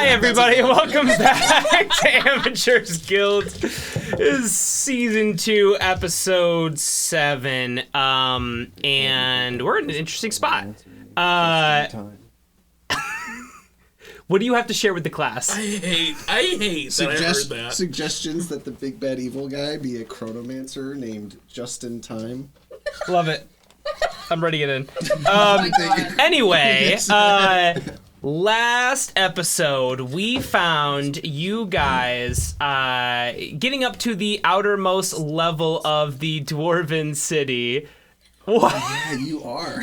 Hi, everybody. Welcome back to Amateurs Guild. This is Season 2, Episode 7. And we're in an interesting spot. What do you have to share with the class? I hate that I heard that. Suggestions that the big bad evil guy be a chronomancer named Just in Time. Love it. I'm ready to get in. Anyway, last episode, we found you guys getting up to the outermost level of the Dwarven city. What? Yeah, you are.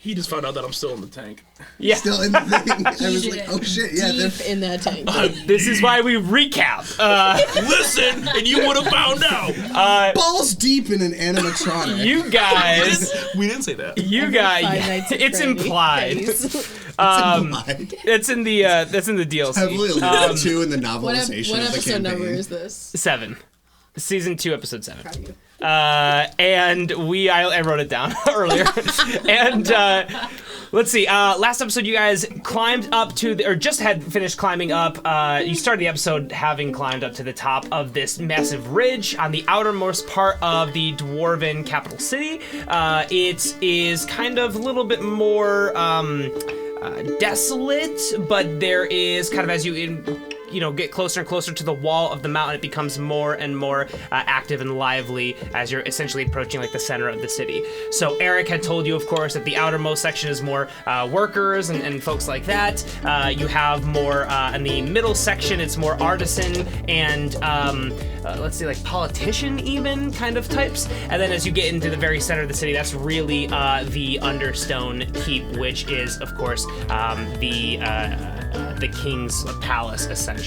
He just found out that I'm still in the tank. Yeah. Still in the thing. I was like, oh shit, yeah. Deep in that tank. This is why we recap. Listen, and you would have found out. Balls deep in an animatronic. You guys. We didn't say that. You guys. It's implied. It's in the that's in the DLC. Heavily alluded to in the novelization. What of the episode campaign. number is this? 7. Season 2, Episode 7. Proud of you. And I wrote it down earlier. And let's see. Last episode, you guys climbed up to or just had finished climbing up. You started the episode having climbed up to the top of this massive ridge on the outermost part of the Dwarven capital city. It is kind of a little bit more desolate, but there is kind of as you get closer and closer to the wall of the mountain, it becomes more and more active and lively as you're essentially approaching like the center of the city. So Eric had told you, of course, that the outermost section is more workers and folks like that. You have more in the middle section, it's more artisan and let's say like politician even kind of types. And then as you get into the very center of the city, that's really the Understone Keep, which is, of course, the king's palace, essentially.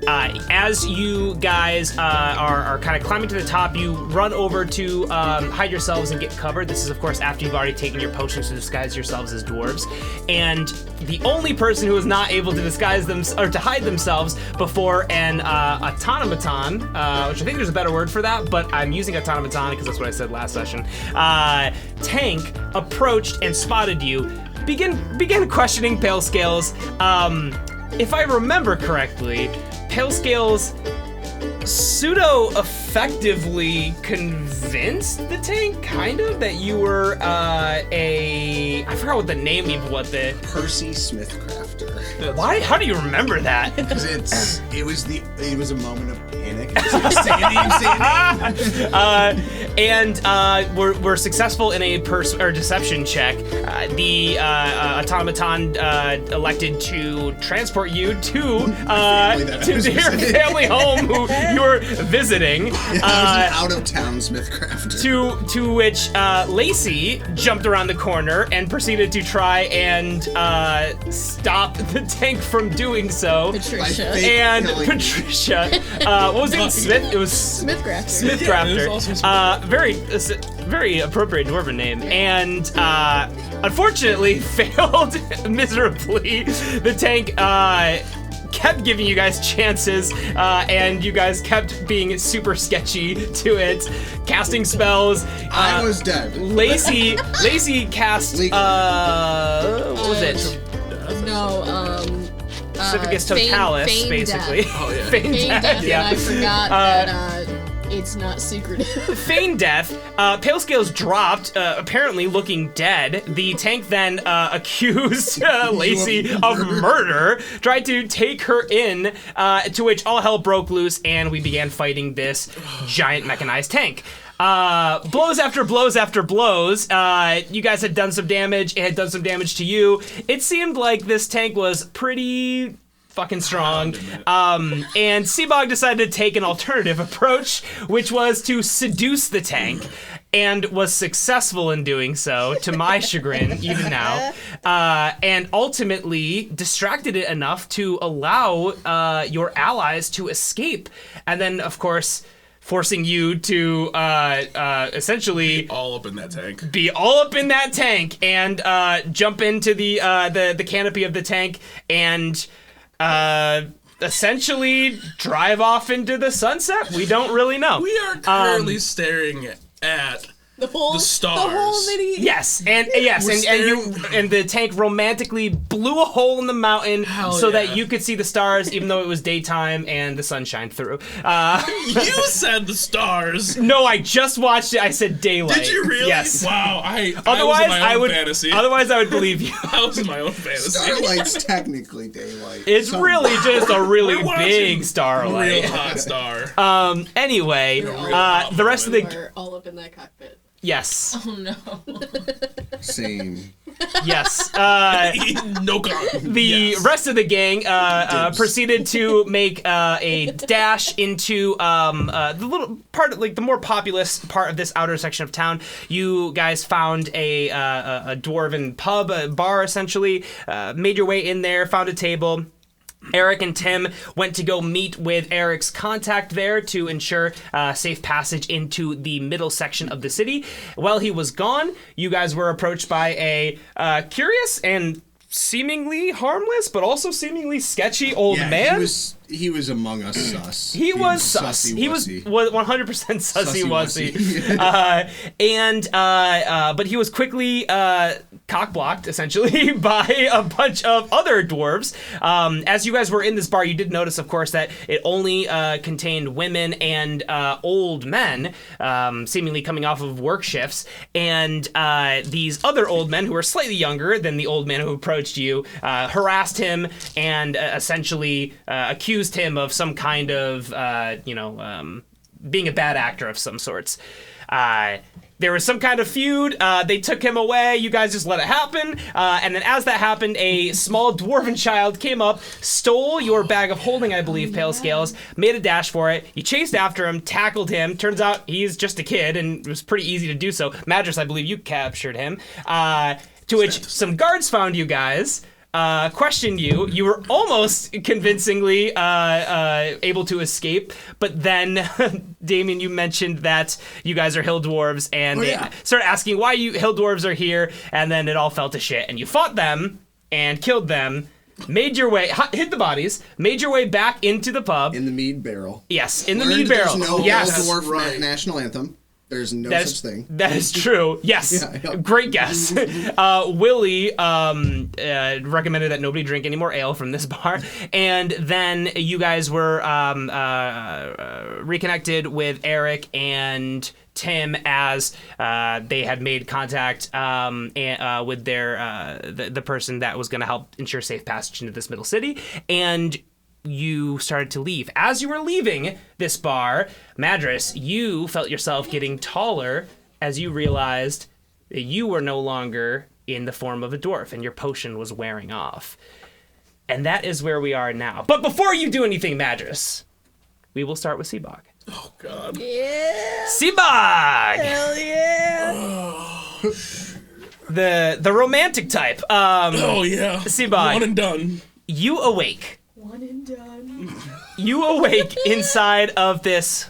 As you guys are kind of climbing to the top, you run over to hide yourselves and get covered. This is, of course, after you've already taken your potions to disguise yourselves as dwarves. And the only person who is not able to disguise them or to hide themselves before an automaton, which I think there's a better word for that, but I'm using automaton because that's what I said last session. Tank approached and spotted you. Begin questioning Pale Scales. If I remember correctly, Pale Scales pseudo-effectively convinced the tank, kind of, that you were I forgot what the name of what the... Percy Smithcrafter. Why? How do you remember that? Because it was a moment of panic. And we're successful in a deception check. The automaton elected to transport you to your family home who you were visiting. I was an out-of-town Smithcrafter. To which Lacey jumped around the corner and proceeded to try and stop the tank from doing so. Patricia. And Patricia, what was it? Smith? It was Smithcrafter. Very appropriate dwarven name. And unfortunately failed miserably. The tank kept giving you guys chances, and you guys kept being super sketchy to it, casting spells. I was dead. Lacey cast, what was it? No, Pacificus Totalis, feign basically. Death. Oh, yeah. Feign death, And yeah. I forgot that it's not secretive. Feign death. Pale Scales dropped, apparently looking dead. The tank then accused Lacey of murder, tried to take her in, to which all hell broke loose, and we began fighting this giant mechanized tank. Blows after blows after blows. You guys had done some damage. It had done some damage to you. It seemed like this tank was pretty fucking strong. And Sebog decided to take an alternative approach, which was to seduce the tank, and was successful in doing so, to my chagrin, even now. And ultimately distracted it enough to allow your allies to escape. And then, of course, forcing you to essentially Be all up in that tank and jump into the canopy of the tank and essentially drive off into the sunset. We don't really know. We are currently staring at The whole stars. mini. Yes, and the tank romantically blew a hole in the mountain so that you could see the stars, even though it was daytime and the sun shined through. You said the stars. No, I just watched it. I said daylight. Did you really? Yes. Wow. I Otherwise, was in my own fantasy. Otherwise, I would believe you. I was in my own fantasy. Starlight's technically daylight. It's really just a really We're watching big starlight. Real hot star. Anyway, the rest of the We're all up in that cockpit. yes, Oh no. Same. yes. No comment. The rest of the gang proceeded to make a dash into the little part, like the more populous part of this outer section of town. You guys found a dwarven pub, a bar essentially. Made your way in there, found a table. Eric and Tim went to go meet with Eric's contact there to ensure safe passage into the middle section of the city. While he was gone, you guys were approached by a curious and seemingly harmless, but also seemingly sketchy old man. He was among us sus. He was sus. He was 100% sussy wussy. But he was quickly cock-blocked, essentially, by a bunch of other dwarves. As you guys were in this bar, you did notice, of course, that it only contained women and old men, seemingly coming off of work shifts. And these other old men, who were slightly younger than the old man who approached you, harassed him and essentially accused him of some kind of, being a bad actor of some sorts. There was some kind of feud. They took him away. You guys just let it happen. And then as that happened, a small dwarven child came up, stole your bag of holding, I believe, Pale Scales, made a dash for it. You chased after him, tackled him. Turns out he's just a kid, and it was pretty easy to do so. Madras, I believe you captured him. To which some guards found you guys. Questioned you. You were almost convincingly able to escape, but then, Damien, you mentioned that you guys are hill dwarves, and they started asking why you hill dwarves are here, and then it all fell to shit, and you fought them and killed them. Made your way, hit the bodies, made your way back into the pub. In the mead barrel. Yes, in the mead barrel. There's no yes. dwarf national anthem. There's no such thing. That is true. Yes. Yeah. Great guess. Willie recommended that nobody drink any more ale from this bar. And then you guys were reconnected with Eric and Tim as they had made contact with their the person that was going to help ensure safe passage into this middle city. And you started to leave. As you were leaving this bar, Madras, you felt yourself getting taller as you realized that you were no longer in the form of a dwarf and your potion was wearing off. And that is where we are now. But before you do anything, Madras, we will start with Sebog. Oh, God. Yeah. Sebog! Hell yeah. The romantic type. Oh, yeah. Sebog. One and done. You awake. One and done. You awake inside of this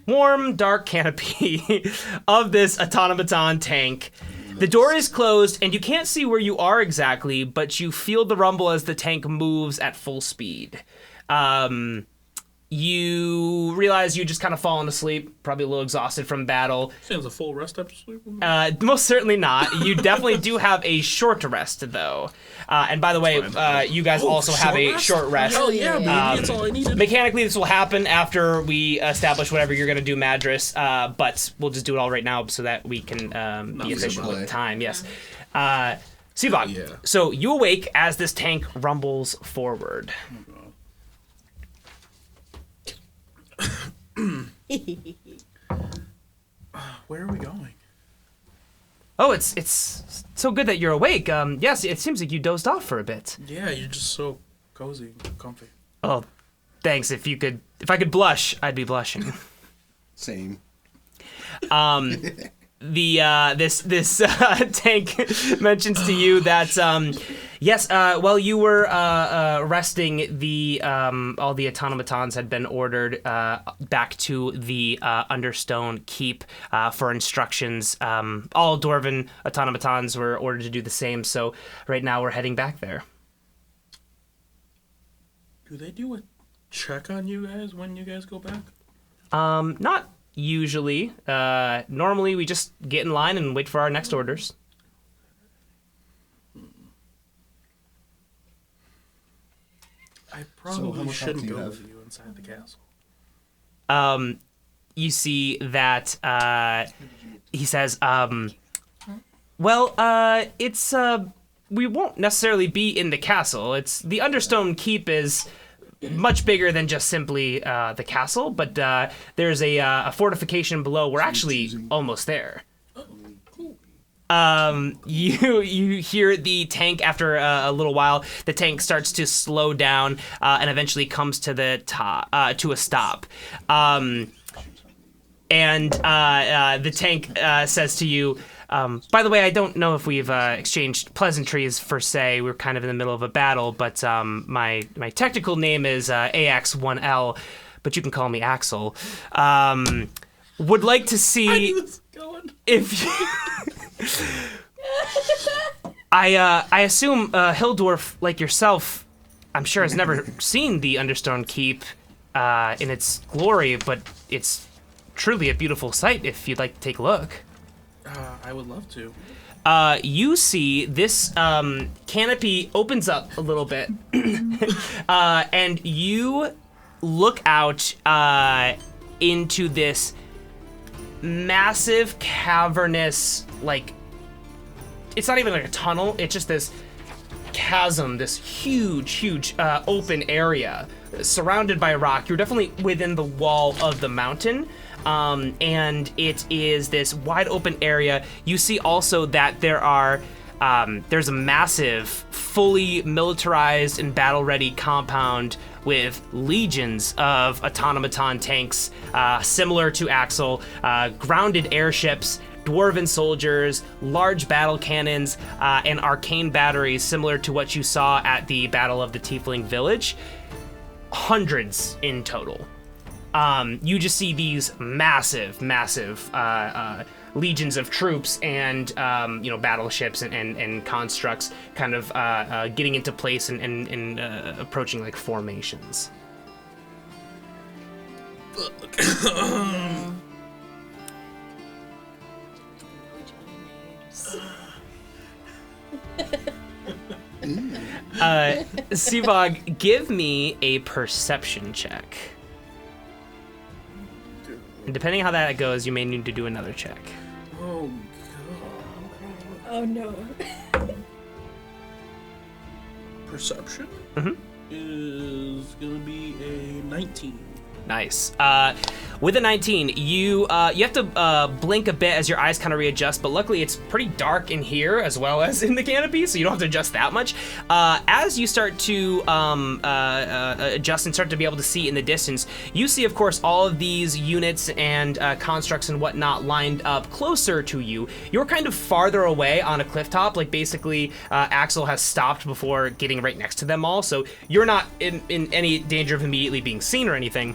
warm, dark canopy of this automaton tank. The door is closed, and you can't see where you are exactly, but you feel the rumble as the tank moves at full speed. You realize you just kind of fallen asleep, probably a little exhausted from battle. Sounds a full rest after sleep. Most certainly not. You definitely do have a short rest, though. And by the way, you guys also have a short rest. Hell yeah, baby. That's all I needed. Mechanically, this will happen after we establish whatever you're going to do, Madras, but we'll just do it all right now so that we can be efficient with time. Yes. Sebog, Yeah. so you awake as this tank rumbles forward. Where are we going? Oh, it's so good that you're awake. Yes, it seems like you dozed off for a bit. Yeah, you're just so cozy, comfy. Oh, thanks. If I could blush, I'd be blushing. Same. This tank mentions to you that yes, while you were resting, the all the automatons had been ordered back to the Understone Keep for instructions. All dwarven automatons were ordered to do the same. So right now we're heading back there. Do they do a check on you guys when you guys go back? Not usually. Normally, we just get in line and wait for our next orders. I how probably much health shouldn't do you go have? with you inside the castle. You see that he says, well, it's we won't necessarily be in the castle. It's the Understone Keep is much bigger than just simply the castle, but there's a fortification below. We're actually almost there. You hear the tank after a little while. The tank starts to slow down and eventually comes to the to a stop. And the tank says to you, by the way, I don't know if we've exchanged pleasantries per se. We're kind of in the middle of a battle, but my technical name is AX1L, but you can call me Axel. Would like to see if you... I assume Hilldwarf, like yourself, I'm sure has never seen the Understone Keep in its glory, but it's truly a beautiful sight if you'd like to take a look. I would love to. You see this canopy opens up a little bit, and you look out into this massive cavernous, like, it's not even like a tunnel, it's just this chasm, this huge open area surrounded by rock. You're definitely within the wall of the mountain. And it is this wide open area. You see also that there are there's a massive, fully militarized and battle-ready compound with legions of automaton tanks, similar to Axel, grounded airships, dwarven soldiers, large battle cannons, and arcane batteries similar to what you saw at the Battle of the Tiefling Village. Hundreds in total. You just see these massive legions of troops and battleships and constructs kind of getting into place and approaching like formations. Sebog, give me a perception check. And depending on how that goes, you may need to do another check. Oh, God. Oh no. Perception is going to be a 19. Nice. With a 19, you have to blink a bit as your eyes kind of readjust, but luckily it's pretty dark in here as well as in the canopy, so you don't have to adjust that much. As you start to adjust and start to be able to see in the distance, you see, of course, all of these units and constructs and whatnot lined up closer to you. You're kind of farther away on a cliff top, like basically Axel has stopped before getting right next to them all, so you're not in any danger of immediately being seen or anything.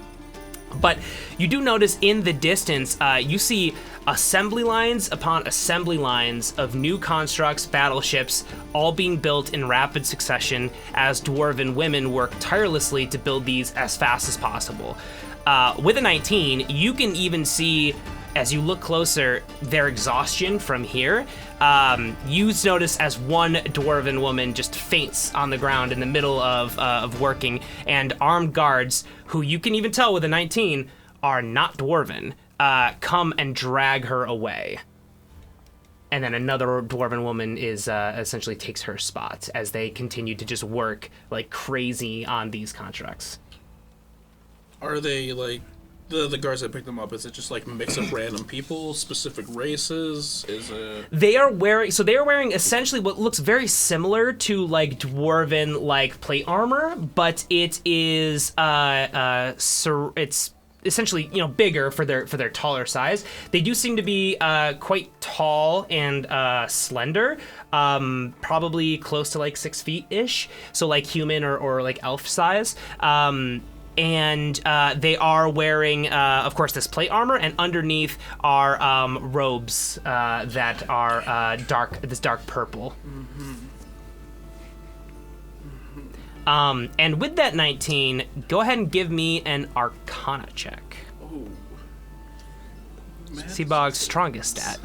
But you do notice in the distance, you see assembly lines upon assembly lines of new constructs, battleships, all being built in rapid succession as dwarven women work tirelessly to build these as fast as possible. With a 19, you can even see, as you look closer, their exhaustion from here. You notice as one dwarven woman just faints on the ground in the middle of working, and armed guards, who you can even tell with a 19 are not dwarven, come and drag her away. And then another dwarven woman is essentially takes her spot as they continue to just work like crazy on these contracts. Are they like the guards that picked them up? Is it just like a mix of random people, specific races? Is it? They are wearing essentially what looks very similar to like dwarven like plate armor, but it is it's essentially bigger for their taller size. They do seem to be quite tall and slender, probably close to like 6 feet ish, so like human or like elf size. And they are wearing, of course, this plate armor, and underneath are robes that are dark purple. And with that 19, go ahead and give me an Arcana check. Oh. Sebog's strongest stat.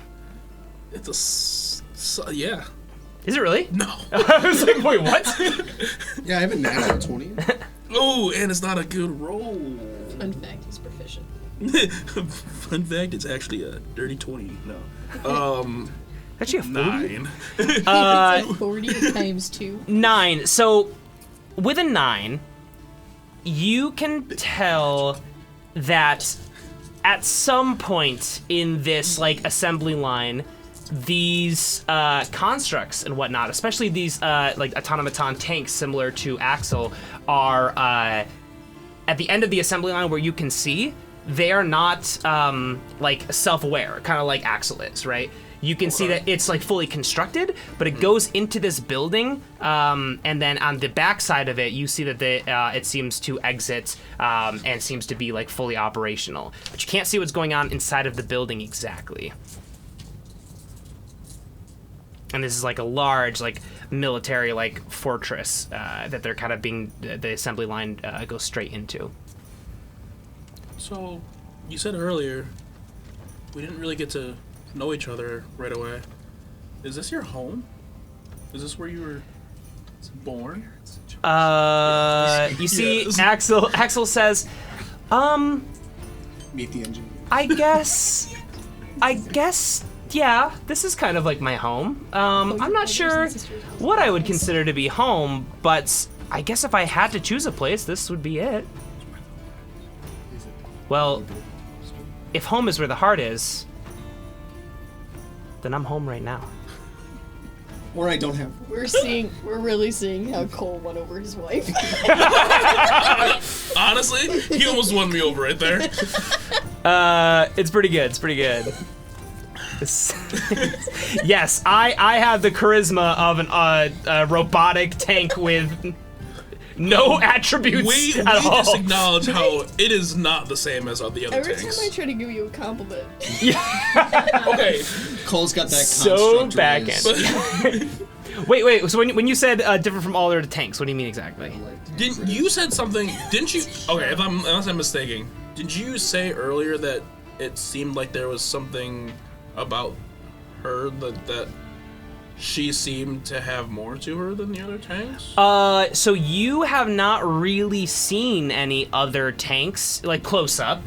It's yeah. Is it really? No. I was like, wait, what? Yeah, I have a natural 20. Oh, and it's not a good roll. Fun fact, he's proficient. Fun fact, it's actually a dirty 20. No. Actually, a 40? 9. It's like 40 times 2. 9. So, with a 9, you can tell that at some point in this, like, assembly line, these constructs and whatnot, especially these like automaton tanks similar to Axel, are at the end of the assembly line where you can see they are not like self-aware, kind of like Axel is, right? You can see that it's like fully constructed, but it goes into this building, and then on the back side of it, you see that it seems to exit and seems to be like fully operational, but you can't see what's going on inside of the building exactly. And this is like a large, like military, like fortress that they're kind of being the assembly line goes straight into. So, you said earlier we didn't really get to know each other right away. Is this your home? Is this where you were born? You see, Yes. Axel says, Meet the engineer. I guess, yeah, this is kind of like my home. I'm not sure what I would consider to be home, but I guess if I had to choose a place, this would be it. Well, if home is where the heart is, then I'm home right now. Or I don't have. We're really seeing how Cole won over his wife. Honestly, he almost won me over right there. It's pretty good. It's pretty good. Yes, I have the charisma of a robotic tank with no attributes We at all. just acknowledge how it is not the same as the other Every time tanks. I try to give you a compliment. Okay. Cole's got that So construct back raise. end. Wait. So when you said different from all other tanks, what do you mean exactly? Didn't you said something? Didn't you? Okay, unless I'm mistaken, did you say earlier that it seemed like there was something about her that she seemed to have more to her than the other tanks? So you have not really seen any other tanks, like close up.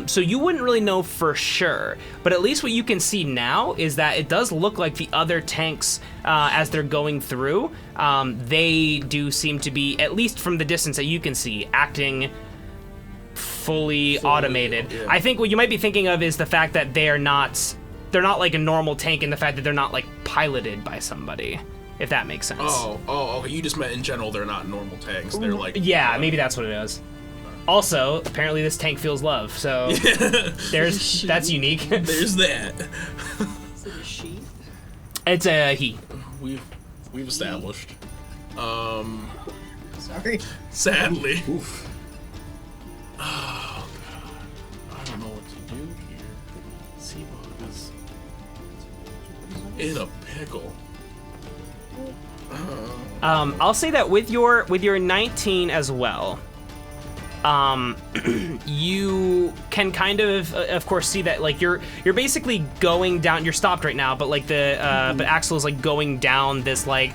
So you wouldn't really know for sure, but at least what you can see now is that it does look like the other tanks, as they're going through, they do seem to be, at least from the distance that you can see, acting fully automated. Yeah. I think what you might be thinking of is the fact that they're not like a normal tank, and the fact that they're not like piloted by somebody, if that makes sense. Oh, okay. You just meant in general they're not normal tanks. They're like Yeah, maybe that's what it is. Also, apparently this tank feels love, so that's unique. There's that. Is it a she? It's a he. We've established. Sorry. Sadly. Oof. Oh god. I don't know what to do here. Sebog is in a pickle. I'll say that with your 19 as well, you can kind of course, see that like you're basically going down. You're stopped right now, but like but Axel is like going down this like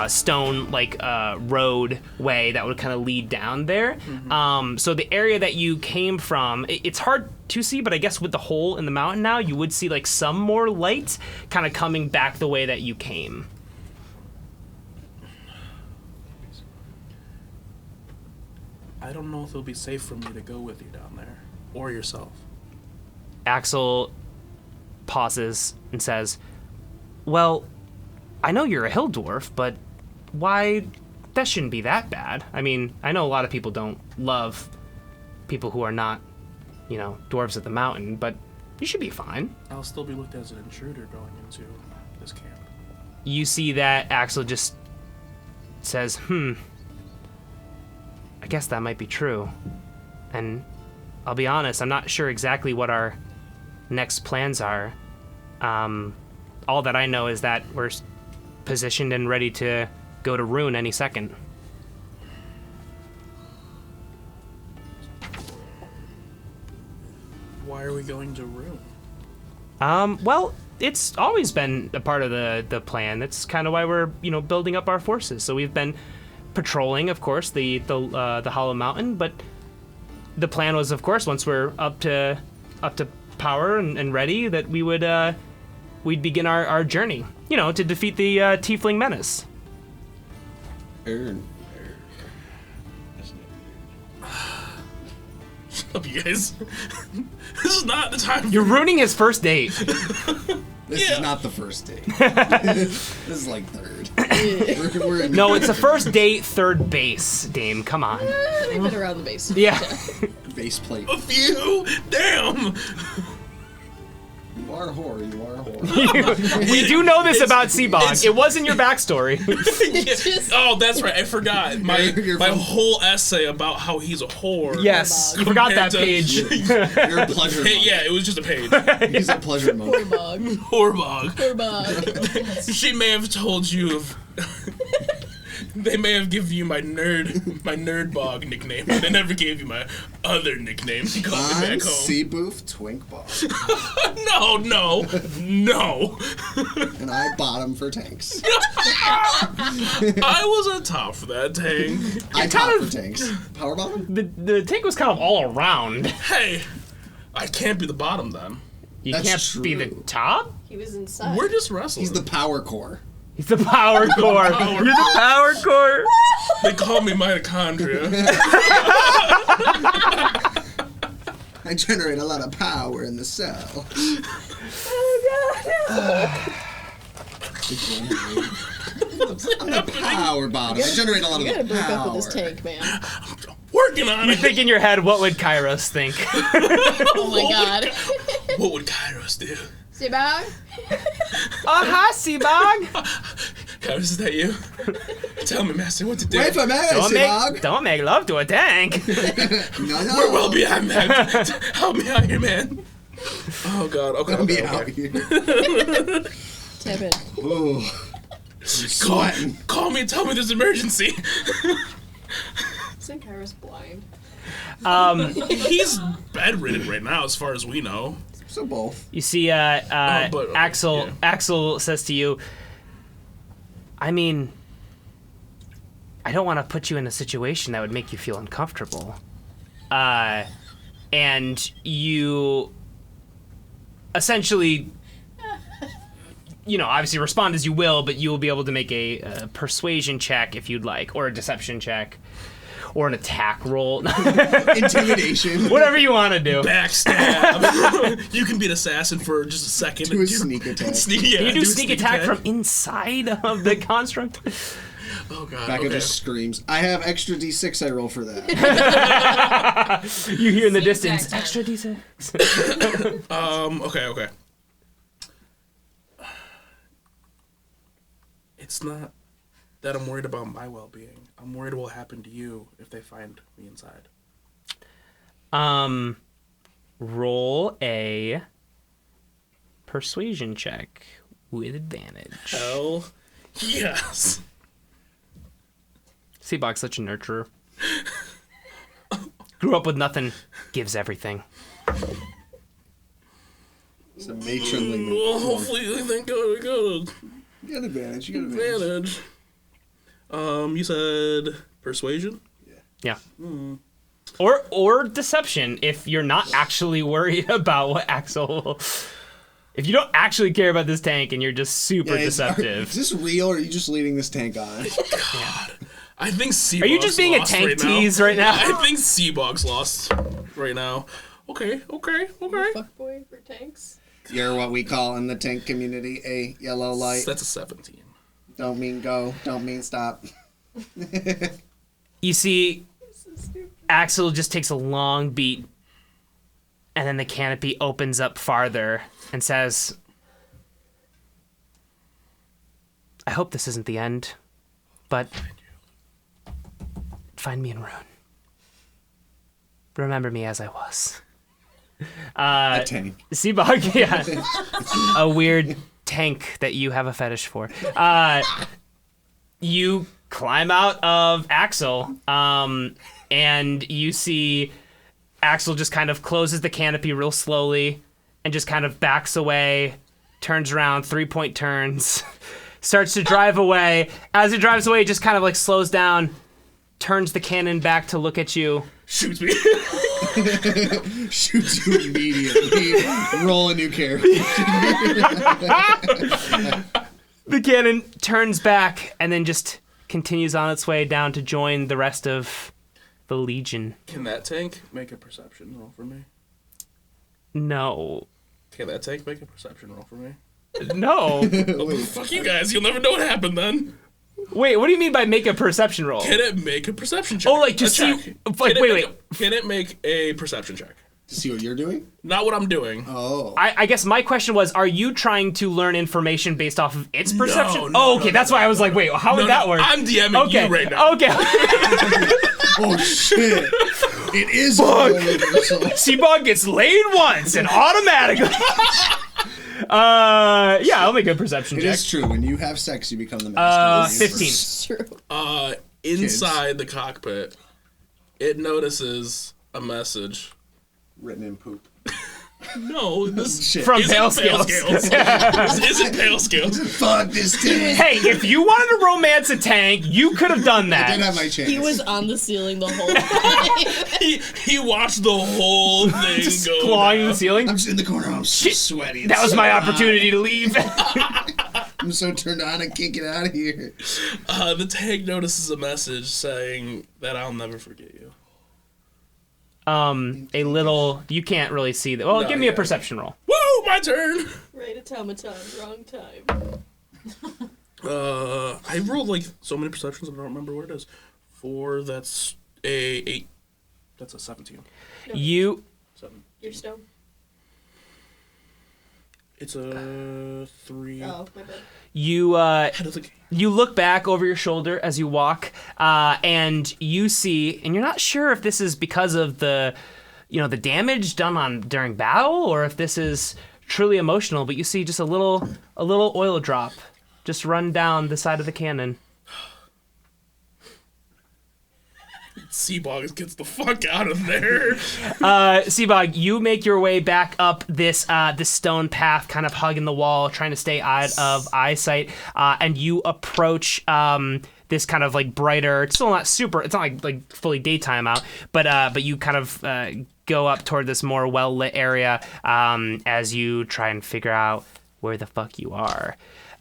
stone like roadway that would kind of lead down there. So the area that you came from, it's hard to see, but I guess with the hole in the mountain now, you would see like some more light kind of coming back the way that you came. I don't know if it'll be safe for me to go with you down there. Or yourself. Axel pauses and says, well, I know you're a hill dwarf, but why? That shouldn't be that bad. I mean, I know a lot of people don't love people who are not, dwarves at the mountain, but you should be fine. I'll still be looked at as an intruder going into this camp. You see that Axel just says, I guess that might be true. And I'll be honest, I'm not sure exactly what our next plans are. All that I know is that we're positioned and ready to go to Rune any second. Why are we going to Rune? Well, it's always been a part of the plan. That's kind of why we're building up our forces. So we've been patrolling, of course, the Hollow Mountain, but the plan was, of course, once we're up to power and ready, that we'd begin our journey. To defeat the Tiefling menace. Shut up, you guys. This is not the time. You're ruining his first date. This is not the first date. This is like third. we're in No, it's the first date, third base, Dame. Come on. They've been around the base. Yeah. base plate. A few. Damn. You are a whore. You are a whore. We do know this about Sebog. It was in your backstory. Oh, that's right. I forgot my You're my from- whole essay about how he's a whore. Yes, you forgot that page. You're a pleasure monk. Yeah, it was just a page. He's a pleasure monk. Horbog. Horbog. Horbog. She may have told you of. They may have given you my nerd bog nickname, but they never gave you my other nickname to call me I'm back home. Seaboof Twinkball. No. And I bottom for tanks. I was a top for that tank. I top for tanks. Power bottom? The tank was kind of all around. Hey, I can't be the bottom then. You That's can't be the true. top? He was inside. We're just wrestling. He's the power core. He's the power core. You're the power core. They call me mitochondria. I generate a lot of power in the cell. I'm the power bottom. I generate a lot You of gotta break power. up with this tank, man. Working on You it. think in your head, what would Kairos think? Oh my god. What would Kairos do? Sebog? Aha, Sebog! Kairos, is that you? Tell me, Master, what to do. Wait for me, Sebog. Don't make love to a tank. No. We're well behind that. Help me out here, man. Oh God. Okay. Let me okay, out okay. here. Tap in. Ooh. Sweating. Call me and tell me there's an emergency. Isn't Kairos blind? He's bedridden right now, as far as we know. So both. You see, but, okay, Axel. yeah. Axel says to you, "I mean, I don't want to put you in a situation that would make you feel uncomfortable." And you essentially, obviously respond as you will, but you will be able to make a persuasion check if you'd like, or a deception check, or an attack roll, Intimidation. whatever you want to do. Backstab. You can be an assassin for just a second. Do a sneak attack. Yeah, You do a sneak attack from inside of the construct. Oh God. Becca Okay. just screams. I have extra D6 I roll for that. You hear in the distance, attack extra d6. Okay. It's not that I'm worried about my well-being. I'm worried what will happen to you if they find me inside. Roll a persuasion check with advantage. Hell yes. Sebog's such a nurturer. Grew up with nothing, gives everything. It's a matronly. Well, hopefully they think we got You got advantage. You got advantage. advantage. You said persuasion? Yeah. Or deception if you're not actually worried about what Axel will. If you don't actually care about this tank and you're just super Yeah, deceptive. Is this real or are you just leading this tank on? God. I think Sebog's Are you just being a lost tank right tease now. right now? I think Sebog's lost right now. Okay. Fuckboy for tanks? You're what we call in the tank community a yellow light. That's a 17. Don't mean go. Don't mean stop. You see, So stupid. Axel just takes a long beat, and then the canopy opens up farther and says, I hope this isn't the end, but find me in ruin. Remember me as I was. A tank. Sebog, yeah. A weird tank that you have a fetish for. You climb out of Axel, and you see Axel just kind of closes the canopy real slowly and just kind of backs away, turns around, 3-point turns, starts to drive away. As it drives away, it just kind of like slows down, turns the cannon back to look at you. Shoots me. Shoots you immediately. Roll a new character. The cannon turns back and then just continues on its way down to join the rest of the Legion. Can that tank make a perception roll for me? No. Can that tank make a perception roll for me? No. Oh, fuck you guys. You'll never know what happened then. Wait, what do you mean by make a perception roll? Can it make a perception check? Oh, like to see... Like, wait. Can it make a perception check? To see what you're doing? Not what I'm doing. Oh. I guess my question was, are you trying to learn information based off of its perception? No, that's why I was like, wait, how would that work? I'm DMing you right now. Okay. Oh, shit. It is universal. Sebog gets laid once and automatically... yeah, I'll make a perception It check. is true. When you have sex, you become the master. of the 15. It's true. Inside the cockpit, it notices a message. Written in poop. No, this Shit. From isn't Pale Pale Scales. Scales. This isn't Pale Scales. Fuck this thing. Hey, if you wanted to romance a tank, you could have done I did that. have my chance. He was on the ceiling the whole time. He watched the whole thing Just go clawing down. the ceiling. I'm just in the corner. I'm so sweaty. It's That was so my hot. opportunity to leave. I'm so turned on. I can't get out of here. The tank notices a message saying that I'll never forget you. A little... You can't really see that. Well, No, give me a yeah. perception roll. Woo! My turn. Right automaton, wrong time. I rolled like so many perceptions. I don't remember what it is. 4. That's a 8. That's a 17. You... 7. Your stone. It's a 3. Oh, my bad. You look back over your shoulder as you walk, and you see, and you're not sure if this is because of the damage done during battle, or if this is truly emotional. But you see just a little oil drop just run down the side of the cannon. Sebog gets the fuck out of there. Sebog, you make your way back up this stone path, kind of hugging the wall, trying to stay out of eyesight, and you approach this kind of like brighter. It's still not super. It's not like fully daytime out, but you kind of go up toward this more well lit area as you try and figure out where the fuck you are.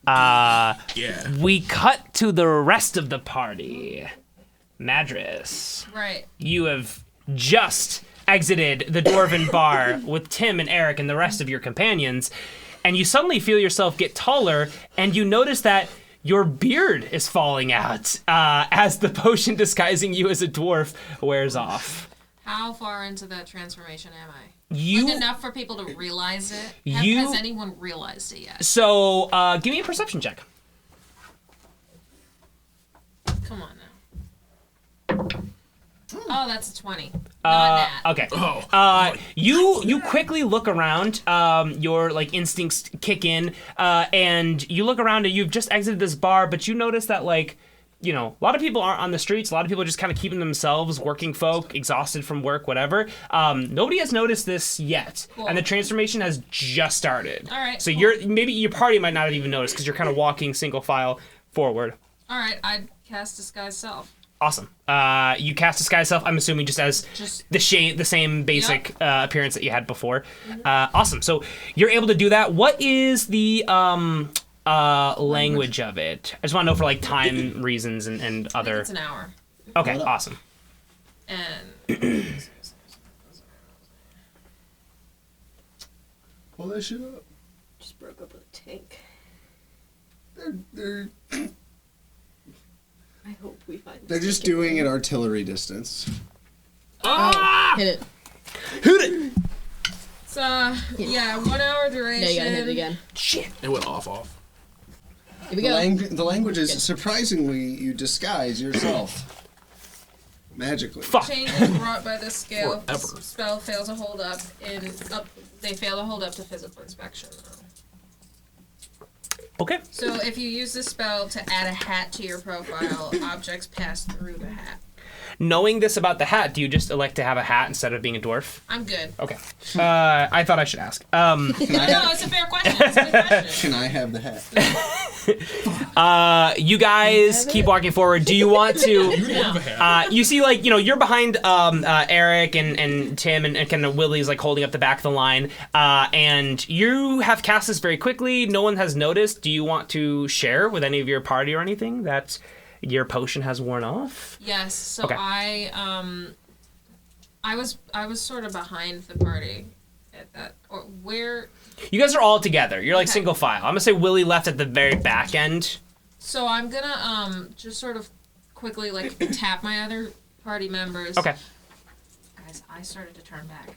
Yeah. We cut to the rest of the party. Madras. Right. You have just exited the Dwarven bar with Tim and Eric and the rest of your companions, and you suddenly feel yourself get taller, and you notice that your beard is falling out as the potion disguising you as a dwarf wears off. How far into that transformation am I? You Like enough for people to realize it? You- Has anyone realized it yet? So give me a perception check. Come on now. Oh, that's a 20. Not that. Okay. Oh. You quickly look around. Your like instincts kick in, and you look around and you've just exited this bar, but you notice that like, a lot of people aren't on the streets. A lot of people are just kind of keeping themselves, working folk, exhausted from work, whatever. Nobody has noticed this yet, Cool. and the transformation has just started. All right, So cool. maybe your party might not have even noticed because you're kind of walking single file forward. All right, I'd cast Disguise Self. Awesome. You cast Disguise Self, I'm assuming just as the same basic appearance that you had before. Awesome. So you're able to do that. What is the language of it? I just want to know for like time reasons and I think other... it's an hour. Okay, awesome. And Pull that shit up. Just broke up with a tank. They're I hope we find this they're just tank doing again. it artillery distance. Hit it. Hoot it! it's 1 hour duration. No, you gotta hit it again. Shit. It went off. Here we go. The language is surprisingly you disguise yourself magically. Fuck. Changes wrought by this scale. Forever. Spell fail to hold up they fail to hold up to physical inspection. Okay. So if you use this spell to add a hat to your profile, objects pass through the hat. knowing this about the hat, do you just elect to have a hat instead of being a dwarf? I'm good. Okay. I thought I should ask. No, it's a fair question. It's a good question. Can I have the hat? You guys keep walking forward. Do you want to? You see, like, you're behind Eric and Tim and kind of Willie's like holding up the back of the line, and you have cast this very quickly. No one has noticed. Do you want to share with any of your party or anything that your potion has worn off? Yes. So Okay. I was sort of behind the party at that. Or where? You guys are all together. You're like Okay. single file. I'm gonna say Willie left at the very back end. So I'm gonna just sort of quickly like tap my other party members. Okay. Guys, I started to turn back.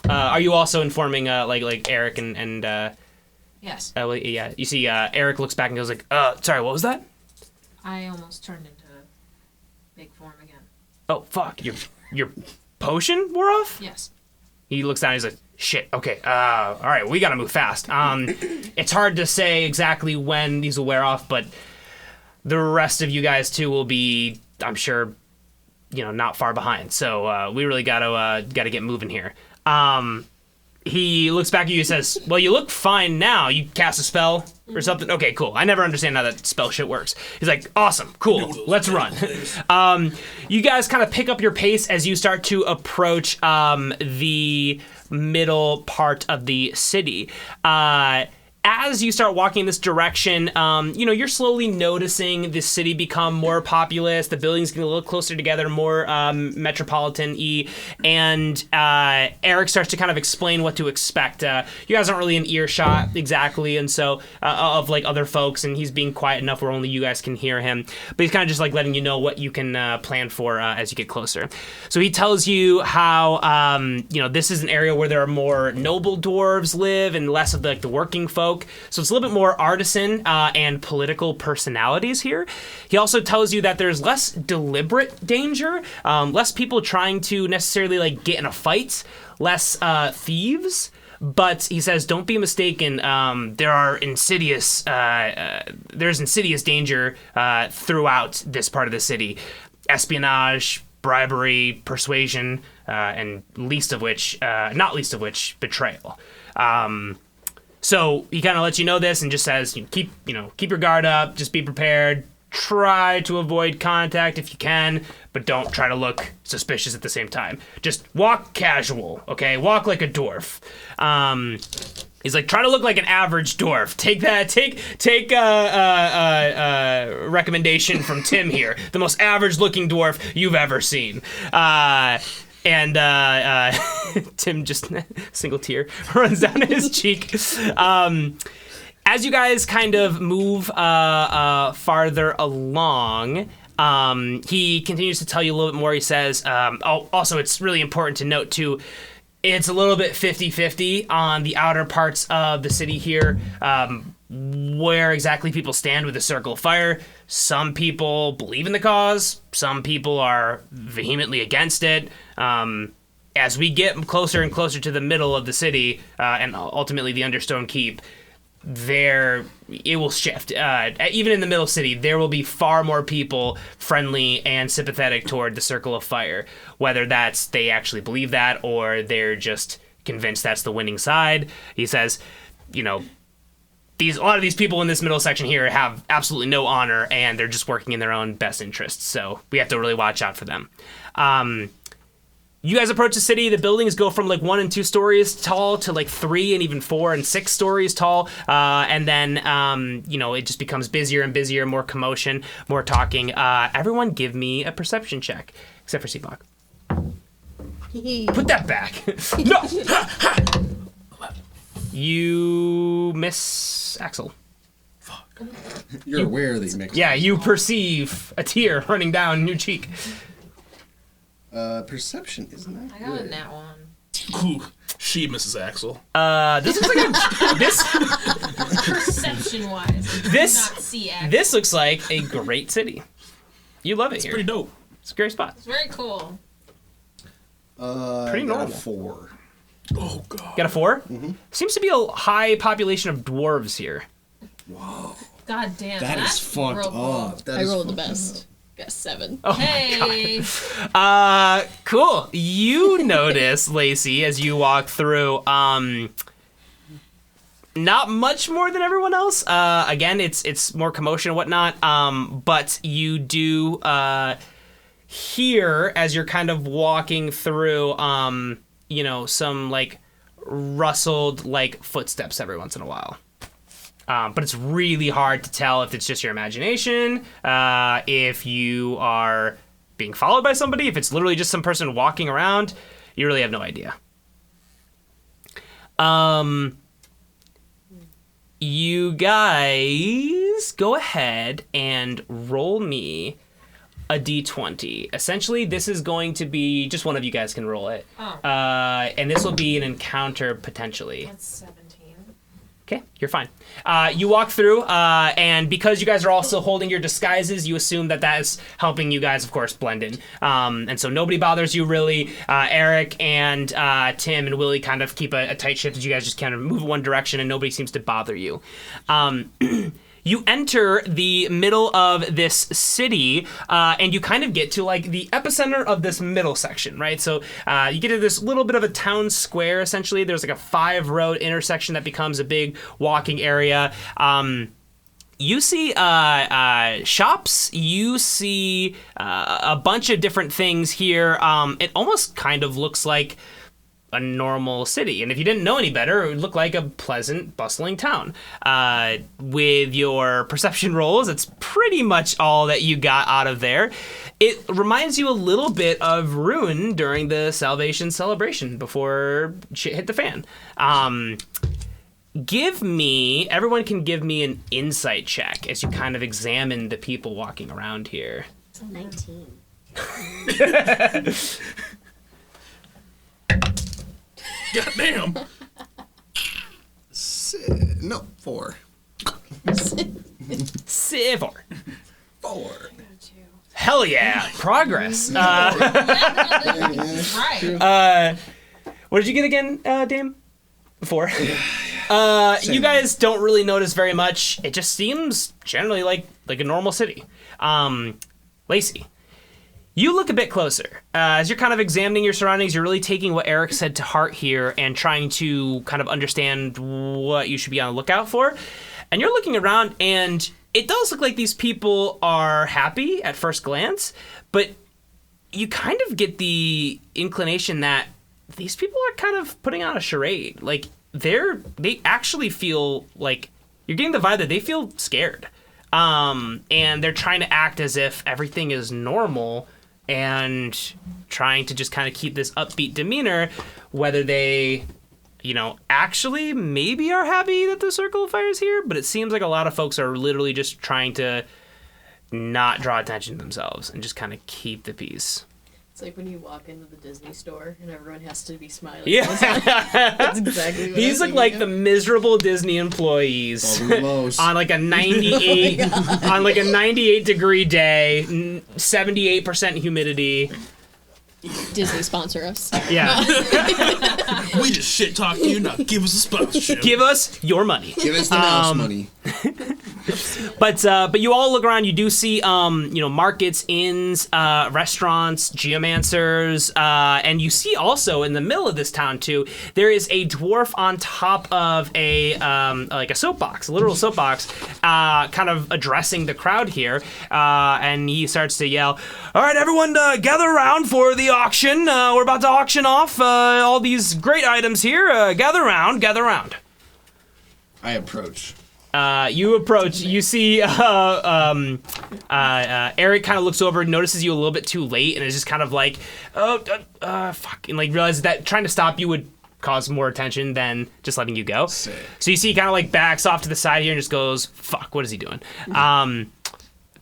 Are you also informing like Eric and Yes. yeah? You see, Eric looks back and goes like, sorry, what was that? I almost turned into big form again. Oh fuck, your potion wore off? Yes. He looks down and he's like, shit, okay, all right, we gotta move fast. It's hard to say exactly when these will wear off, but the rest of you guys too will be, I'm sure, not far behind. So we really gotta get moving here. He looks back at you and says, well, you look fine now. You cast a spell or something? Okay, cool. I never understand how that spell shit works. He's like, awesome, cool, let's run. You guys kind of pick up your pace as you start to approach the middle part of the city. As you start walking in this direction, you're slowly noticing the city become more populous. The buildings get a little closer together, more metropolitan-y. And Eric starts to kind of explain what to expect. You guys aren't really in earshot exactly, and so of like other folks, and he's being quiet enough where only you guys can hear him. But he's kind of just like letting you know what you can plan for as you get closer. So he tells you how this is an area where there are more noble dwarves live and less of the working folk. So it's a little bit more artisan and political personalities here. He also tells you that there's less deliberate danger, less people trying to necessarily like get in a fight, less thieves. But he says, don't be mistaken. There's insidious danger throughout this part of the city. Espionage, bribery, persuasion, and not least of which, betrayal. So he kind of lets you know this and just says, keep your guard up, just be prepared, try to avoid contact if you can, but don't try to look suspicious at the same time. Just walk casual, okay? Walk like a dwarf. He's like, try to look like an average dwarf. Take recommendation from Tim here, the most average looking dwarf you've ever seen. And Tim just single tear runs down his cheek. As you guys kind of move farther along, he continues to tell you a little bit more. He says, also it's really important to note too, it's a little bit 50-50 on the outer parts of the city here, where exactly people stand with the Circle of Fire. Some people believe in the cause. Some people are vehemently against it. As we get closer and closer to the middle of the city, and ultimately the Understone Keep, it will shift. Even in the middle city, there will be far more people friendly and sympathetic toward the Circle of Fire, whether that's they actually believe that or they're just convinced that's the winning side. He says, a lot of these people in this middle section here have absolutely no honor, and they're just working in their own best interests. So we have to really watch out for them. You guys approach the city. The buildings go from like 1 and 2 stories tall to like 3 and even 4 and 6 stories tall. And then, it just becomes busier and busier, more commotion, more talking. Everyone give me a perception check, except for Sebog. Put that back. No! You miss Axel. You're aware that you make. Yeah, you perceive a tear running down your cheek. Perception isn't that I got good. a nat one. Ooh, she, Mrs. Axel. This looks like Perception wise. This looks like a great city. You love it here. Pretty dope. It's a great spot. It's very cool. Pretty I got normal. a 4. Oh, God. Got a 4? Mm-hmm. Seems to be a high population of dwarves here. Whoa. God damn. That is fucked up. I rolled the best. Got 7. Oh Hey. my god. Cool. You notice, Lacey, as you walk through, not much more than everyone else. Again, it's more commotion and whatnot. But you do hear as you're kind of walking through, some like rustled like footsteps every once in a while. But it's really hard to tell if it's just your imagination, if you are being followed by somebody, if it's literally just some person walking around. You really have no idea. You guys go ahead and roll me a d20. Essentially, this is going to be just one of you guys can roll it. Oh. And this will be an encounter potentially. That's 17. Okay, you're fine. You walk through, and because you guys are also holding your disguises, you assume that is helping you guys, of course, blend in. And so nobody bothers you, really. Eric and Tim and Willie kind of keep a tight ship as you guys just kind of move in one direction, and nobody seems to bother you. You enter the middle of this city, and you kind of get to like the epicenter of this middle section, right? So you get to this little bit of a town square, essentially. There's like a 5-road intersection that becomes a big walking area. You see shops, you see a bunch of different things here. It almost kind of looks like a normal city, and if you didn't know any better, it would look like a pleasant, bustling town. With your perception rolls, it's pretty much all that you got out of there. It reminds you a little bit of Ruin during the Salvation celebration before shit hit the fan. Everyone can give me an insight check as you kind of examine the people walking around here. It's a 19. Goddamn. 4. 4. 4. Hell yeah, progress. Right. What did you get again, Dame? 4. You guys don't really notice very much. It just seems generally like a normal city. Lacey, you look a bit closer. As you're kind of examining your surroundings, you're really taking what Eric said to heart here and trying to kind of understand what you should be on the lookout for. And you're looking around, and it does look like these people are happy at first glance, but you kind of get the inclination that these people are kind of putting on a charade. Like, they actually feel like, you're getting the vibe that they feel scared. And they're trying to act as if everything is normal and trying to just kind of keep this upbeat demeanor, whether they, actually maybe are happy that the Circle of Fire is here, but it seems like a lot of folks are literally just trying to not draw attention to themselves and just kind of keep the peace. It's like when you walk into the Disney store and everyone has to be smiling. Yeah. That's exactly what These look like the miserable Disney employees on like a 98 on like a 98-degree day, 78% humidity. Disney sponsor us. Yeah. We just shit talk you, now give us a sponsorship. Give us your money. Give us the mouse money. But you all look around. You do see, markets, inns, restaurants, geomancers, and you see also in the middle of this town too, there is a dwarf on top of a like a soapbox, a literal soapbox, kind of addressing the crowd here, and he starts to yell, "All right, everyone, gather around for the auction. We're about to auction off all these great items here. Gather around, gather around." I approach. You approach. You see Eric kind of looks over and notices you a little bit too late and is just kind of like, fuck, and like realizes that trying to stop you would cause more attention than just letting you go. Sick. So you see he kind of like backs off to the side here and just goes, fuck, what is he doing?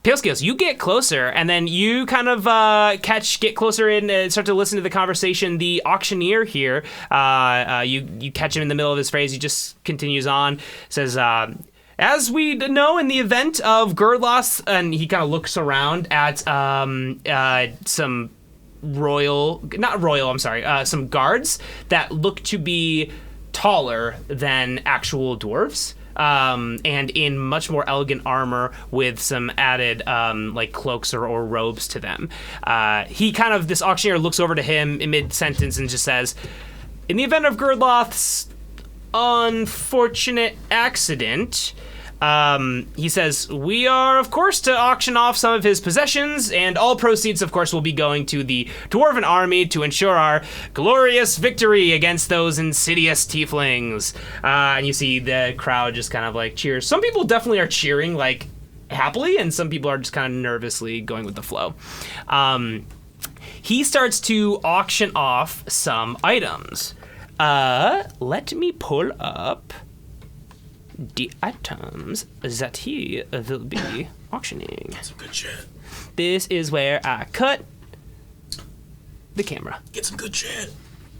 Pale Scales, you get closer, and then you kind of get closer in and start to listen to the conversation. The auctioneer here, you catch him in the middle of his phrase. He just continues on, says, as we know, in the event of Gerdloss, and he kind of looks around at some some guards that look to be taller than actual dwarves. and in much more elegant armor with some added like cloaks or robes to them. This auctioneer looks over to him in mid-sentence and just says, in the event of Gerdloth's unfortunate accident, he says, we are, of course, to auction off some of his possessions, and all proceeds, of course, will be going to the Dwarven army to ensure our glorious victory against those insidious Tieflings. And you see the crowd just kind of like cheers. Some people definitely are cheering like happily, and some people are just kind of nervously going with the flow. He starts to auction off some items. Let me pull up the items that he will be auctioning. Get some good shit. This is where I cut the camera. Get some good shit.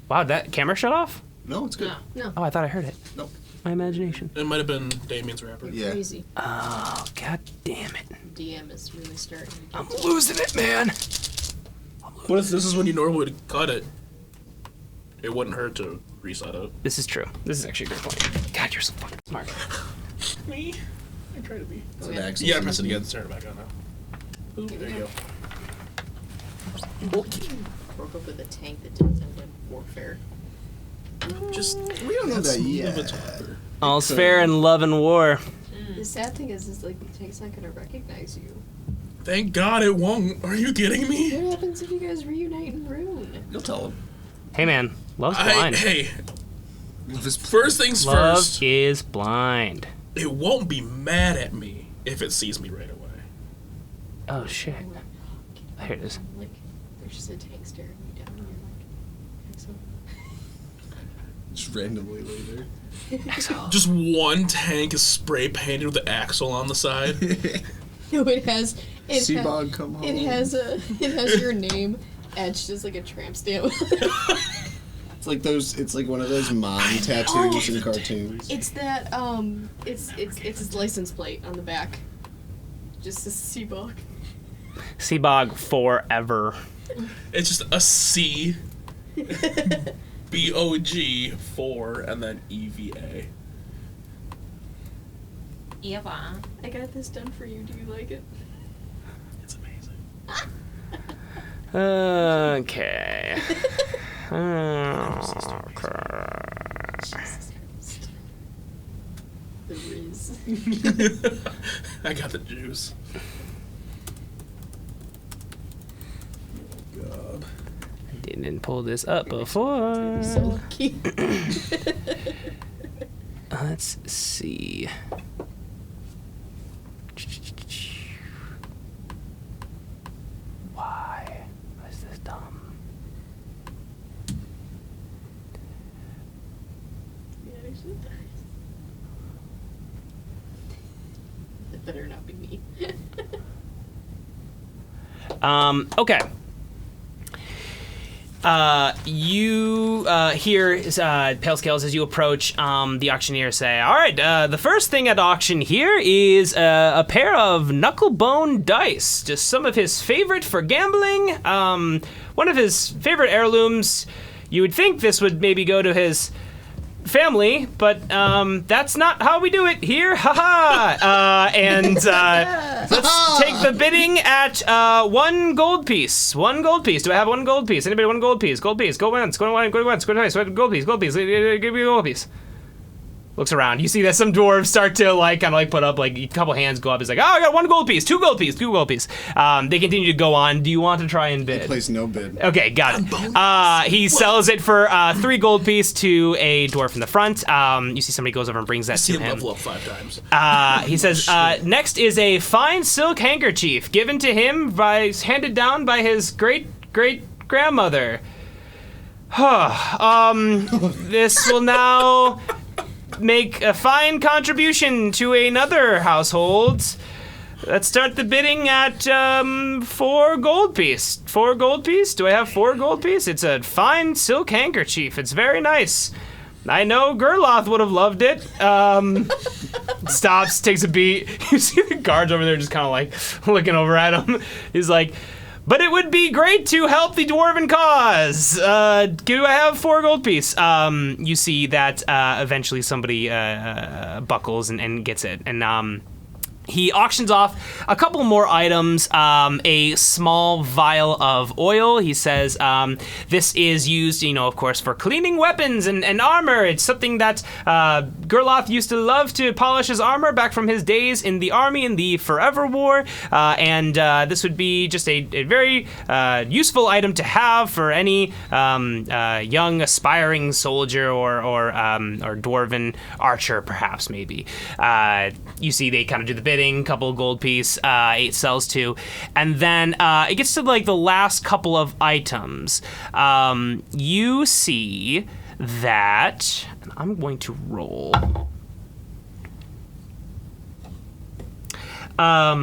Wow, that camera shut off? No, it's good. No. Oh, I thought I heard it. Nope. My imagination. It might have been Damien's rapper. Yeah. Crazy. Oh, god damn it. DM is really starting to I'm losing it, man. What if this is when you normally would cut it? It wouldn't hurt to reset it. This is true. This is actually a great point. God, you're so fucking smart. Me? I try to be. Is it Axel? Yeah, I missed it again. Turn it back on now. Ooh, there you go. broke up with a tank that didn't sound like warfare. Just We don't know that yet. All's fair in love and war. The sad thing is like the tank's not gonna recognize you. Thank God it won't. Are you kidding me? What happens if you guys reunite in Rune? You'll tell him. Hey, man. Love's blind. Hey, first things Love first. is blind. It won't be mad at me if it sees me right away. Oh, shit. Here it is. Like, there's just a tank staring you down, and you're like, excellent. Just randomly later. Just one tank is spray painted with the Axel on the side. No, it has. Sebog, come home. It has your name etched as like a tramp stamp. It's like those. It's like one of those mom tattoos in cartoons. It's that it's his license plate on the back. Just a Sebog. Sebog forever. It's just a C, BOG 4, and then EVA. Eva. I got this done for you. Do you like it? It's amazing. Okay. Jesus Christ. The Riz. I got the juice. God. Didn't pull this up before. So lucky. Let's see. Why is this dumb? It better not be me. Okay. You hear Pale Scales as you approach the auctioneer say, all right, the first thing at auction here is a pair of knucklebone dice, just some of his favorite for gambling, one of his favorite heirlooms. You would think this would maybe go to his family, but that's not how we do it here. Haha. Let's take the bidding at 1 gold piece. 1 gold piece. Do I have 1 gold piece? Anybody 1 gold piece? Gold piece. Go once. Go once. Go once. Go twice. Gold piece. Gold piece. Give me a gold piece. Looks around. You see that some dwarves start to put up a couple hands go up. It's like, oh, I got 1 gold piece, 2 gold piece, 2 gold piece. They continue to go on. Do you want to try and bid? He placed no bid. Okay, got it. He sells it for 3 gold piece to a dwarf in the front. You see somebody goes over and brings that to him. Level up 5 times. He says, next is a fine silk handkerchief given to him handed down by his great-great-grandmother. This will now make a fine contribution to another household. Let's start the bidding at 4 gold piece. 4 gold piece? Do I have 4 gold piece? It's a fine silk handkerchief. It's very nice. I know Gerloth would have loved it. Stops, takes a beat. You see the guards over there just kind of looking over at him. He's like, But it would be great to help the dwarven cause. Do I have 4 gold piece? You see that eventually somebody buckles and gets it. And he auctions off a couple more items, a small vial of oil. He says this is used, of course, for cleaning weapons and armor. It's something that Gerloth used to love to polish his armor back from his days in the army in the Forever War. And this would be just a very useful item to have for any young aspiring soldier or dwarven archer, perhaps, maybe. You see they kind of do the bidding, couple of gold piece, 8 sells to, and then it gets to like the last couple of items. You see that, and I'm going to roll. How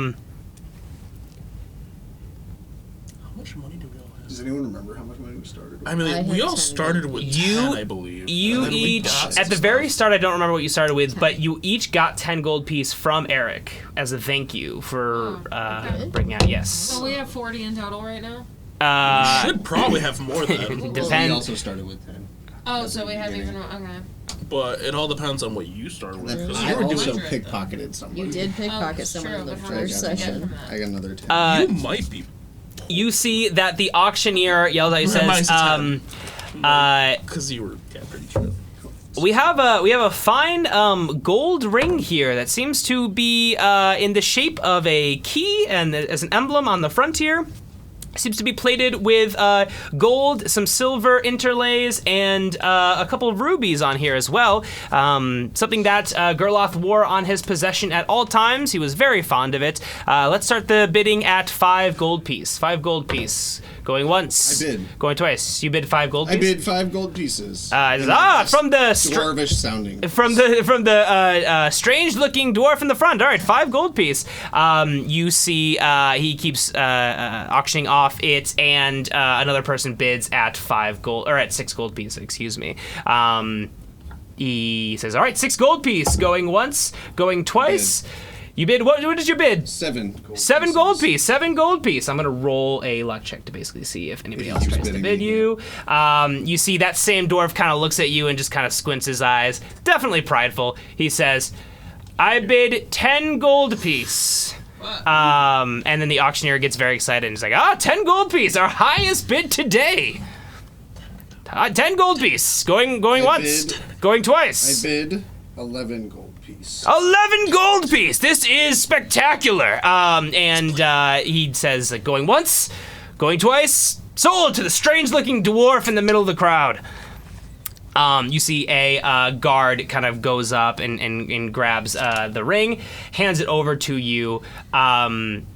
much money do we all have? Does anyone remember how much money we started with? I mean, I we had all 10 started with 10, I believe. You And then we each, got at the some very stuff. start, I don't remember what you started with, but you each got 10 gold piece from Eric as a thank you for okay. bringing out. Yes. So we have 40 in total right now? We should probably have more than. We Depend. also started with 10. Oh, At so the we have beginning. even more. Okay. But it all depends on what you started with. 'Cause I you were doing. also 100. pickpocketed somebody. You did pickpocket it's someone true, in the but how first much did you get session. from that? I got another 10. You might be. You see that the auctioneer yells out. He Mine's says, a 10. Because you were pretty sure. We have a fine gold ring here that seems to be in the shape of a key and as an emblem on the front here. Seems to be plated with gold, some silver interlays, and a couple of rubies on here as well. Something that Gerloth wore on his possession at all times. He was very fond of it. Let's start the bidding at 5 gold piece. 5 gold piece. Going once. I bid. Going twice. You bid 5 gold piece? I bid 5 gold pieces. from the dwarvish sounding. From the strange-looking dwarf in the front. All right, 5 gold piece. You see he keeps auctioning off it, and another person bids at 5 gold, or at 6 gold piece. Excuse me. He says, "All right, 6 gold piece. Going once, going twice." You bid. What did you bid? 7 gold 7 pieces. gold piece. 7 gold piece. I'm gonna roll a luck check to basically see if anybody If else he keeps tries to bidding bid me, you. You see that same dwarf kind of looks at you and just kind of squints his eyes. Definitely prideful. He says, "I bid 10 gold piece." And then the auctioneer gets very excited and he's like, 10 gold piece, our highest bid today. 10 gold piece. Going once. Going twice. I bid 11 gold piece. 11 gold piece. This is spectacular. And he says, going once, going twice, sold to the strange-looking dwarf in the middle of the crowd. You see a guard kind of goes up and grabs the ring, hands it over to you. I'm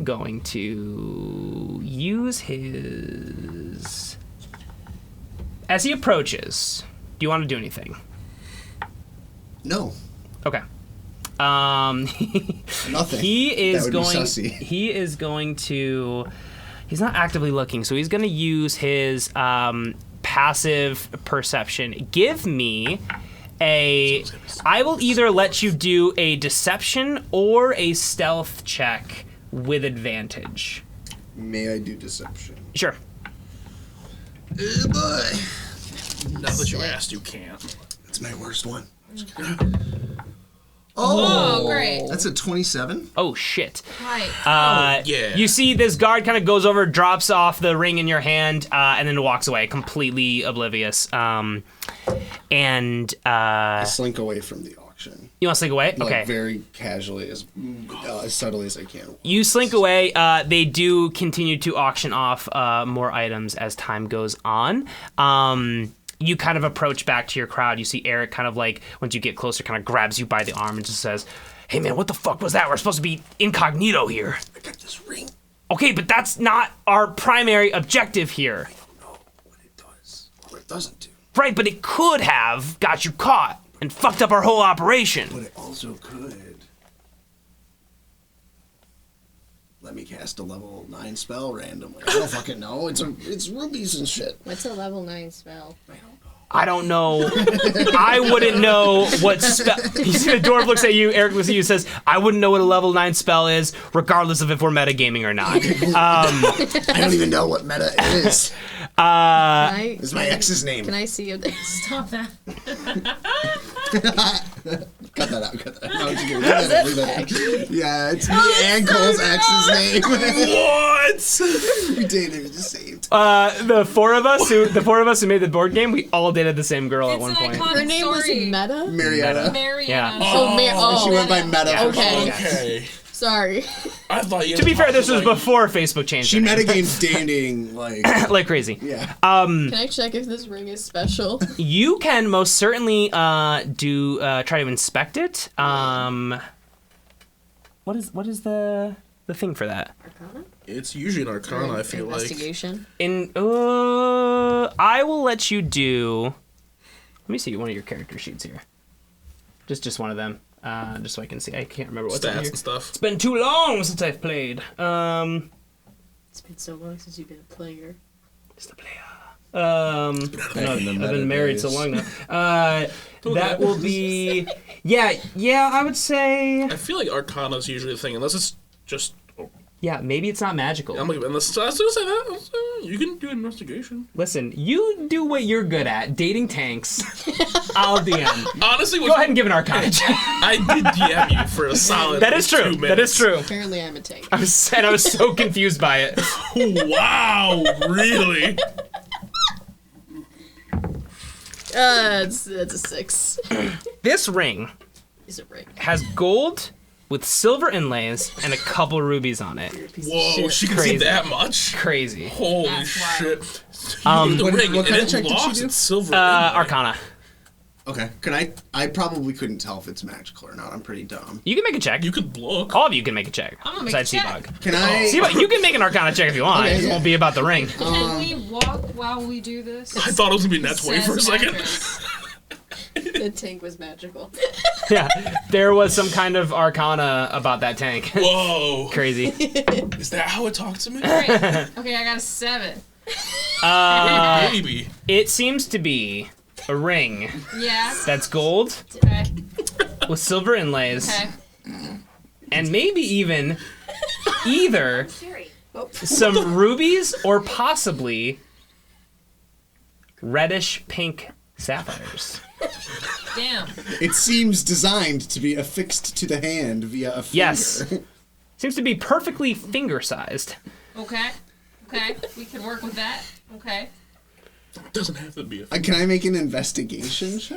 going to use his... As he approaches, do you want to do anything? No. Okay. Nothing. He is That would be going. sussy. He is going to. He's not actively looking, so he's going to use his passive perception. Give me a. I will either let you do a deception or a stealth check with advantage. May I do deception? Sure. Now that you asked, you can't. That's my worst one. Oh, great. That's a 27. Oh shit. Right. Yeah. You see this guard kind of goes over, drops off the ring in your hand, and then walks away, completely oblivious. I slink away from the auction. You want to slink away? Like, Okay. very casually, as subtly as I can. You slink away. They do continue to auction off more items as time goes on. You kind of approach back to your crowd. You see Eric kind of like, once you get closer, kind of grabs you by the arm and just says, "Hey man, what the fuck was that? We're supposed to be incognito here." I got this ring. Okay, but that's not our primary objective here. I don't know what it does or it doesn't do. Right, but it could have got you caught and fucked up our whole operation. But it also could. Let me cast a level 9 spell randomly. I don't fucking know. It's rubies and shit. What's a level 9 spell? I don't know. I don't know. I wouldn't know what spell. You see the dwarf looks at you, Eric looks at you, says, I wouldn't know what a level 9 spell is, regardless of if we're metagaming or not. I don't even know what meta is. Can It's my ex's name. I see a Stop that. Cut that out. No, just kidding. Leave that out. Yeah, it's me and Cole's ex's name. What? We dated. We just saved. The four of us who made the board game, we all dated the same girl at It's one an point. iconic Her name was story. Meta? Marietta. Mariana. Yeah. She went by Meta. Yeah. Okay. Okay. Sorry. I thought you. To be fair, this was before Facebook changed. She her name. metagames dating like crazy. Yeah. Can I check if this ring is special? You can most certainly try to inspect it. What is the thing for that? Arcana? It's usually an Arcana. I feel like. Investigation. I will let you do. Let me see one of your character sheets here. Just one of them. Just so I can see. I can't remember what's on Stats here. and stuff. It's been too long since I've played. It's been so long since you've been a player. Just a player. I've been married so long now. That will be. Yeah. I would say. I feel like Arcana is usually the thing, unless it's just. Yeah, maybe it's not magical. I'm like, unless I was gonna say that. You can do investigation. Listen, you do what you're good at, dating tanks. I'll DM. Honestly, Go ahead and give an Arcana check. I did DM you for a solid. That is true. 2 minutes. That is true. Apparently I'm a tank. I was so confused by it. Wow, really? It's a 6. This ring Is it right? has gold with silver inlays and a couple rubies on it. Whoa, she can Crazy. see that much? Crazy. Holy That's shit. Um, The what ring, kind and of it check did she lost do? its silver. Arcana. Okay. I probably couldn't tell if it's magical or not. I'm pretty dumb. You can make a check. You could look. All of you can make a check. I'm gonna make a besides check. Sebog. Can I? Sebog, you can make an Arcana check if you want. Okay, It yeah. won't be about the ring. Can we walk while we do this? I thought it was gonna be net 20 for a Says second. actress. The tank was magical. Yeah, there was some kind of Arcana about that tank. Whoa. Crazy. Is that how it talks to me? Great. Okay, I got a 7. Hey, baby. It seems to be a ring Yeah. that's gold Okay. with silver inlays Okay. and maybe even either some rubies or possibly reddish pink sapphires. Damn. It seems designed to be affixed to the hand via a finger. Yes. Seems to be perfectly finger-sized. Okay. Okay. We can work with that. Okay. It doesn't have to be a Can I make an investigation check?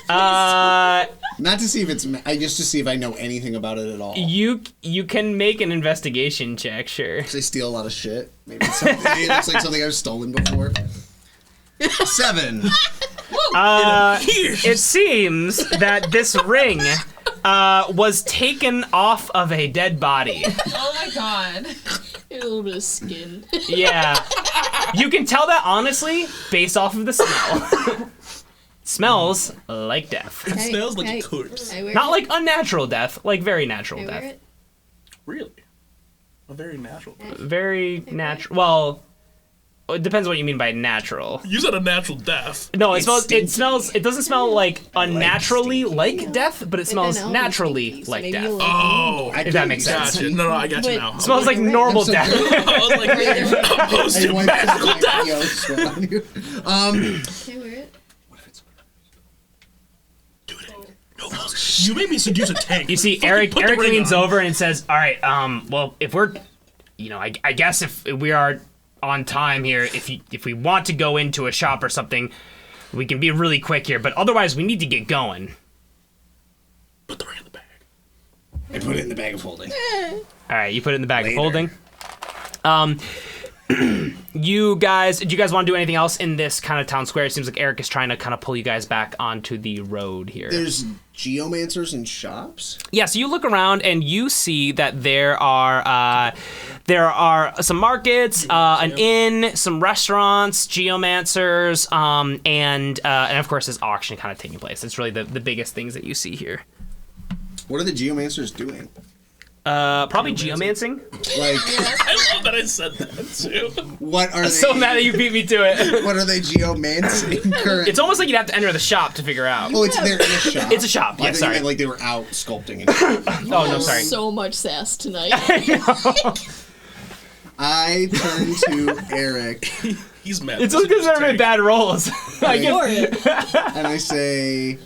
Uh, Not to see if it's just to see if I know anything about it at all. you can make an investigation check, sure. Because I steal a lot of shit. Maybe it's something, maybe it looks like something I've stolen before. 7. It seems that this ring was taken off of a dead body. Oh my god. A little bit of skin. Yeah. You can tell that, honestly, based off of the smell. Smells like death. It smells like a corpse. I wear Not it. like unnatural death, like very natural I wear death. it. Really? A very natural. Very natural. Well, it depends what you mean by natural. You said a natural death. No, it It's smells. stinky. It smells. It doesn't smell like unnaturally like death, but it But smells then I'll be naturally stinky, so like maybe death. you'll like Oh. I If that do makes sense. Gotcha. No, I got you But- now. It smells like Right. normal I'm so death. I was like, opposed I to wiped magical my death. yo sweat on you. Can I wear it? You made me seduce a tank. You see, Fucking Eric put the ring leans on. over and says, "All right, well, if we're, I guess if we are on time here, if we want to go into a shop or something, we can be really quick here. But otherwise, we need to get going." Put the ring in the bag. I put it in the bag of holding. All right, you put it in the bag Later. of holding. Do you guys want to do anything else in this kind of town square? It seems like Eric is trying to kind of pull you guys back onto the road here. There's geomancers in shops. Yeah, so you look around and you see that there are some markets, an inn, some restaurants, geomancers, and of course this auction kind of taking place. It's really the biggest things that you see here. What are the geomancers doing? Probably geomancing. Like, I love that I said that too. what are they? So mad that you beat me to it. What are they geomancing currently? It's almost like you'd have to enter the shop to figure out. Oh, they're in a shop. It's a shop. I Yeah, thought you sorry. meant like they were out sculpting. And Oh no, sorry. So much sass tonight. I turn to Eric He's mad. It's just because they're made bad rolls. I guess. and I say,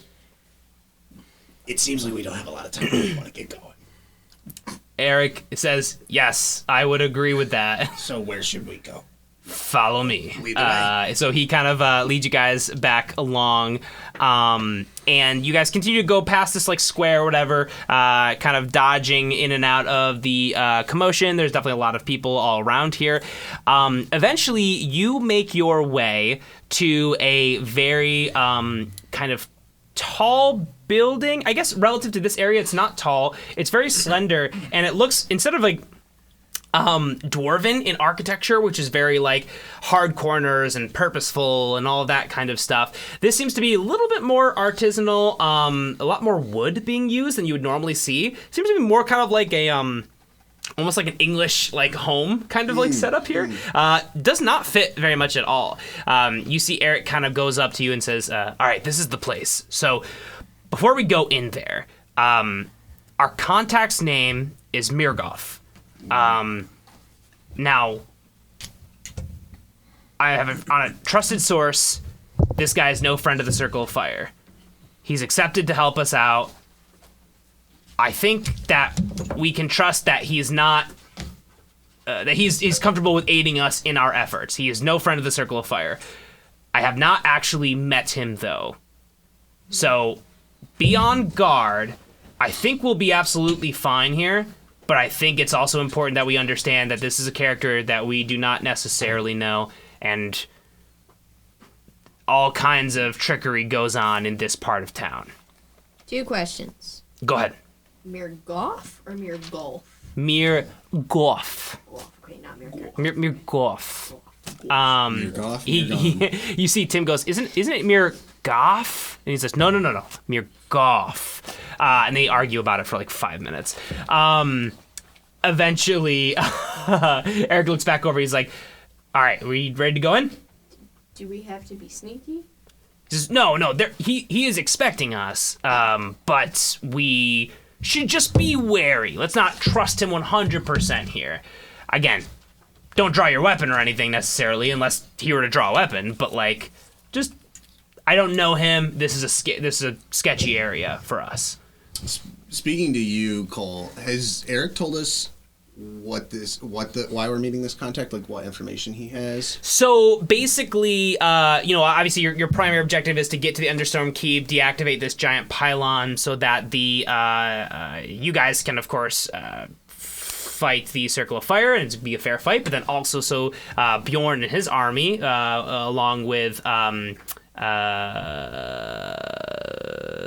"It seems like we don't have a lot of time. We want to get going. Eric says, "Yes, I would agree with that. So where should we go?" Follow me." Lead the way. So he kind of leads you guys back along, and you guys continue to go past this like square or whatever, kind of dodging in and out of the commotion. There's definitely a lot of people all around here. Eventually, you make your way to a very kind of tall building. I guess relative to this area, it's not tall. It's very slender, and it looks, instead of like dwarven in architecture, which is very like hard corners and purposeful and all of that kind of stuff, this seems to be a little bit more artisanal, a lot more wood being used than you would normally see. Seems to be more kind of like a almost like an English like home kind of like setup here. Does not fit very much at all. You see Eric kind of goes up to you and says, all right, this is the place. So before we go in there, our contact's name is Mirgoff. Now, I have on a trusted source, this guy is no friend of the Circle of Fire. He's accepted to help us out. I think that we can trust that he's not, that he's comfortable with aiding us in our efforts. He is no friend of the Circle of Fire. I have not actually met him, though. So, be on guard. I think we'll be absolutely fine here. But I think it's also important that we understand that this is a character that we do not necessarily know, and all kinds of trickery goes on in this part of town. 2 questions. Go ahead. Mere golf or mere golf? Mir Goff. Golf. Okay, not mere golf. Mir Goff. Mirgoff, You see, Tim goes, isn't it Mir Goff? And he says, no, Mir Goff. And they argue about it for like 5 minutes. Eventually, Eric looks back over. He's like, all right, are we ready to go in? Do we have to be sneaky? Just, no, he is expecting us, but we should just be wary. Let's not trust him 100% here. Again, don't draw your weapon or anything necessarily, unless he were to draw a weapon. But like, just, I don't know him. This is a sketchy area for us. Speaking to you, Cole, has Eric told us why we're meeting this contact? Like what information he has? So basically, obviously your primary objective is to get to the Understorm Keep, deactivate this giant pylon, so that the you guys can, of course, fight the Circle of Fire and it'd be a fair fight. But then also so Bjorn and his army, along with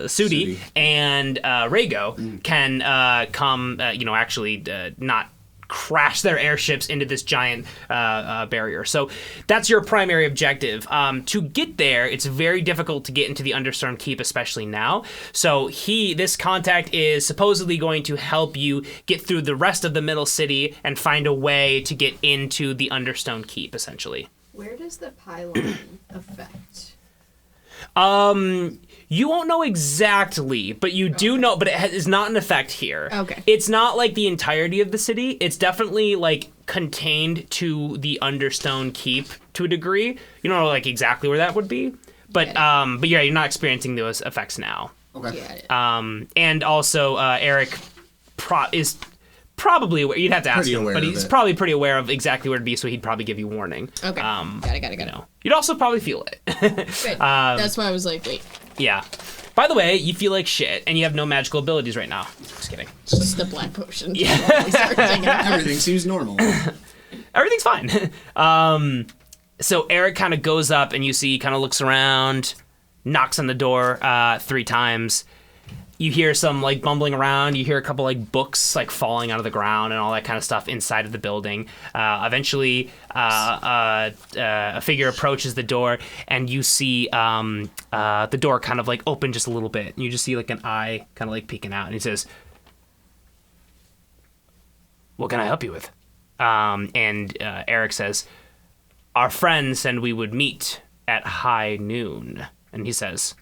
Sudi and Rhaego can come, actually not crash their airships into this giant barrier. So that's your primary objective. To get there, it's very difficult to get into the Understorm Keep, especially now. So this contact is supposedly going to help you get through the rest of the Middle City and find a way to get into the Understone Keep, essentially. Where does the pylon affect? You won't know exactly, but you do know, but it is not an effect here. Okay. It's not like the entirety of the city. It's definitely like contained to the Understone Keep to a degree. You don't know like exactly where that would be, but yeah, you're not experiencing those effects now. Okay. And also Eric is probably aware. You'd have to ask him, but he's probably pretty aware of exactly where to be, so he'd probably give you warning. Okay. Got it. You'd also probably feel it. Good. That's why I was like, wait. Yeah. By the way, you feel like shit, and you have no magical abilities right now. Just kidding. Just the black potion. Yeah. Everything seems normal. Everything's fine. So Eric kind of goes up, and you see he kind of looks around, knocks on the door 3 times. You hear some like bumbling around. You hear a couple like books like falling out of the ground and all that kind of stuff inside of the building. Eventually, a figure approaches the door, and you see the door kind of like open just a little bit. You just see like an eye kind of like peeking out, and he says, what can I help you with? And Eric says, our friend said we would meet at high noon. And he says,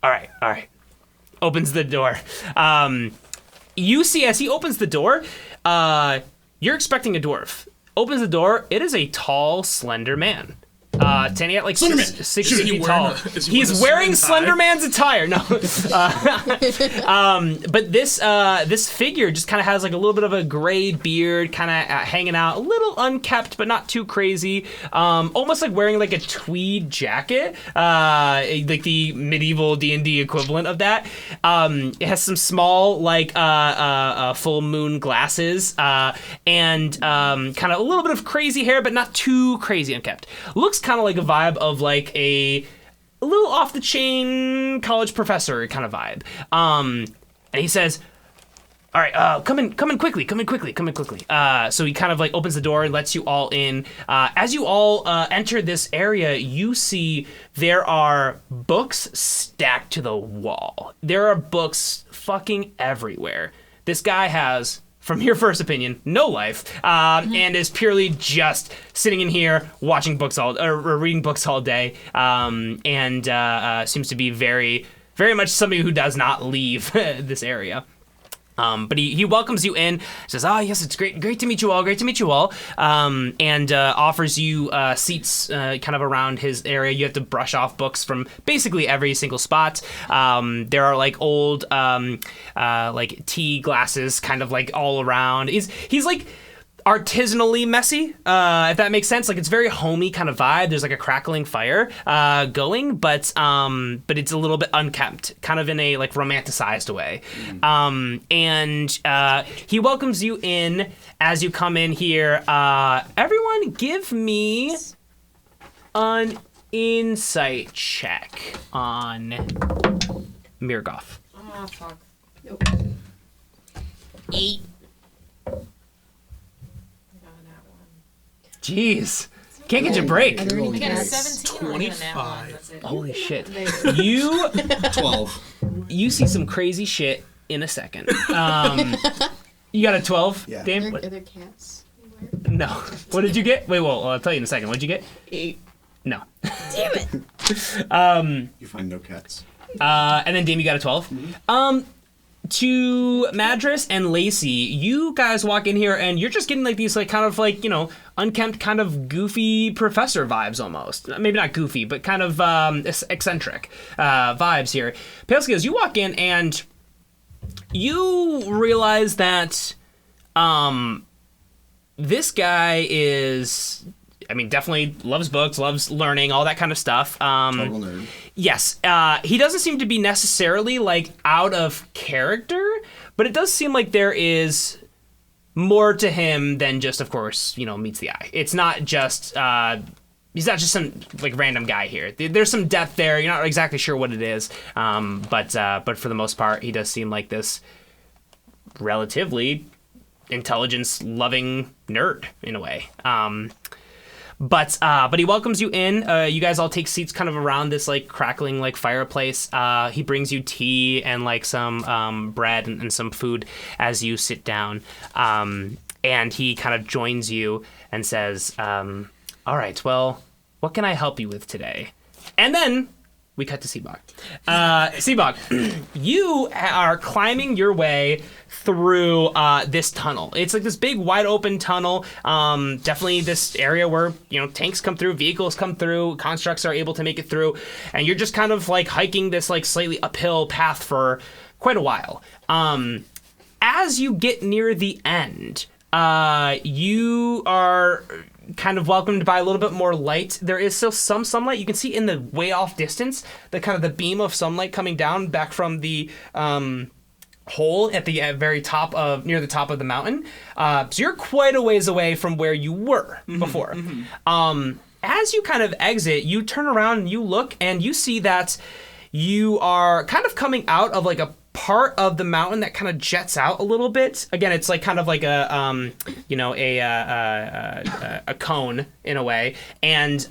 all right. Opens the door. You see, as he opens the door, you're expecting a dwarf. Opens the door. It is a tall, slender man. Standing at like 6 feet tall. He's wearing Slender Man's attire. No, but this figure just kind of has like a little bit of a gray beard, kind of hanging out, a little unkempt, but not too crazy. Almost like wearing like a tweed jacket, like the medieval D&D equivalent of that. It has some small like full moon glasses, and kind of a little bit of crazy hair, but not too crazy unkempt. Looks kind of like a vibe of like a little off the chain college professor kind of vibe. And he says, all right, come in quickly. So he kind of like opens the door and lets you all in. As you all enter this area, you see there are books stacked to the wall. There are books fucking everywhere. This guy has, from your first opinion, no life, and is purely just sitting in here watching books or reading books all day, and seems to be very, very much somebody who does not leave this area. But he welcomes you in, says, yes, it's great to meet you all, and offers you seats kind of around his area. You have to brush off books from basically every single spot. There are like old like tea glasses kind of like all around. He's like artisanally messy, if that makes sense. Like it's very homey kind of vibe. There's like a crackling fire going, but it's a little bit unkempt, kind of in a like romanticized way. And he welcomes you in as you come in here. Everyone give me an insight check on Mirgoth. Oh, fuck. Nope. 8. Jeez. Can't get your break. I got a Nice. 17 on that one. 25. That's it. Holy shit. You 12. you see some crazy shit in a second. You got a 12, Yeah. Dame? Are there cats anywhere? No. What did you get? Wait, well, I'll tell you in a second. What did you get? 8. No. Damn it. You find no cats. And then Dame, you got a 12. To Madras and Lacey, you guys walk in here and you're just getting like these like kind of like, unkempt kind of goofy professor vibes almost. Maybe not goofy, but kind of eccentric vibes here. Pale Scales, you walk in and you realize that this guy is, definitely loves books, loves learning, all that kind of stuff. Total nerd. Yes, he doesn't seem to be necessarily like out of character, but it does seem like there is more to him than just, of course, meets the eye. It's not just he's not just some like random guy here. There's some depth there. You're not exactly sure what it is, but for the most part, he does seem like this relatively intelligence-loving nerd in a way. But he welcomes you in. You guys all take seats kind of around this like crackling like fireplace. He brings you tea and like some bread and some food as you sit down. And he kind of joins you and says, all right, well, what can I help you with today? And then we cut to Sebog. Sebog, you are climbing your way through this tunnel. It's like this big, wide open tunnel. Definitely this area where, tanks come through, vehicles come through, constructs are able to make it through. And you're just kind of like hiking this like slightly uphill path for quite a while. As you get near the end, you are kind of welcomed by a little bit more light. There is still some sunlight. You can see in the way off distance, the kind of the beam of sunlight coming down back from the hole at the very top of, near the top of the mountain. So you're quite a ways away from where you were before. As you kind of exit, you turn around and you look and you see that you are kind of coming out of like a part of the mountain that kind of jets out a little bit. Again, it's like kind of like a cone in a way, and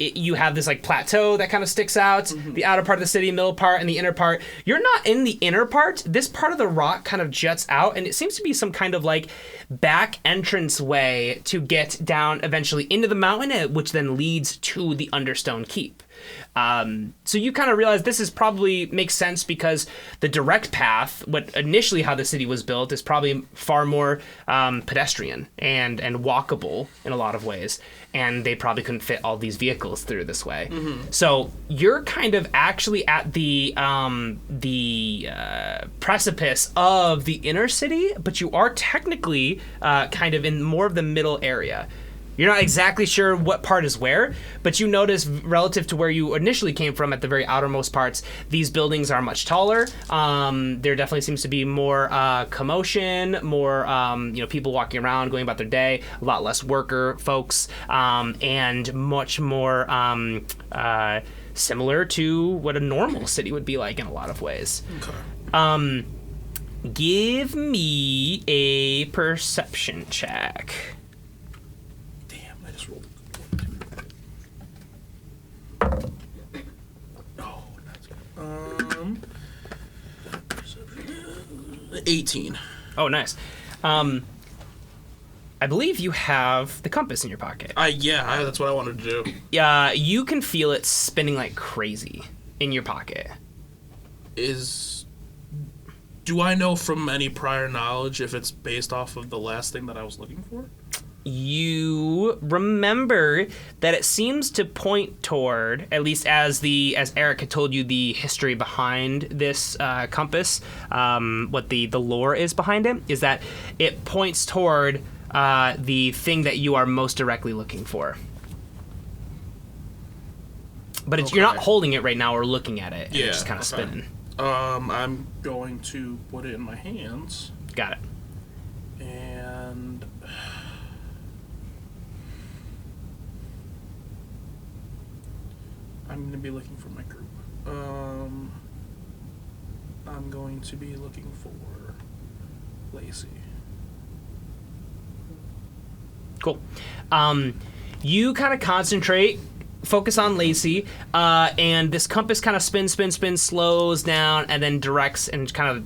you have this like plateau that kind of sticks out, the outer part of the city, middle part, and the inner part. You're not in the inner part. This part of the rock kind of juts out, and it seems to be some kind of like back entrance way to get down eventually into the mountain, which then leads to the Understone Keep. So you kind of realize this is probably makes sense because the direct path, what initially how the city was built, is probably far more pedestrian and walkable in a lot of ways, and they probably couldn't fit all these vehicles through this way. So you're kind of actually at the precipice of the inner city, but you are technically kind of in more of the middle area. You're not exactly sure what part is where, but you notice relative to where you initially came from at the very outermost parts, these buildings are much taller. There definitely seems to be more commotion, more people walking around, going about their day, a lot less worker folks, and much more similar to what a normal city would be like in a lot of ways. Okay. Give me a perception check. Oh, that's good. 18. Oh, nice. I believe you have the compass in your pocket. That's what I wanted to do. You can feel it spinning like crazy in your pocket. Do I know from any prior knowledge if it's based off of the last thing that I was looking for? You remember that it seems to point toward, at least as Eric had told you the history behind this compass, what the lore is behind it, is that it points toward the thing that you are most directly looking for. But you're not holding it right now or looking at it. It's just kind of spinning. I'm going to put it in my hands. Got it. And I'm going to be looking for my group. I'm going to be looking for Lacey. Cool. You kind of concentrate, focus on Lacey, and this compass kind of spins, slows down, and then directs and kind of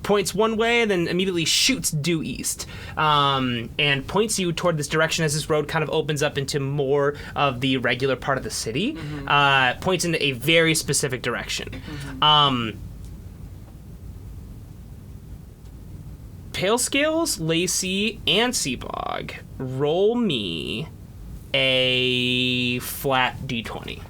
points one way and then immediately shoots due east, and points you toward this direction as this road kind of opens up into more of the regular part of the city. Points into a very specific direction. Pale Scales, Lacey, and Sebog, roll me a flat d20.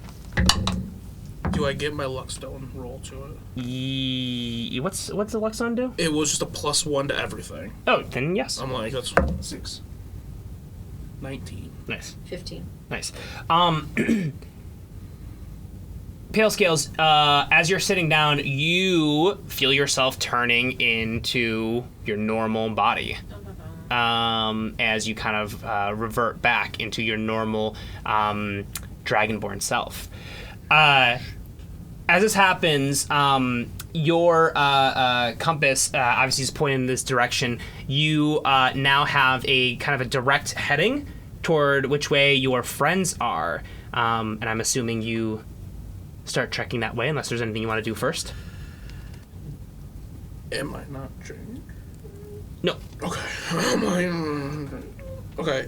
Do I get my Luckstone roll to it? What's the Luckstone do? It was just a +1 to everything. Oh, then yes. I'm like, that's 6. 19. Nice. 15. Nice. Pale Scales, as you're sitting down, you feel yourself turning into your normal body. As you kind of revert back into your normal dragonborn self. As this happens, your compass obviously is pointing in this direction. You now have a kind of a direct heading toward which way your friends are. And I'm assuming you start trekking that way unless there's anything you want to do first. Am I not trained? No. Okay. Okay.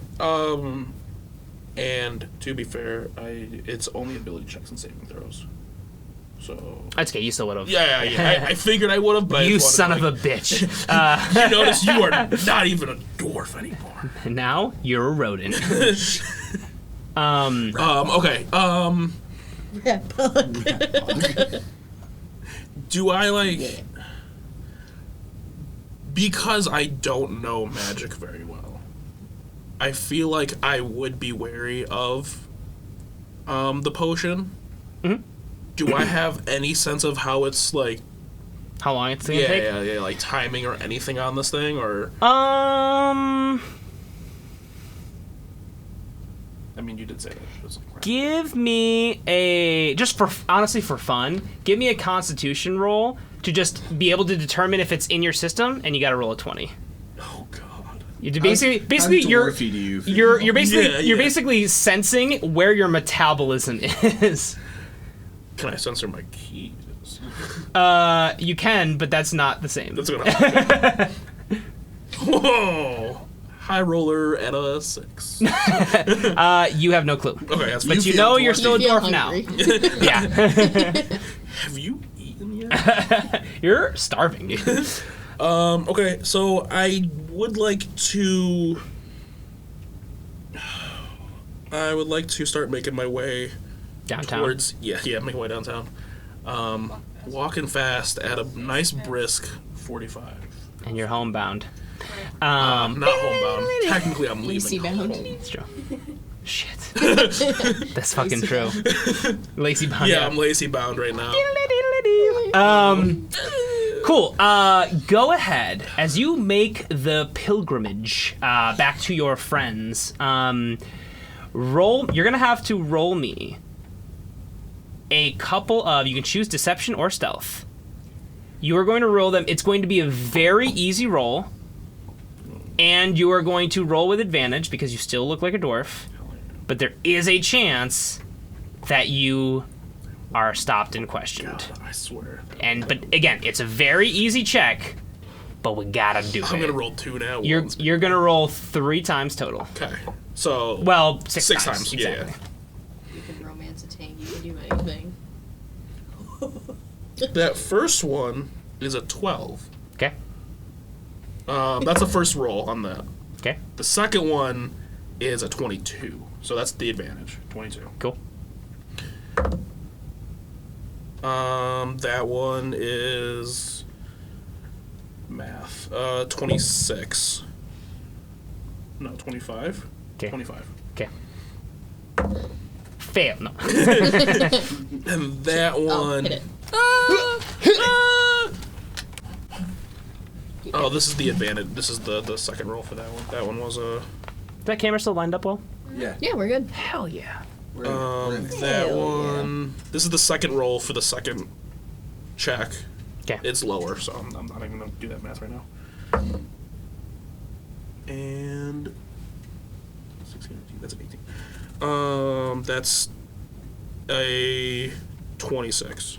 And to be fair, it's only ability checks and saving throws. So That's okay. You still would have. Yeah. I figured I would have, but You son of a bitch. You notice you are not even a dwarf anymore. Now you're a rodent. Okay. Do I like? Because I don't know magic very well, I feel like I would be wary of the potion. Mm-hmm. Do I have any sense of how it's like? How long it's gonna take? Yeah, like timing or anything on this thing, or? I mean, you did say that. It was like, give me a honestly for fun. Give me a Constitution roll to just be able to determine if it's in your system, and you got to roll a 20. Oh God. Basically, how you're dwarfy do you feel? you're basically Yeah, you're yeah. basically sensing where your metabolism is. Can I censor my keys? You can, but that's not the same. That's gonna. Whoa! High roller at a 6. You have no clue. Okay, that's But You you feel know you're dwarfy. still a Feel dwarf now. hungry. Yeah. Have you eaten yet? You're starving, dude. Okay, so I would like to. I would like to start making my way Downtown. towards. Yeah, make my way downtown. Walking fast at a nice brisk 45. And you're homebound. Not homebound. Technically, I'm Lacy leaving bound. home. It's true. Shit. That's fucking true. Lacy bound. Yeah, I'm lacy bound right now. Cool. Go ahead as you make the pilgrimage back to your friends. Roll. You're gonna have to roll me a couple of. You can choose deception or stealth. You are going to roll them. It's going to be a very easy roll, and you are going to roll with advantage because you still look like a dwarf. But there is a chance that you are stopped and questioned. God, I swear. But again, it's a very easy check, but we gotta do it. I'm gonna roll 2 now. You're gonna roll 3 times total. Okay. So. Well, six Six times. times, Exactly. You can romance a tank. You can do anything. That first one is a 12. Okay. That's the first roll on that. Okay. The second one is a 22. So that's the advantage. 22. Cool. That one is math. 26. No, 25. Okay. 25. Okay. Fail. No. And that Oh, one. hit it. Oh, this is the advantage. This is the second roll for that one. That one was a. That camera still lined up well? Yeah. Yeah, we're good. Hell yeah. We're in it. That Hell one. This is the second roll for the second check. Okay. It's lower, so I'm not even gonna do that math right now. And 16, 18, that's an 18. That's a 26.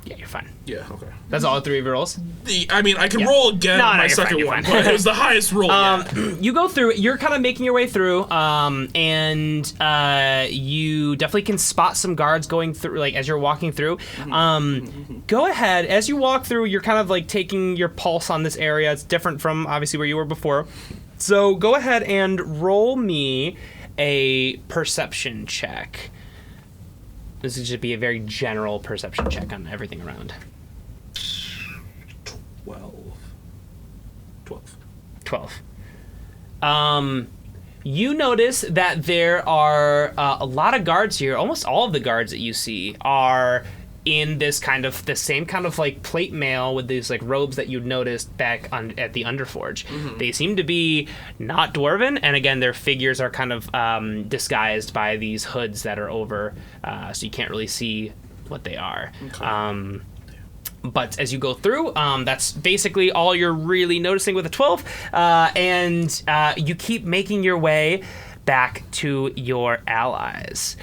Yeah, you're fine. Yeah, okay. That's all 3 of your rolls? I mean, I can Yeah. roll again No, on no, my you're fine, second you're one, fine. but it was the highest roll yet. You go through, you're kind of making your way through, and you definitely can spot some guards going through, like, as you're walking through. Go ahead, as you walk through, you're kind of, like, taking your pulse on this area. It's different from, obviously, where you were before. So go ahead and roll me a perception check. This is just be a very general perception check on everything around. 12. You notice that there are a lot of guards here. Almost all of the guards that you see are in this kind of the same kind of like plate mail with these like robes that you'd noticed back on at the Underforge. They seem to be not dwarven, and again, their figures are kind of disguised by these hoods that are over, so you can't really see what they are. Okay. But as you go through, that's basically all you're really noticing with a 12, and you keep making your way back to your allies.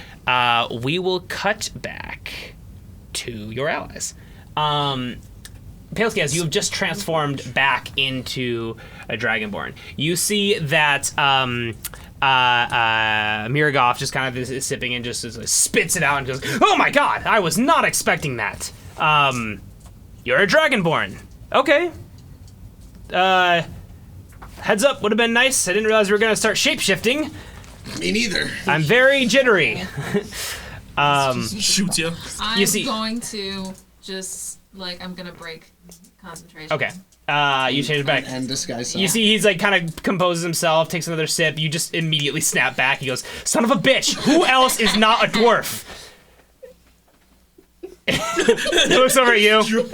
We will cut back to your allies. Palesky, as you have just transformed back into a Dragonborn, you see that Miragov just kind of is sipping and just spits it out and goes, "Oh my god, I was not expecting that. You're a Dragonborn. Okay. Heads up, would have been nice. I didn't realize we were going to start shapeshifting. Me neither. I'm very jittery." Shoot ya. I'm see- going to just, like, I'm going to break concentration. Okay. You change it back. And disguise self. You see he's like kind of composes himself, takes another sip. You just immediately snap back. He goes, "Son of a bitch, who else is not a dwarf?" He looks over at you.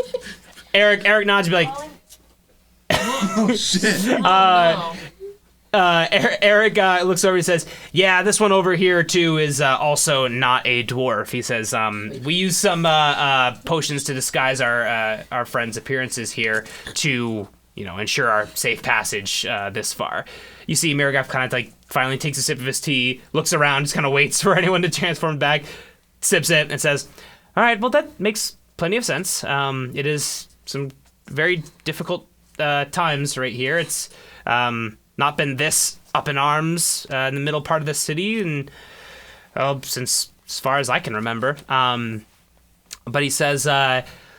Eric nods and be like, Oh shit. No. Eric looks over and says, "Yeah, this one over here too is also not a dwarf." He says, "We use some potions to disguise our friends' appearances here to ensure our safe passage this far. You see Marigoth kind of like finally takes a sip of his tea, looks around, just kind of waits for anyone to transform back, sips it, and says, all right, well, that makes plenty of sense. It is some very difficult times right here. It's not been this up in arms in the middle part of the city and since as far as I can remember. But he says,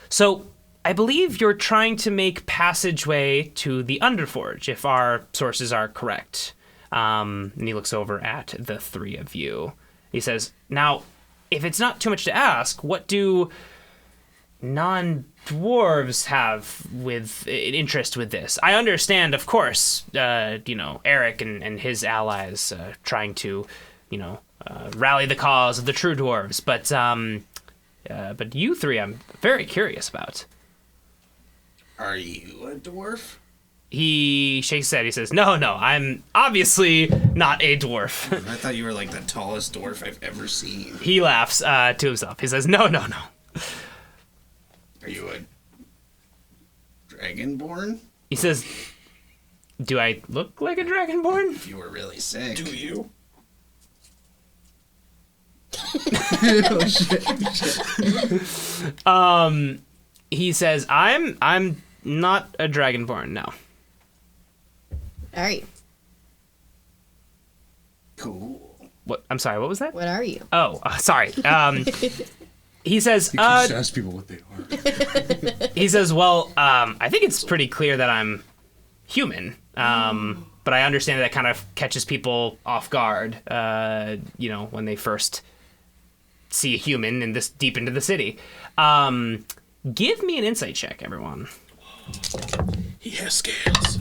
so I believe you're trying to make passageway to the Underforge, if our sources are correct. And he looks over at the three of you. He says, now, if it's not too much to ask, what do non-dwarves have with an interest with this? I understand, of course, Eric and his allies trying to, rally the cause of the true dwarves, but you three I'm very curious about. Are you a dwarf? He shakes his head. He says, no, I'm obviously not a dwarf. I thought you were like the tallest dwarf I've ever seen. He laughs to himself. He says, no. Are you a dragonborn? He says, do I look like a dragonborn? If you were really sick. Do you? Oh, shit. He says, I'm not a dragonborn, no. All right. Cool. What? I'm sorry, what was that? What are you? Oh, sorry. He says, You can just ask people what they are. he says, well, I think it's pretty clear that I'm human. But I understand that kind of catches people off guard, when they first see a human in this deep into the city. Give me an insight check, everyone. He has scales.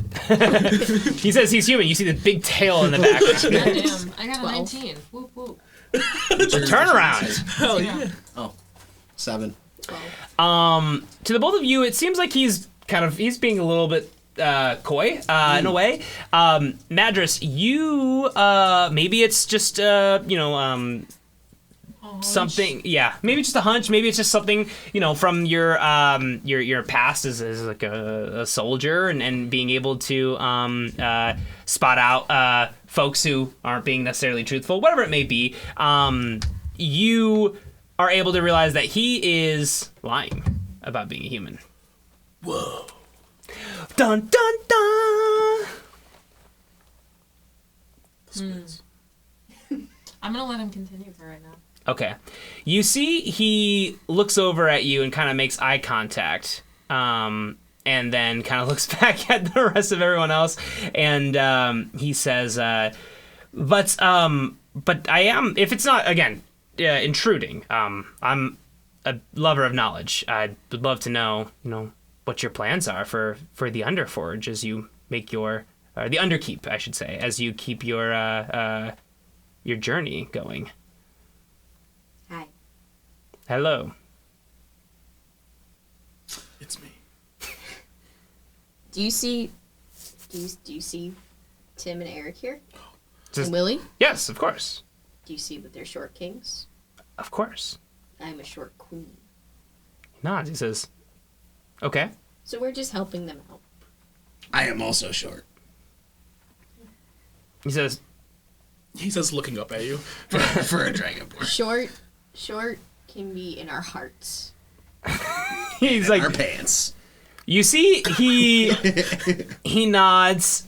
He says he's human. You see the big tail in the back. Goddamn, I got a 12. 19. Whoop whoop. Turn around. Hell yeah. Oh, 7. To the both of you, it seems like he's being a little bit coy in a way. Madras, you maybe it's just something, yeah, maybe just a hunch, maybe it's just something from your past as like a soldier and being able to spot out folks who aren't being necessarily truthful, whatever it may be. You are able to realize that he is lying about being a human. Whoa. Dun dun dun. I'm gonna let him continue for right now. Okay. You see he looks over at you and kind of makes eye contact, and then kind of looks back at the rest of everyone else, and he says, but I am, if it's not, again, intruding, I'm a lover of knowledge. I would love to know, what your plans are for the Underforge as you make the Underkeep, I should say, as you keep your journey going. Hi. Hello. It's me. Do you see Tim and Eric here? Just- And Willie? Yes, of course. Do you see that they're short kings? Of course. I'm a short queen. He nods. He says, okay. So we're just helping them out. I am also short. He says, looking up at you. For a dragonborn. Short can be in our hearts. he's Our like, pants. you see, he nods,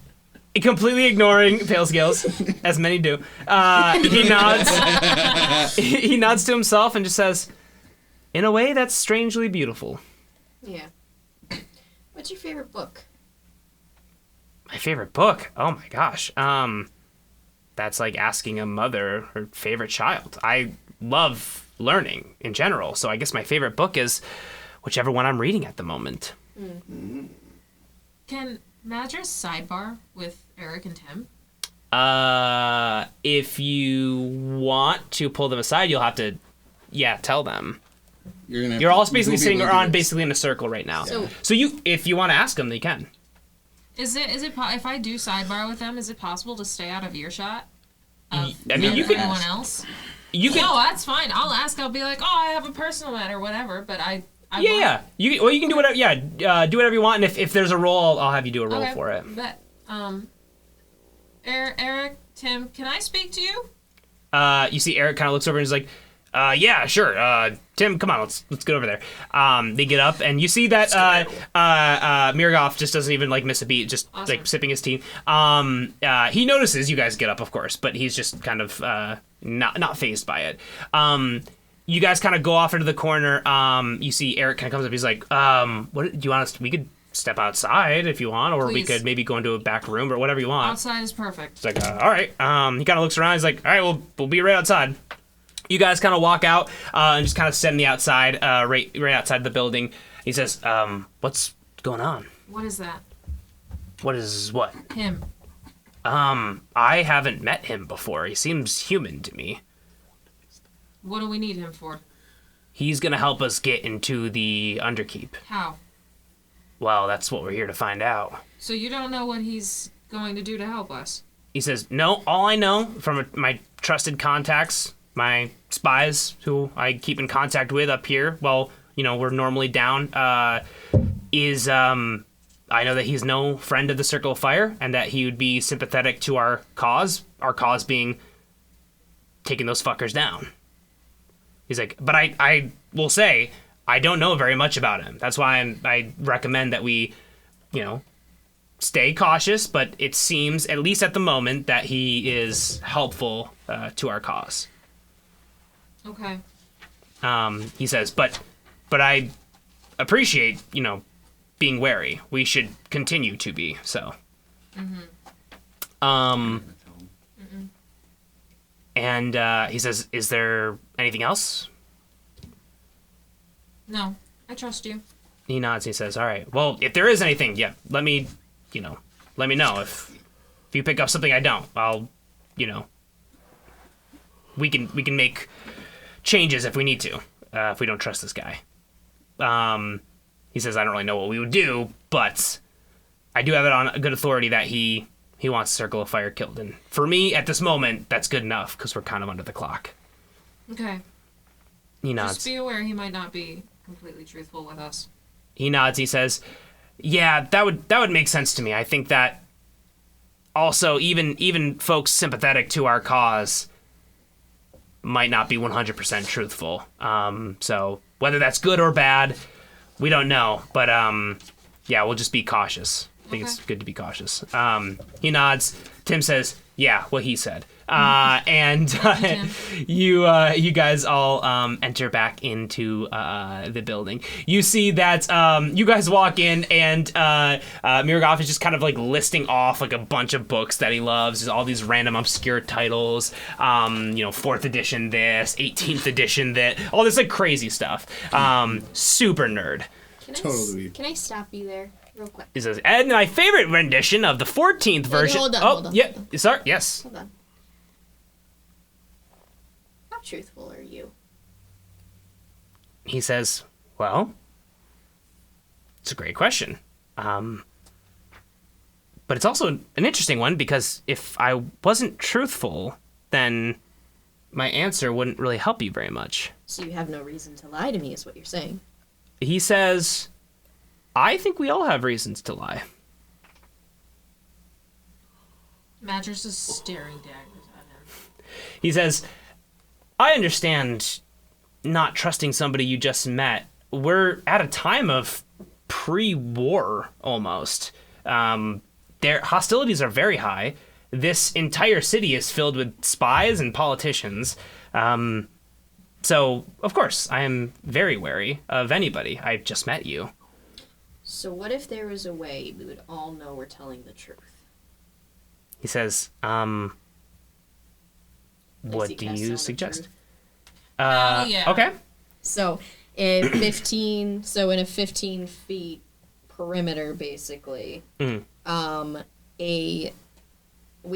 completely ignoring pale scales, as many do. He nods. He nods to himself and just says, in a way that's strangely beautiful. Yeah. What's your favorite book? My favorite book? Oh my gosh. That's like asking a mother her favorite child. I love learning in general, so I guess my favorite book is whichever one I'm reading at the moment. Can Madras sidebar with Eric and Tim? If you want to pull them aside, you'll have to, tell them. You're all basically sitting around basically in a circle right now. So you, if you want to ask them, they can. Is it if I do sidebar with them, is it possible to stay out of earshot? I mean, you could. Anyone else? You can. No, that's fine. I'll ask. I'll be like, oh, I have a personal matter, whatever. But I Yeah. You can do whatever. Yeah, do whatever you want. And if there's a roll, I'll have you do a roll Okay, for it. But, Eric, Tim, can I speak to you? You see Eric kind of looks over and is like, yeah, sure. Tim, come on, let's get over there. They get up, and you see that Mirgoff just doesn't even like miss a beat, just Awesome. like sipping his tea. He notices you guys get up, of course, but he's just kind of not fazed by it. You guys kind of go off into the corner. You see Eric kind of comes up. He's like, "What do you want us to? We could step outside if you want, or we Please. could maybe go into a back room or whatever you want." Outside is perfect. It's like, all right. He kind of looks around. He's like, all right, we'll be right outside. You guys kind of walk out and just kind of sit in the outside, right outside the building. He says, what's going on? What is that? What is what? Him. I haven't met him before. He seems human to me. What do we need him for? He's going to help us get into the Underkeep. How? Well, that's what we're here to find out. So you don't know what he's going to do to help us? He says, no, all I know from my trusted contacts, my spies who I keep in contact with up here, well, we're normally down, is I know that he's no friend of the Circle of Fire and that he would be sympathetic to our cause being taking those fuckers down. He's like, but I will say, I don't know very much about him. That's why I recommend that we, stay cautious, but it seems, at least at the moment, that he is helpful to our cause. Okay. He says, but I appreciate, being wary. We should continue to be, so. And he says, is there anything else? No, I trust you. He nods and he says, all right, well, if there is anything, yeah, let me know. If you pick up something I don't, I'll, we can make changes if we need to, if we don't trust this guy. He says, I don't really know what we would do, but I do have it on good authority that he wants Circle of Fire killed. And for me, at this moment, that's good enough, because we're kind of under the clock. Okay. He nods. Just be aware he might not be completely truthful with us. He nods. He says, "Yeah, that would make sense to me. I think that also even folks sympathetic to our cause might not be 100% truthful. So whether that's good or bad, we don't know. But yeah, we'll just be cautious. I think it's good to be cautious." He nods. Tim says, "Yeah, what he said." And you guys all enter back into the building. You see that you guys walk in, and Mirgoff is just kind of like listing off like a bunch of books that he loves. There's all these random obscure titles. 4th edition this, 18th edition that, all this like crazy stuff. Super nerd. Can I stop you there real quick? He says, and my favorite rendition of the 14th version. Hold on, oh, hold on, yeah, hold on. sorry, yes. Hold on. How truthful are you? He says, well, it's a great question. But it's also an interesting one, because if I wasn't truthful, then my answer wouldn't really help you very much. So you have no reason to lie to me, is what you're saying. He says, I think we all have reasons to lie. Madras is staring daggers at him. He says, I understand not trusting somebody you just met. We're at a time of pre-war, almost. Their hostilities are very high. This entire city is filled with spies and politicians. So, of course, I am very wary of anybody. I've just met you. So what if there was a way we would all know we're telling the truth? He says, what do you suggest? Yeah. Okay. So in 15 feet perimeter, basically, we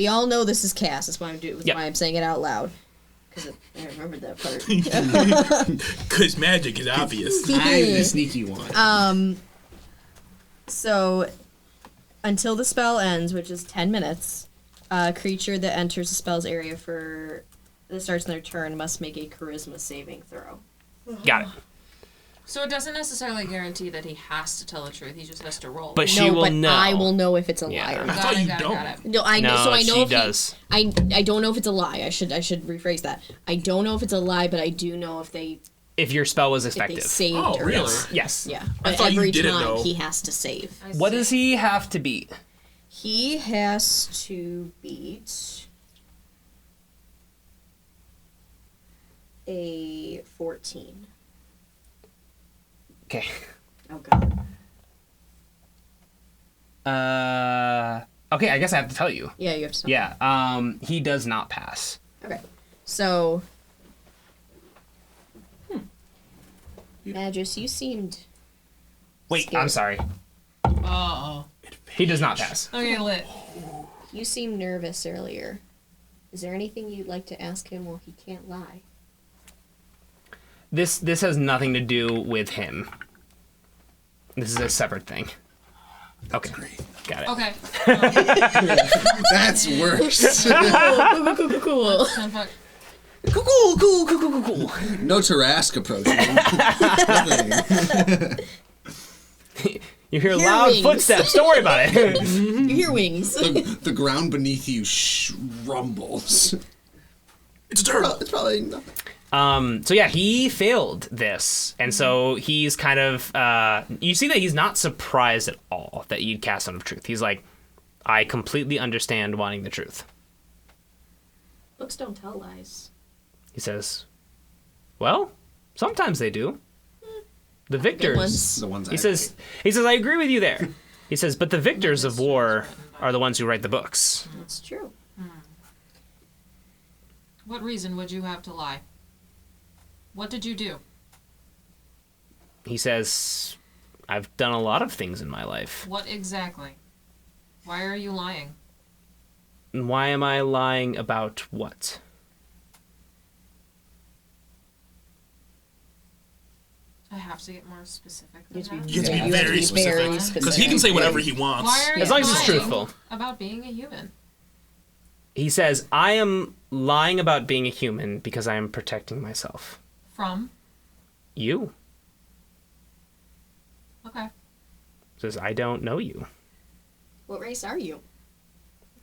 all know this is cast. That's why why I'm saying it out loud. Because I remembered that part. Because magic is obvious. I'm the sneaky one. So, until the spell ends, which is 10 minutes, a creature that enters the spell's area that starts their turn must make a charisma saving throw. Got it. So it doesn't necessarily guarantee that he has to tell the truth. He just has to roll. But she will but know. I will know if it's a Yeah. lie or I not. thought you got don't. it. No, I know. No, So I know she if does. I don't know if it's a lie. I should rephrase that. I don't know if it's a lie, but I do know if they If your spell was if they effective. saved Oh, or really? not. Yes. Yeah, I but thought you every didn't time know. he has to save. I What see. does he have to beat? He has to beat a 14. Okay. Oh god. Okay, I guess I have to tell you. Yeah, you have to. Yeah. He does not pass. Okay. So. Magus, you seemed. Wait, Scary. I'm sorry. Uh-oh. He does not pass. Okay, lit. You seemed nervous earlier. Is there anything you'd like to ask him while he can't lie? This has nothing to do with him. This is a separate thing. Okay. Got it. Okay. That's worse. Cool. Sound fuck. Cool. No Tarask approach. Nothing. You hear Hear loud wings. footsteps. Don't worry about it. You hear wings. The ground beneath you rumbles. It's a turtle. It's probably nothing. So yeah, he failed this, and so he's kind of. You see that he's not surprised at all that you'd cast Son of Truth. He's like, I completely understand wanting the truth. Books don't tell lies. He says, well, sometimes they do. The victors. ones. The ones He says, I agree with you there. He says, but the victors of war are the ones who write the books. That's true. What reason would you have to lie? What did you do? He says, I've done a lot of things in my life. What exactly? Why are you lying? And why am I lying about what? I have to get more specific than You have to that. be You have to be very very specific. specific. Because he can say whatever he wants. Why are you As long as it's lying truthful. about being a human? He says, I am lying about being a human because I am protecting myself. From? You. Okay. Says, I don't know you. What race are you?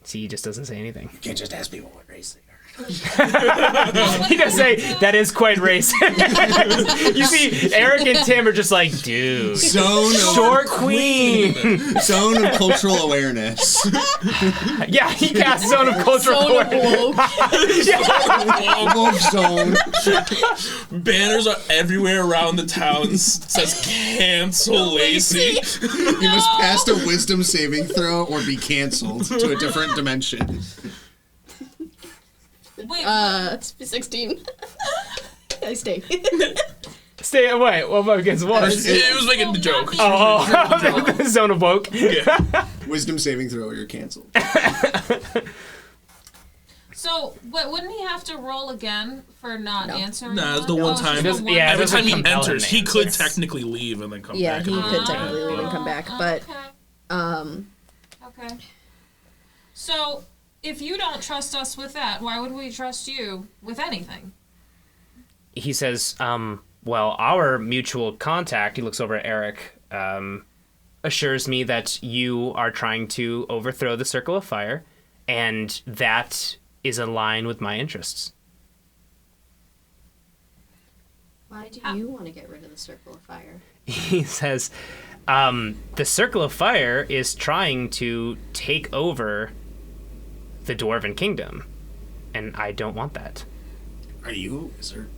See, he just doesn't say anything. You can't just ask people what race they are. He does say, that is quite racist. You see, Eric and Tim are just like, dude. Zone of Short queen. Zone of cultural awareness. Yeah, he cast Zone of Cultural Awareness. Woke zone. Banners are everywhere around the town. Says cancel Lacey. You must pass a wisdom saving throw or be canceled to a different dimension. Wait, It's 16. I stay. Stay away. What about against what? It was making the joke. Oh, Zone of Woke. Yeah. Wisdom saving throw or you're canceled. so, wouldn't he have to roll again for not answering? Nah, it's the one time. just the one Yeah, it Every doesn't time he compel him enters, to he answer. could technically leave and then come Yeah, back. he and could roll. technically leave and come back, but Okay. So, if you don't trust us with that, why would we trust you with anything? He says, well, our mutual contact, he looks over at Eric, assures me that you are trying to overthrow the Circle of Fire, and that is in line with my interests. why do you want to get rid of the Circle of Fire? He says, the Circle of Fire is trying to take over the Dwarven Kingdom, and I don't want that. Are you a wizard?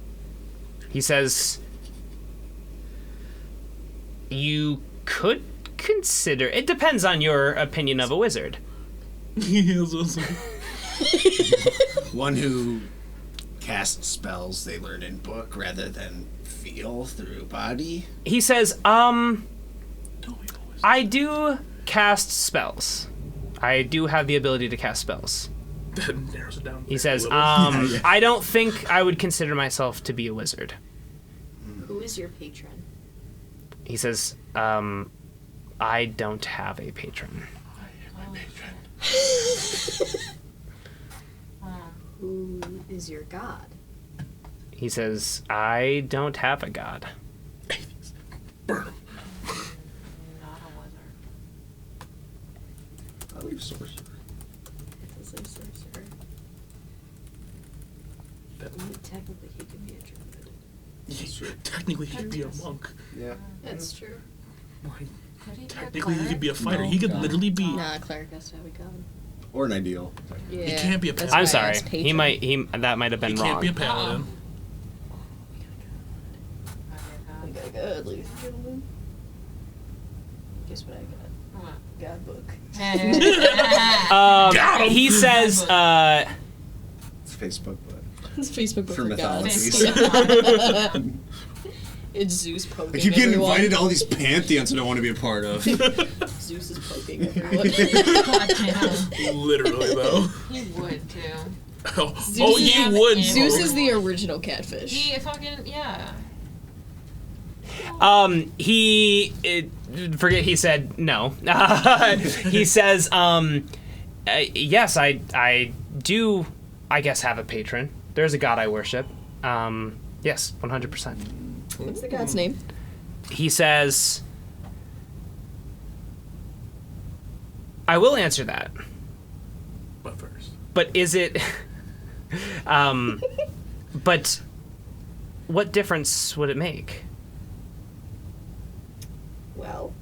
He says, you could consider, it depends on your opinion of a wizard. One who casts spells they learn in book rather than feel through body. He says, I do cast spells. I do have the ability to cast spells. That narrows it down. He says, Yeah. I don't think I would consider myself to be a wizard. Who is your patron? He says, I don't have a patron. Who is your god? He says, I don't have a god. he could be a druid. Technically, he could be a monk. Yeah. That's true. Like, Could he be a technically, he could be a cleric? fighter. He could literally be. Nah, cleric has to have a god. Or an ideal. Yeah. He can't be a that's paladin. I'm why I sorry. asked He patron. might. That might have been He wrong. can't be a paladin. I got a god, ladies and gentlemen. Guess what I got? What? God book. Got him! He says. It's Facebook, but It's Facebook book for for gods. mythologies. It's Zeus poking I keep getting everyone. invited to all these pantheons I don't want to be a part of. Zeus is poking everyone. God damn. Literally, though. He would too. Oh, Zeus he is- would. Zeus bro. is the original catfish. He fucking yeah. Forget he said no. He says, yes, I do, I guess, have a patron. There's a god I worship. Yes, 100%. What's the god's name? He says, I will answer that, But first. but is it, but what difference would it make? Well,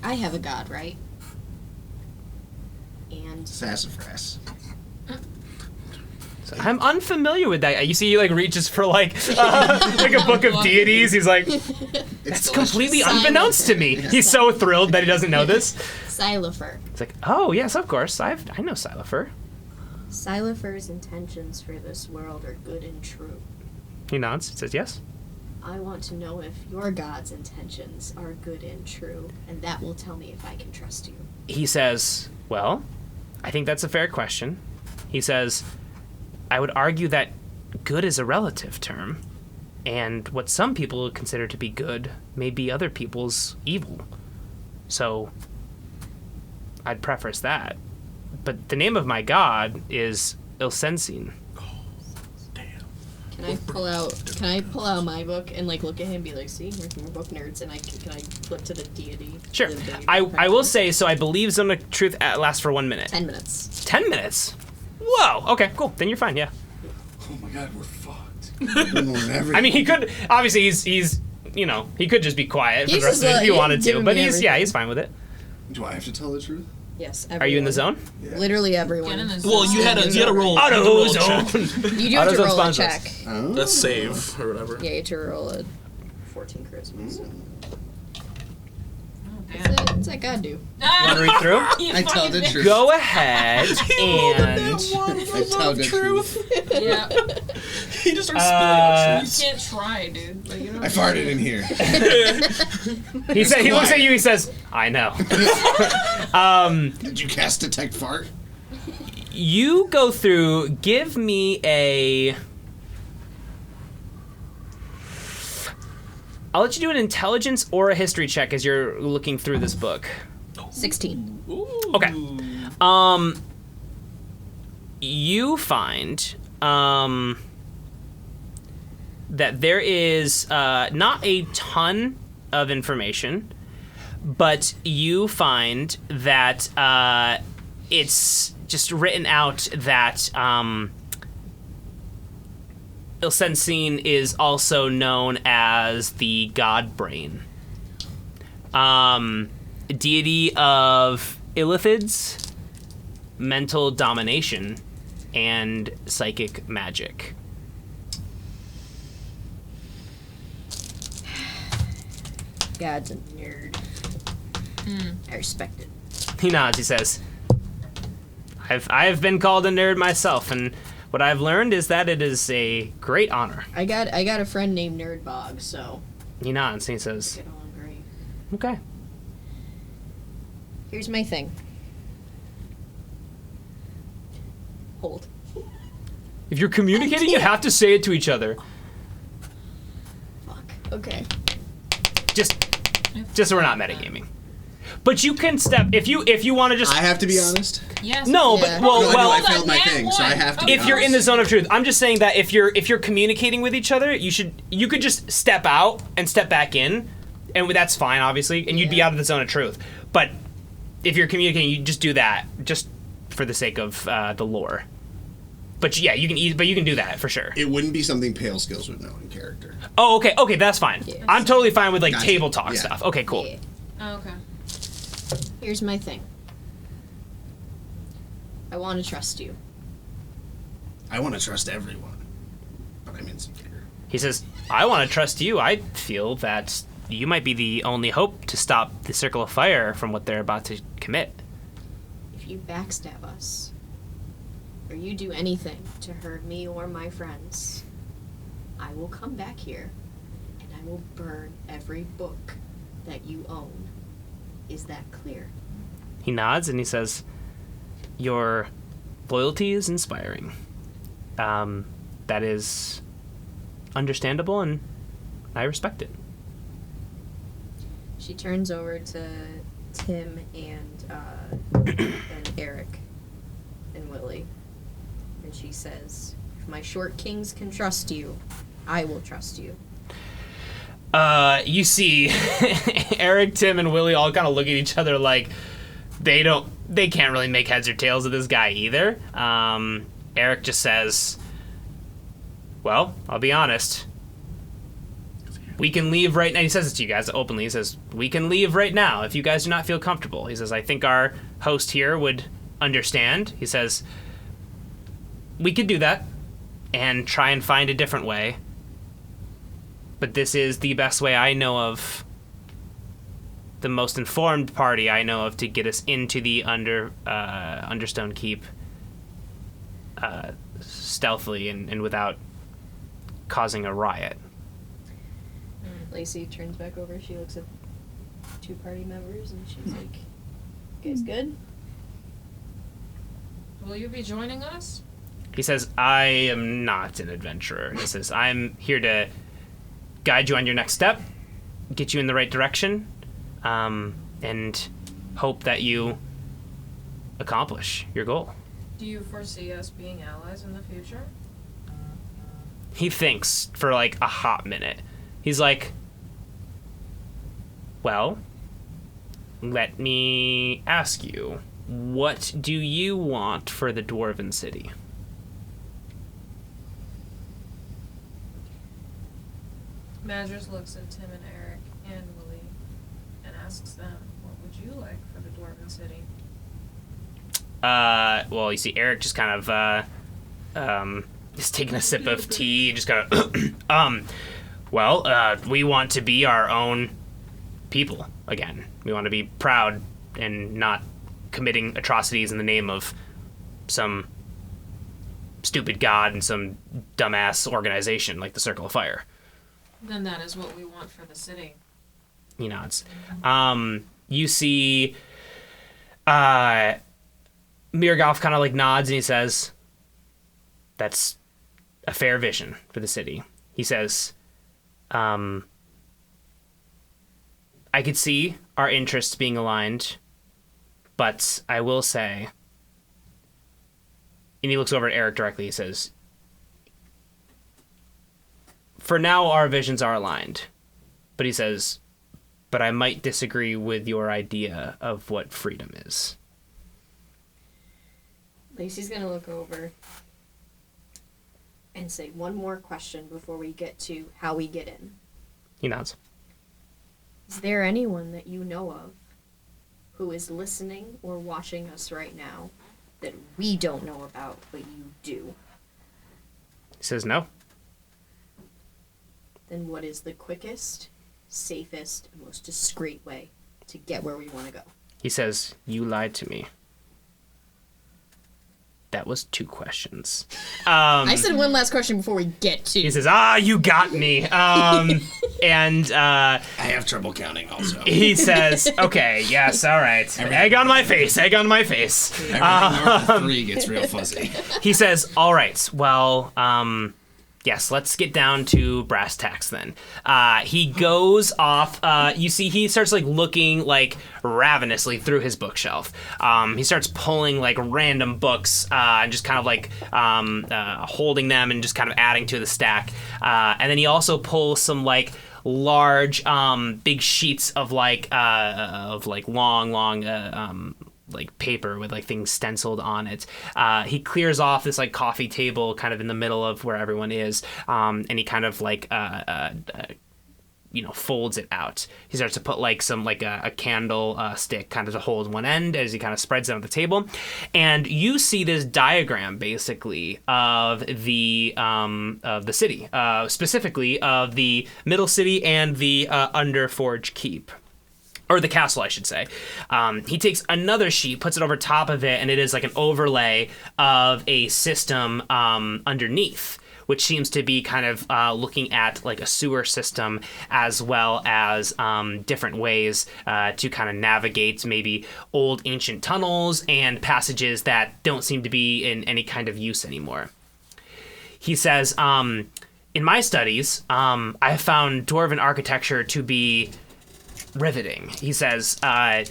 I have a god, right? And Sassafras. I'm unfamiliar with that. You see, he like reaches for like a book of deities. He's like, it's completely unbeknownst to me. He's so thrilled that he doesn't know this. Silefer. It's like, oh yes, of course, I know Silefer. Silefer's intentions for this world are good and true. He nods. He says yes. I want to know if your god's intentions are good and true, and that will tell me if I can trust you. He says, well, I think that's a fair question. He says, I would argue that good is a relative term, and what some people consider to be good may be other people's evil. So, I'd preface that. But the name of my god is Ilsensin. Can I pull out my book and like look at him and be like, see, here's my book, nerds, and can I flip to the deity? Sure. the deity I will practice? say, so I believe Zone of Truth lasts for 1 minute. 10 minutes. 10 minutes? Whoa, okay, cool. Then you're fine, yeah. Oh my god, we're fucked. We're learning everything. I mean, he could, obviously, he's you know, he could just be quiet for He's the rest just of it if like, he wanted giving to, but me he's everything. fine with it. Do I have to tell the truth? Yes. Are you in the everyone. zone? Yeah. Literally everyone. Get in the Well, you had a roll. you had to Auto roll a check. zone. You do have to Auto roll a zone check. sponsors. Oh. A save or whatever. Yeah, you have to roll a 14 charisma. So. Oh, What's damn. what's that god do? Want to read through? You I tell the fucking- truth. Go ahead and I tell the truth. Yeah. He just starts spilling out You truths. can't try, dude. Like, you know I farted in here. he said he looks at you. He says, "I know." Did you cast detect fart? You go through. Give me a. I'll let you do an intelligence or a history check as you're looking through this book. 16. Okay. You find that there is not a ton of information, but you find that it's just written out that Ilsensin is also known as the God Brain, deity of illithids, mental domination, and psychic magic. God's a nerd. I respect it. He nods. He says, "I've been called a nerd myself, and what I've learned is that it is a great honor." I got a friend named Nerdbog, so He nods. And he says, get along great. "Okay." Here's my thing. Hold. If you're communicating, you have to say it to each other. Fuck. Okay. Just so we're not metagaming. But you can step if you want to just. I have to be honest. Yes. No, Yeah. but well, No, I know well. I failed my Nat thing, so I one. have to be If you're in the honest. zone of truth, I'm just saying that if you're communicating with each other, you could just step out and step back in, and that's fine, obviously, and you'd be Yeah. out of the zone of truth. But if you're communicating, you just do that, just for the sake of the lore. But yeah, you can do that for sure. It wouldn't be something Pale Skills would know in character. Oh, okay, that's fine. Yeah. I'm totally fine with like Gotcha. table talk Yeah. stuff. Okay, cool. Yeah. Oh, okay. Here's my thing. I want to trust you. I want to trust everyone, but I'm insecure. He says, I want to trust you. I feel that you might be the only hope to stop the Circle of Fire from what they're about to commit. If you backstab us, or you do anything to hurt me or my friends, I will come back here and I will burn every book that you own. Is that clear? He nods and he says, your loyalty is inspiring. That is understandable and I respect it. She turns over to Tim and Eric and Willie, and she says, "If my short kings can trust you, I will trust you." You see Eric, Tim, and Willie all kind of look at each other like they can't really make heads or tails of this guy either. Eric just says, well, I'll be honest. We can leave right now. He says it to you guys openly. He says, we can leave right now if you guys do not feel comfortable. He says, I think our host here would understand. He says, we could do that and try and find a different way. But this is the best way I know of, the most informed party I know of to get us into the Understone Keep stealthily and without causing a riot. Lacey turns back over. She looks at two party members and she's like, "You guys good?" Will you be joining us? He says, I am not an adventurer. He says, I'm here to guide you on your next step, get you in the right direction, and hope that you accomplish your goal. Do you foresee us being allies in the future? He thinks for like a hot minute. He's like, well, let me ask you, what do you want for the Dwarven City? Madras looks at Tim and Eric and Willie and asks them, what would you like for the Dwarven City? Well, you see Eric just kind of, just taking a sip of tea, just kind of, we want to be our own people again. We want to be proud and not committing atrocities in the name of some stupid god and some dumbass organization like the Circle of Fire. Then that is what we want for the city. He nods. You see, Mirgoff kind of like nods and he says, that's a fair vision for the city. He says, I could see our interests being aligned, but I will say, and he looks over at Eric directly, he says, for now our visions are aligned, but he says, but I might disagree with your idea of what freedom is. Lacey's gonna look over and say one more question before we get to how we get in. He nods. Is there anyone that you know of who is listening or watching us right now that we don't know about, but you do? He says no. Then what is the quickest, safest, and most discreet way to get where we want to go? He says, you lied to me. That was 2 questions. I said one last question before we get to. He says, you got me. And I have trouble counting also. he says, okay, yes, all right. Egg on my face. Everything north of 3 gets real fuzzy. He says, all right, well, yes, let's get down to brass tacks then. He goes off. You see, he starts like looking like ravenously through his bookshelf. He starts pulling like random books and just kind of like holding them and just kind of adding to the stack. And then he also pulls some like large, big sheets of like long, like paper with like things stenciled on it. He clears off this like coffee table kind of in the middle of where everyone is, and he kind of like folds it out. He starts to put like some like a candle stick kind of to hold one end as he kind of spreads it on the table, and you see this diagram basically of the city, specifically of the Middle City and the Underforge Keep. Or the castle, I should say. He takes another sheet, puts it over top of it, and it is like an overlay of a system underneath, which seems to be kind of looking at like a sewer system as well as different ways to kind of navigate maybe old ancient tunnels and passages that don't seem to be in any kind of use anymore. He says, in my studies, I have found Dwarven architecture to be riveting. He says, I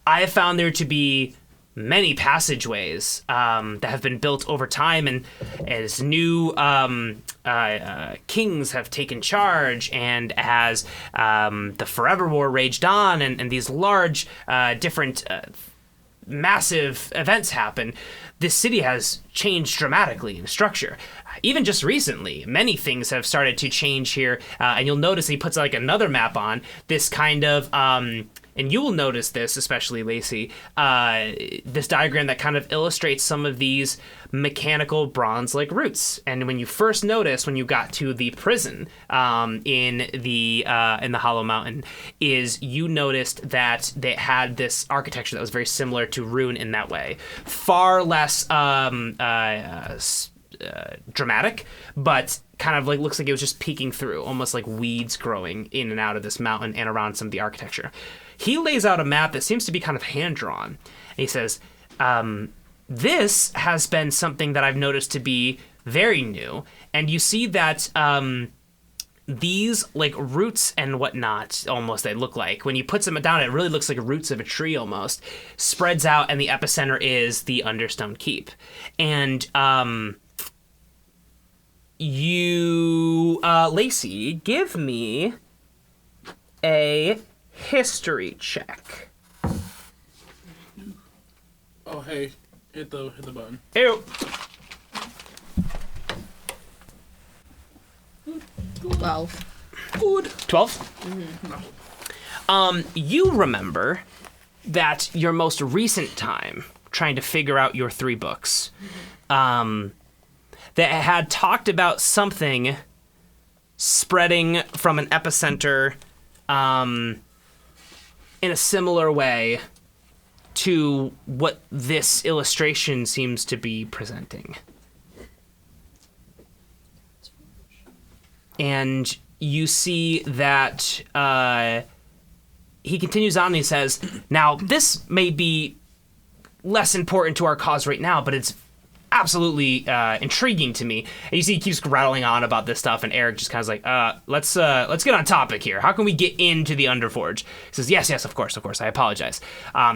have found there to be many passageways that have been built over time, and as new kings have taken charge, and as the Forever War raged on, and these large, different, massive events happen, this city has changed dramatically in structure. Even just recently, many things have started to change here, and you'll notice he puts like another map on, this kind of, and you will notice this, especially Lacey, this diagram that kind of illustrates some of these mechanical bronze-like roots. And when you first notice, when you got to the prison in the Hollow Mountain, is you noticed that they had this architecture that was very similar to Rune in that way. Far less dramatic, but kind of like looks like it was just peeking through, almost like weeds growing in and out of this mountain and around some of the architecture. He lays out a map that seems to be kind of hand-drawn. And he says, this has been something that I've noticed to be very new. And you see that these like roots and whatnot, almost they look like, when you put them down, it really looks like roots of a tree almost, spreads out, and the epicenter is the Understone Keep. And you, Lacey, give me a history check. Oh, hey, hit the button. Ew. 12. Good. 12? Mm-hmm. You remember that your most recent time trying to figure out your 3 books, that had talked about something spreading from an epicenter in a similar way to what this illustration seems to be presenting. And you see that he continues on and he says, now, this may be less important to our cause right now, but it's absolutely intriguing to me. And you see he keeps rattling on about this stuff, and Eric just kind of like, let's get on topic here. How can we get into the Underforge? He says, yes, of course, I apologize.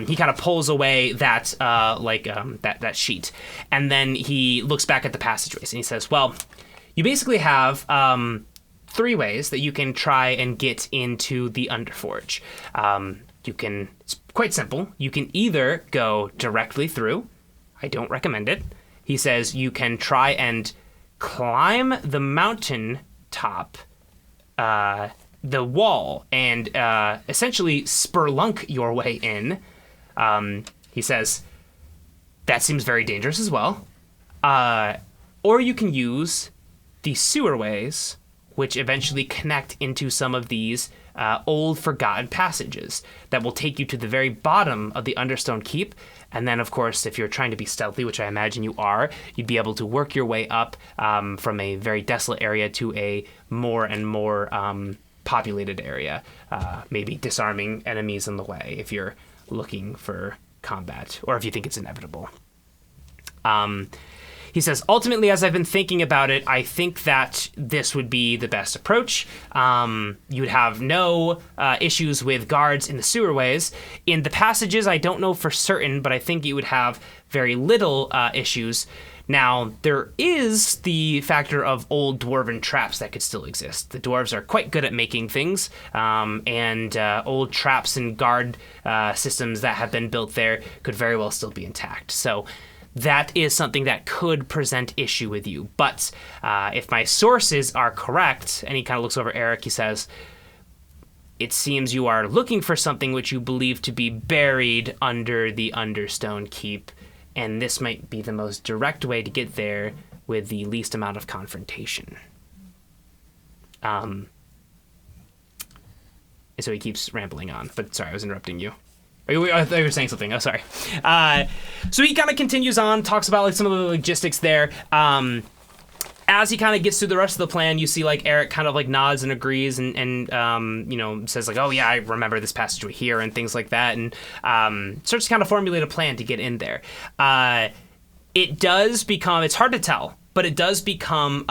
He kind of pulls away that that sheet, and then he looks back at the passageways, and he says, well, you basically have 3 ways that you can try and get into the Underforge. It's quite simple. You can either go directly through. I don't recommend it. He says you can try and climb the mountain top, the wall, and essentially spelunk your way in. He says that seems very dangerous as well. Or you can use the sewerways, which eventually connect into some of these old forgotten passages that will take you to the very bottom of the Understone Keep. And then, of course, if you're trying to be stealthy, which I imagine you are, you'd be able to work your way up from a very desolate area to a more and more populated area, maybe disarming enemies in the way if you're looking for combat or if you think it's inevitable. He says, ultimately, as I've been thinking about it, I think that this would be the best approach. You would have no issues with guards in the sewerways. In the passages, I don't know for certain, but I think you would have very little issues. Now, there is the factor of old dwarven traps that could still exist. The dwarves are quite good at making things, and old traps and guard systems that have been built there could very well still be intact. So that is something that could present issue with you. But if my sources are correct, and he kind of looks over Eric, he says, it seems you are looking for something which you believe to be buried under the Understone Keep, and this might be the most direct way to get there with the least amount of confrontation. And so he keeps rambling on, but sorry, I was interrupting you. I thought you were saying something. Oh, sorry. So he kind of continues on, talks about like some of the logistics there. As he kind of gets through the rest of the plan, you see like Eric kind of like nods and agrees and says like, oh yeah, I remember this passageway here and things like that, and starts to kind of formulate a plan to get in there. It does become, it's hard to tell, but it does become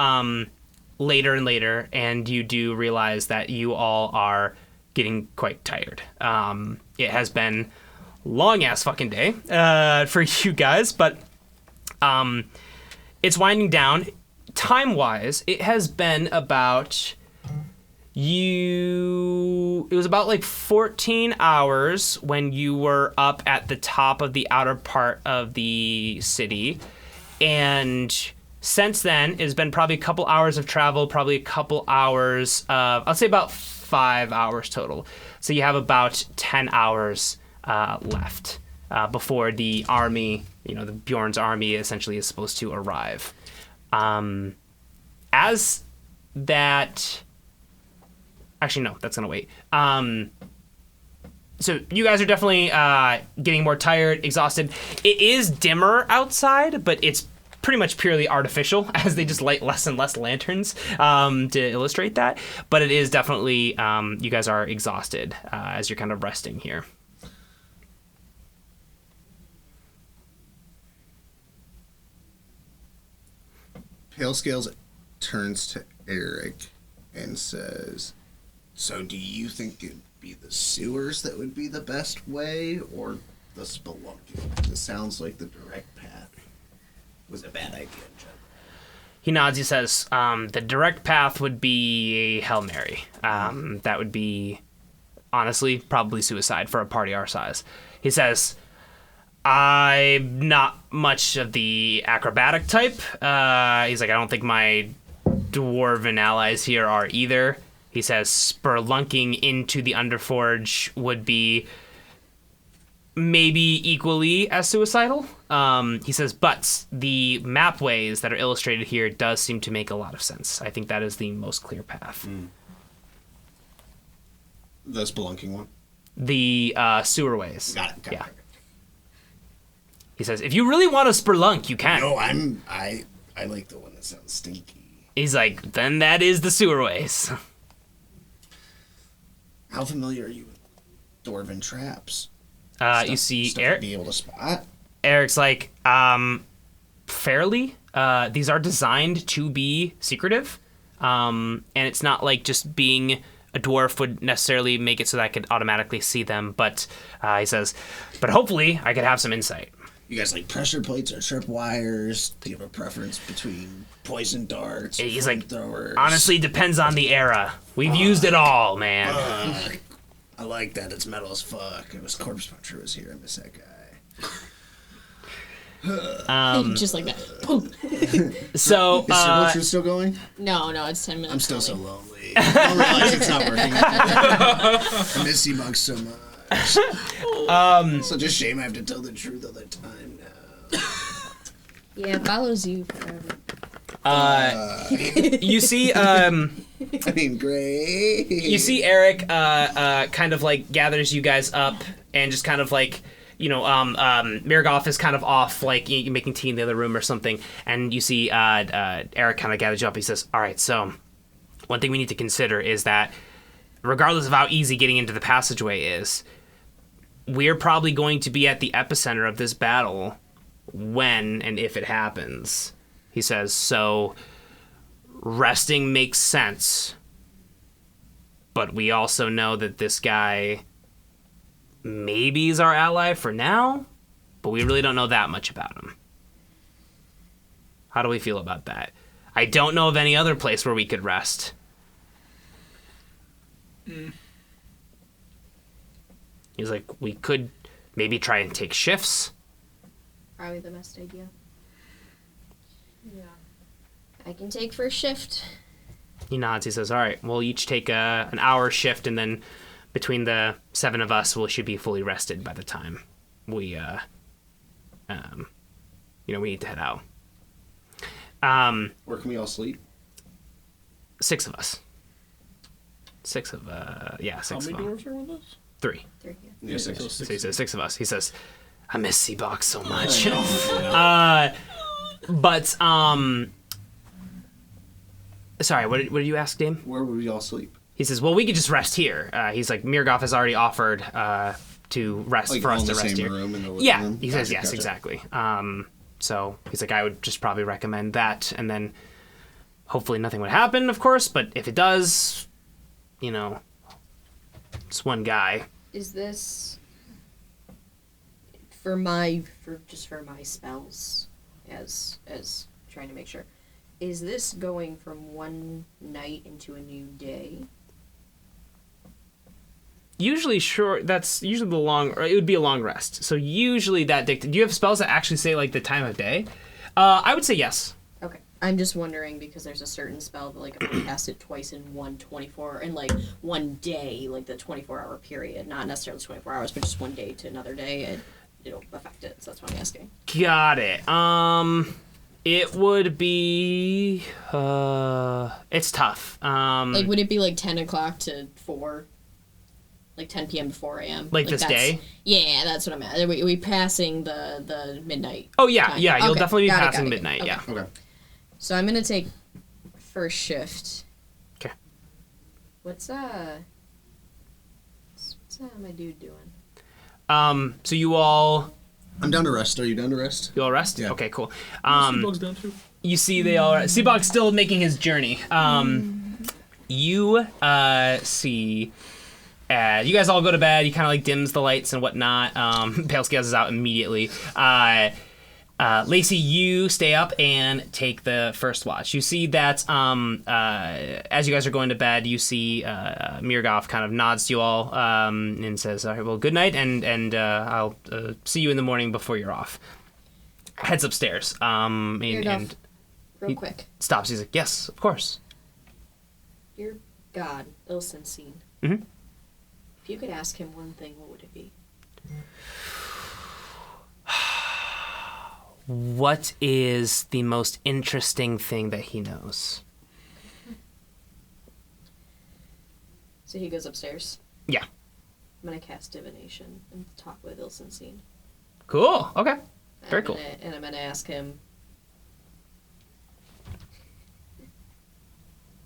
later and later, and you do realize that you all are getting quite tired. It has been long ass fucking day for you guys, but it's winding down. Time-wise, it has been about it was about like 14 hours when you were up at the top of the outer part of the city, and since then it's been probably a couple hours of travel, probably a couple hours of, I'll say about 5 hours total. So you have about 10 hours left before the army, the Bjorn's army essentially is supposed to arrive. As that, actually no, that's gonna wait. So you guys are definitely getting more tired, exhausted. It is dimmer outside, but it's pretty much purely artificial as they just light less and less lanterns to illustrate that. But it is definitely, you guys are exhausted as you're kind of resting here. Pale Scales turns to Eric and says, so do you think it'd be the sewers that would be the best way, or the spelunking? It sounds like the direct path was a bad idea in general. He nods, he says, the direct path would be a Hail Mary. That would be, honestly, probably suicide for a party our size. He says, I'm not much of the acrobatic type. He's like, I don't think my dwarven allies here are either. He says spelunking into the Underforge would be maybe equally as suicidal. He says, but the mapways that are illustrated here does seem to make a lot of sense. I think that is the most clear path. The spelunking one? The sewerways. Got it. Yeah. He says, if you really want to spelunk, you can. No, I like the one that sounds stinky. He's like, then that is the sewerways. How familiar are you with dwarven traps? You see stuff Eric. To be able to spot? Eric's like, fairly. These are designed to be secretive. And it's not like just being a dwarf would necessarily make it so that I could automatically see them. But he says, but hopefully I could have some insight. You guys like pressure plates or tripwires? Do you have a preference between poison darts? He's like, throwers? honestly, depends on the era. We've used it all, man. I like that. It's metal as fuck. It was Corpse Puncher was here. I miss that guy. Just like that. Boom. So, Is Silvertree still going? No, it's 10 minutes. I'm still so early. lonely. I don't realize it's not working. I miss Sebog so much. Such a shame I have to tell the truth all the time now. Yeah, it follows you forever. you see, I mean, great. you see Eric kind of like gathers you guys up and just kind of like, Mirgoff is kind of off, like making tea in the other room or something, and you see Eric kind of gathers you up. He says, all right, so one thing we need to consider is that regardless of how easy getting into the passageway is, we're probably going to be at the epicenter of this battle when and if it happens. He says, so resting makes sense, but we also know that this guy maybe is our ally for now, but we really don't know that much about him. How do we feel about that? I don't know of any other place where we could rest. He's like, we could maybe try and take shifts. Probably the best idea. Yeah. I can take first shift. He nods. He says, all right, we'll each take an hour shift, and then between the 7 of us, we should be fully rested by the time we, we need to head out. Where can we all sleep? 6 of us. 6 of, six How of many them. dwarves are with us? 3. There you Yeah, six. So So he says 6 of us. He says, I miss Sebog so much. Sorry, what did you ask, Dame? Where would we all sleep? He says, well, we could just rest here. He's like, Mirgoff has already offered to rest Like for us all in to the rest same here. room in the living Yeah, room? he says Gotcha, yes, gotcha. exactly. So he's like, I would just probably recommend that, and then hopefully nothing would happen, of course, but if it does, it's one guy. Is this for my spells as trying to make sure. Is this going from one night into a new day? Usually, sure, that's usually it would be a long rest. So usually that do you have spells that actually say like the time of day? I would say yes. Okay. I'm just wondering because there's a certain spell that like if I cast it twice in one day, like the 24-hour period, not necessarily 24 hours, but just one day to another day, it'll affect it. So that's what I'm asking. Got it. It would be it's tough. Like would it be like 10 o'clock to 4? Like 10 p.m. to 4 a.m. Like this day? Yeah, that's what I'm at. Are we passing the midnight? Oh yeah, time? yeah. You'll Okay, definitely be got it, passing got it. midnight. Okay. Yeah. Okay. So I'm gonna take first shift. Okay. What's my dude doing? So you all I'm down to rest. Are you down to rest? rest? Yeah. Okay, cool. Sebog's down too. You see they all Sebog's still making his journey. You see you guys all go to bed. He kind of like dims the lights and whatnot. Pale Scales is out immediately. Lacey, you stay up and take the first watch. You see that as you guys are going to bed, you see Mirgoff kind of nods to you all and says, all right, well, good night, and I'll see you in the morning before you're off. Heads upstairs and Real quick. stops. He's like, yes, of course. Your god, Ilsenstein. Mhm. If you could ask him one thing, what would it be? What is the most interesting thing that he knows? So he goes upstairs. Yeah. I'm gonna cast divination and talk with Ilsenstein. Cool. Okay. Very cool. And I'm gonna ask him,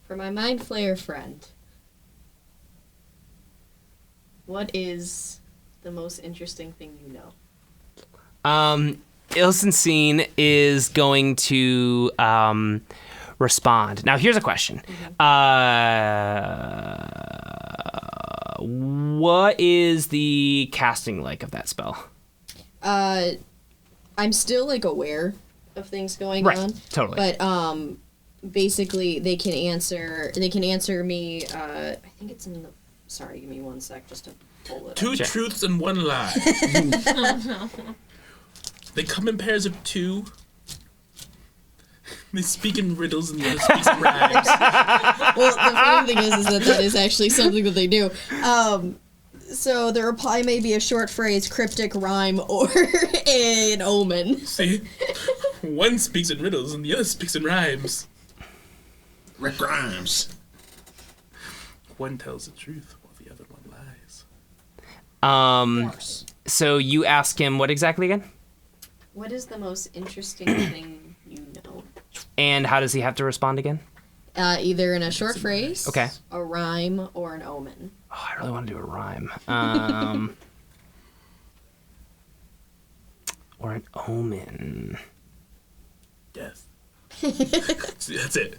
for my mind flayer friend, what is the most interesting thing you know? Ilsenstein is going to respond. Now, here's a question. What is the casting like of that spell? I'm still like aware of things going Right, on. totally. But basically they can answer me. I think it's in the. Sorry, give me one sec just to pull it. Two up. truths and one lie. They come in pairs of 2. They speak in riddles and the other speaks in rhymes. Well, the funny thing is that is actually something that they do. So the reply may be a short phrase, cryptic rhyme, or an omen. See? One speaks in riddles and the other speaks in rhymes. Rick Grimes. One tells the truth while the other one lies. So you ask him what exactly again? What is the most interesting thing you know? And how does he have to respond again? Either in a short phrase, Okay. a rhyme, or an omen. Oh, I really want to do a rhyme. Or an omen. Death. See, that's it.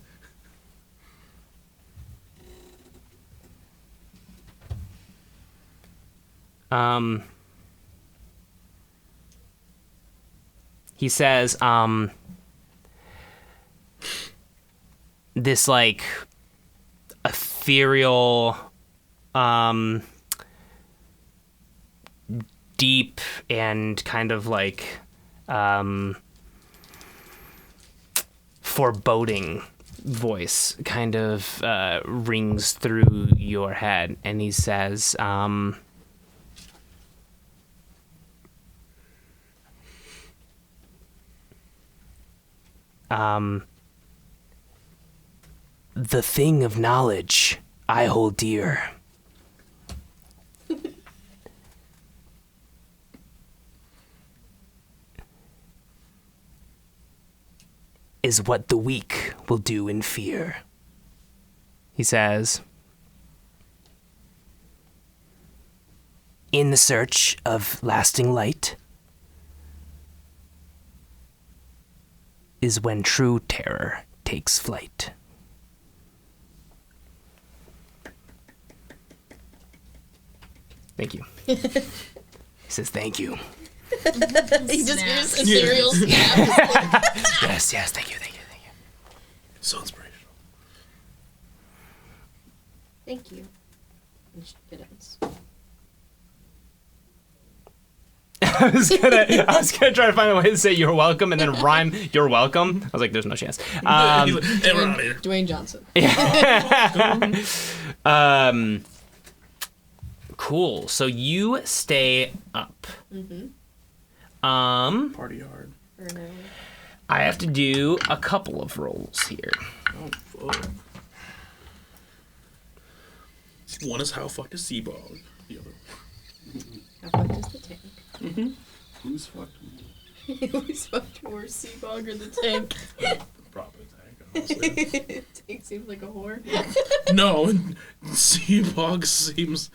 He says, this like ethereal, deep and kind of like foreboding voice kind of rings through your head, and he says, the thing of knowledge I hold dear. Is what the weak will do in fear. He says, in the search of lasting light is when true terror takes flight. Thank you. He says thank you. He just gives a cereal snap. Yes, thank you. So inspirational. Thank you. It ends. I was gonna try to find a way to say you're welcome and then rhyme you're welcome. I was like, there's no chance. Hey, we're out of here. Dwayne Johnson. Cool. So you stay up. Party hard. For an hour. I have to do a couple of rolls here. Oh, fuck. One is how fucked is Sebog. The other How fucked is the tank? Who's fucked me? Who's fucked worse, Sebog or the tank? probably tank, honestly. Tank seems like a whore. No, Sebog seems...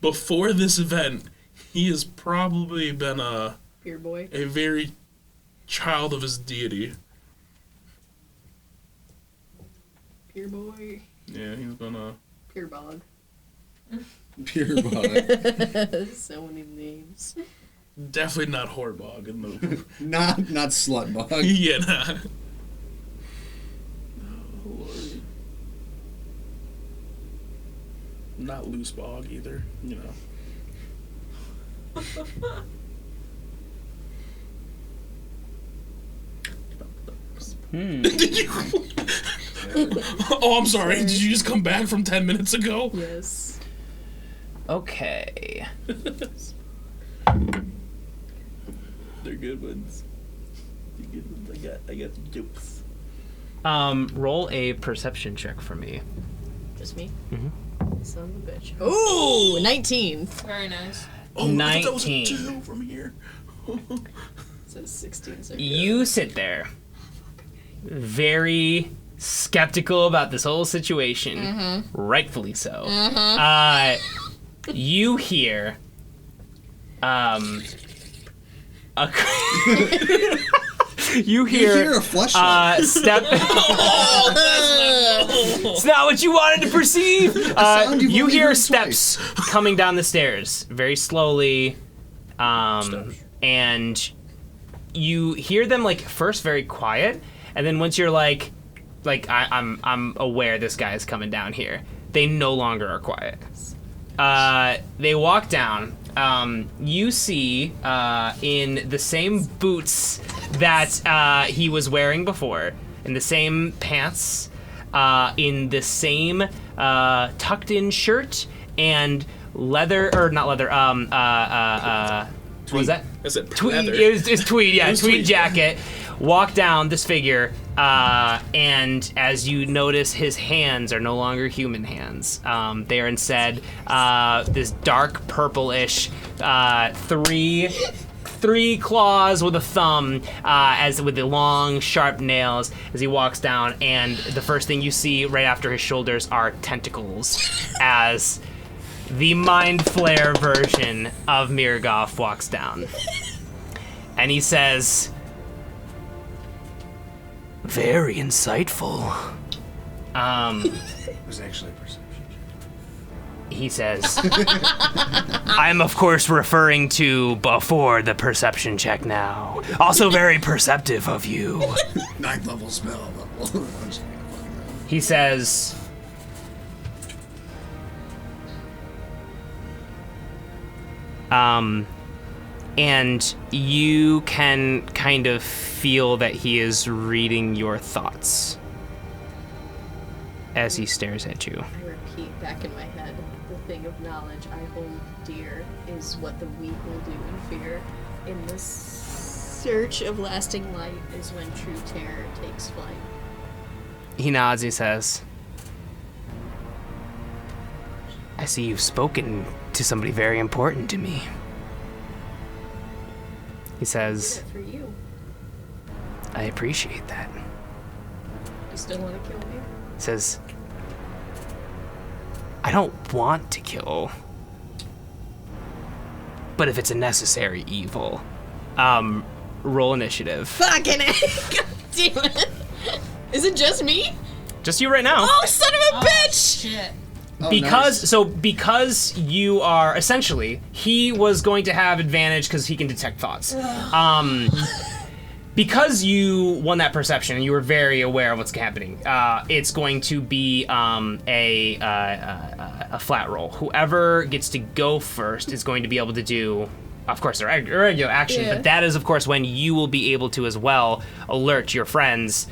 Before this event, he has probably been a Beer boy. very child of his deity. Beer boy. Yeah, he's been a... Beer bog. Pure bug. So many names. Definitely not Horbog in the... not slut bug. Yeah, nah. Oh, Lord. Not loose bog either, you know. Oh, I'm sorry. Did you just come back from 10 minutes ago? Yes. Okay. They're good ones. They're good ones. I got some jokes. Roll a perception check for me. Just me? Mm-hmm. Son of a bitch. Ooh, 19. Very nice. Oh, I thought that was a 19. 2 from here. It says 16. So You sit there, very skeptical about this whole situation, rightfully so. You hear, you hear a fleshlight. step. It's not what you wanted to perceive. sound you've You only hear heard steps coming down the stairs very slowly, and you hear them like first very quiet, and then once you're like I'm aware this guy is coming down here, they no longer are quiet. They walk down. You see in the same boots that he was wearing before, in the same pants, in the same tucked-in shirt and leather, or not leather, what was that? That's it. Tweed. It's tweed, yeah, was tweed tweed. jacket. Walk down this figure, and as you notice, his hands are no longer human hands. They are instead this dark purplish, three claws with a thumb, as with the long, sharp nails. As he walks down, and the first thing you see right after his shoulders are tentacles, as the Mind Flare version of Mirgoff walks down. And he says, very insightful. It was actually a perception. He says, I'm of course referring to before the perception check now. Also very perceptive of you. 9th level spell. I'm just kidding. He says, and you can kind of feel that he is reading your thoughts as he stares at you. I repeat back in my head, the thing of knowledge I hold dear is what the weak will do in fear. In the search of lasting light is when true terror takes flight. He nods, he says, I see you've spoken to somebody very important to me. He says, For you. I appreciate that. You still want to kill me? He says, I don't want to kill, but if it's a necessary evil, roll initiative. Fucking God damn it. Is it just me? Just you right now. Oh, son of a bitch! Shit. Oh, because nice. because you are essentially, he was going to have advantage because he can detect thoughts. Because you won that perception and you were very aware of what's happening, it's going to be a flat roll. Whoever gets to go first is going to be able to do, of course, a regular action, but that is, of course, when you will be able to as well alert your friends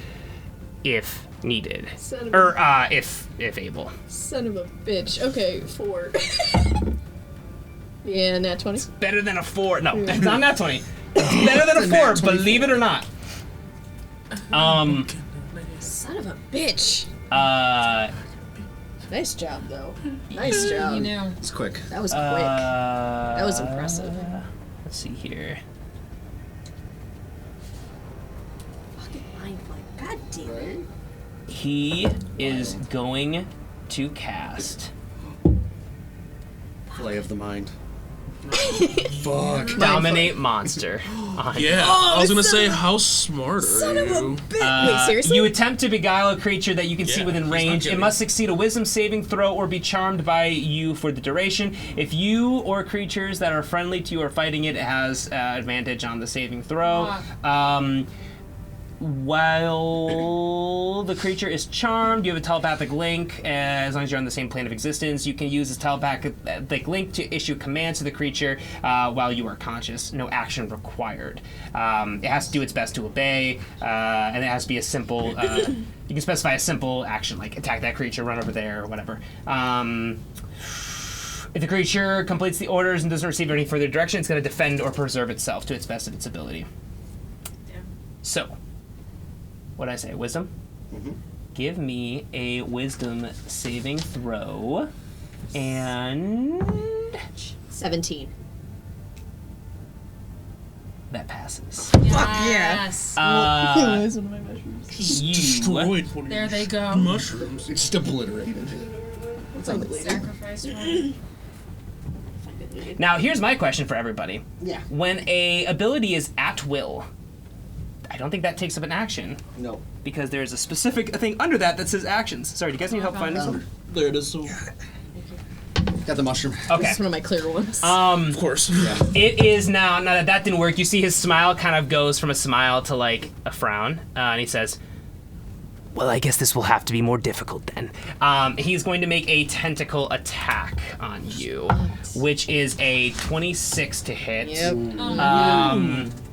if needed, or if able. Son of a bitch. Okay, 4. Yeah, nat 20. Better than a 4. No, it's not nat 20. It's better than a 4, believe it or not. Son of a bitch. Nice job, though. Nice job. You know. It's quick. That was quick. That was impressive. Let's see here. Fucking mind flight. God damn it. He is going to cast Play of the mind. Fuck. Dominate Monster. On Yeah, I was gonna say, how smart are you? Wait, seriously? You attempt to beguile a creature that you can see Yeah, within he's not range. It kidding. must succeed a wisdom saving throw or be charmed by you for the duration. If you or creatures that are friendly to you are fighting it, it has advantage on the saving throw. While the creature is charmed, you have a telepathic link. As long as you're on the same plane of existence, you can use this telepathic link to issue commands to the creature while you are conscious. No action required. It has to do its best to obey, and it has to be a simple. You can specify a simple action like attack that creature, run over there, or whatever. If the creature completes the orders and doesn't receive any further direction, it's going to defend or preserve itself to its best of its ability. Damn. So, what did I say? Wisdom? Mhm. Give me a wisdom saving throw. And 17. that passes. Yes. Where's one of my mushrooms? You Destroyed one of There your they go. mushrooms. It's just obliterated. What's on the later? Sacrifice one. Now, here's my question for everybody. Yeah. When a ability is at will, I don't think that takes up an action No. because there's a specific thing under that that says actions. Sorry, do you guys need help finding something? There it is. So. Got the mushroom. Okay. This is one of my clear ones. Of course. Yeah. It is now that didn't work, you see his smile kind of goes from a smile to like a frown, and he says, well, I guess this will have to be more difficult then. He's going to make a tentacle attack on you, which is a 26 to hit. Yep.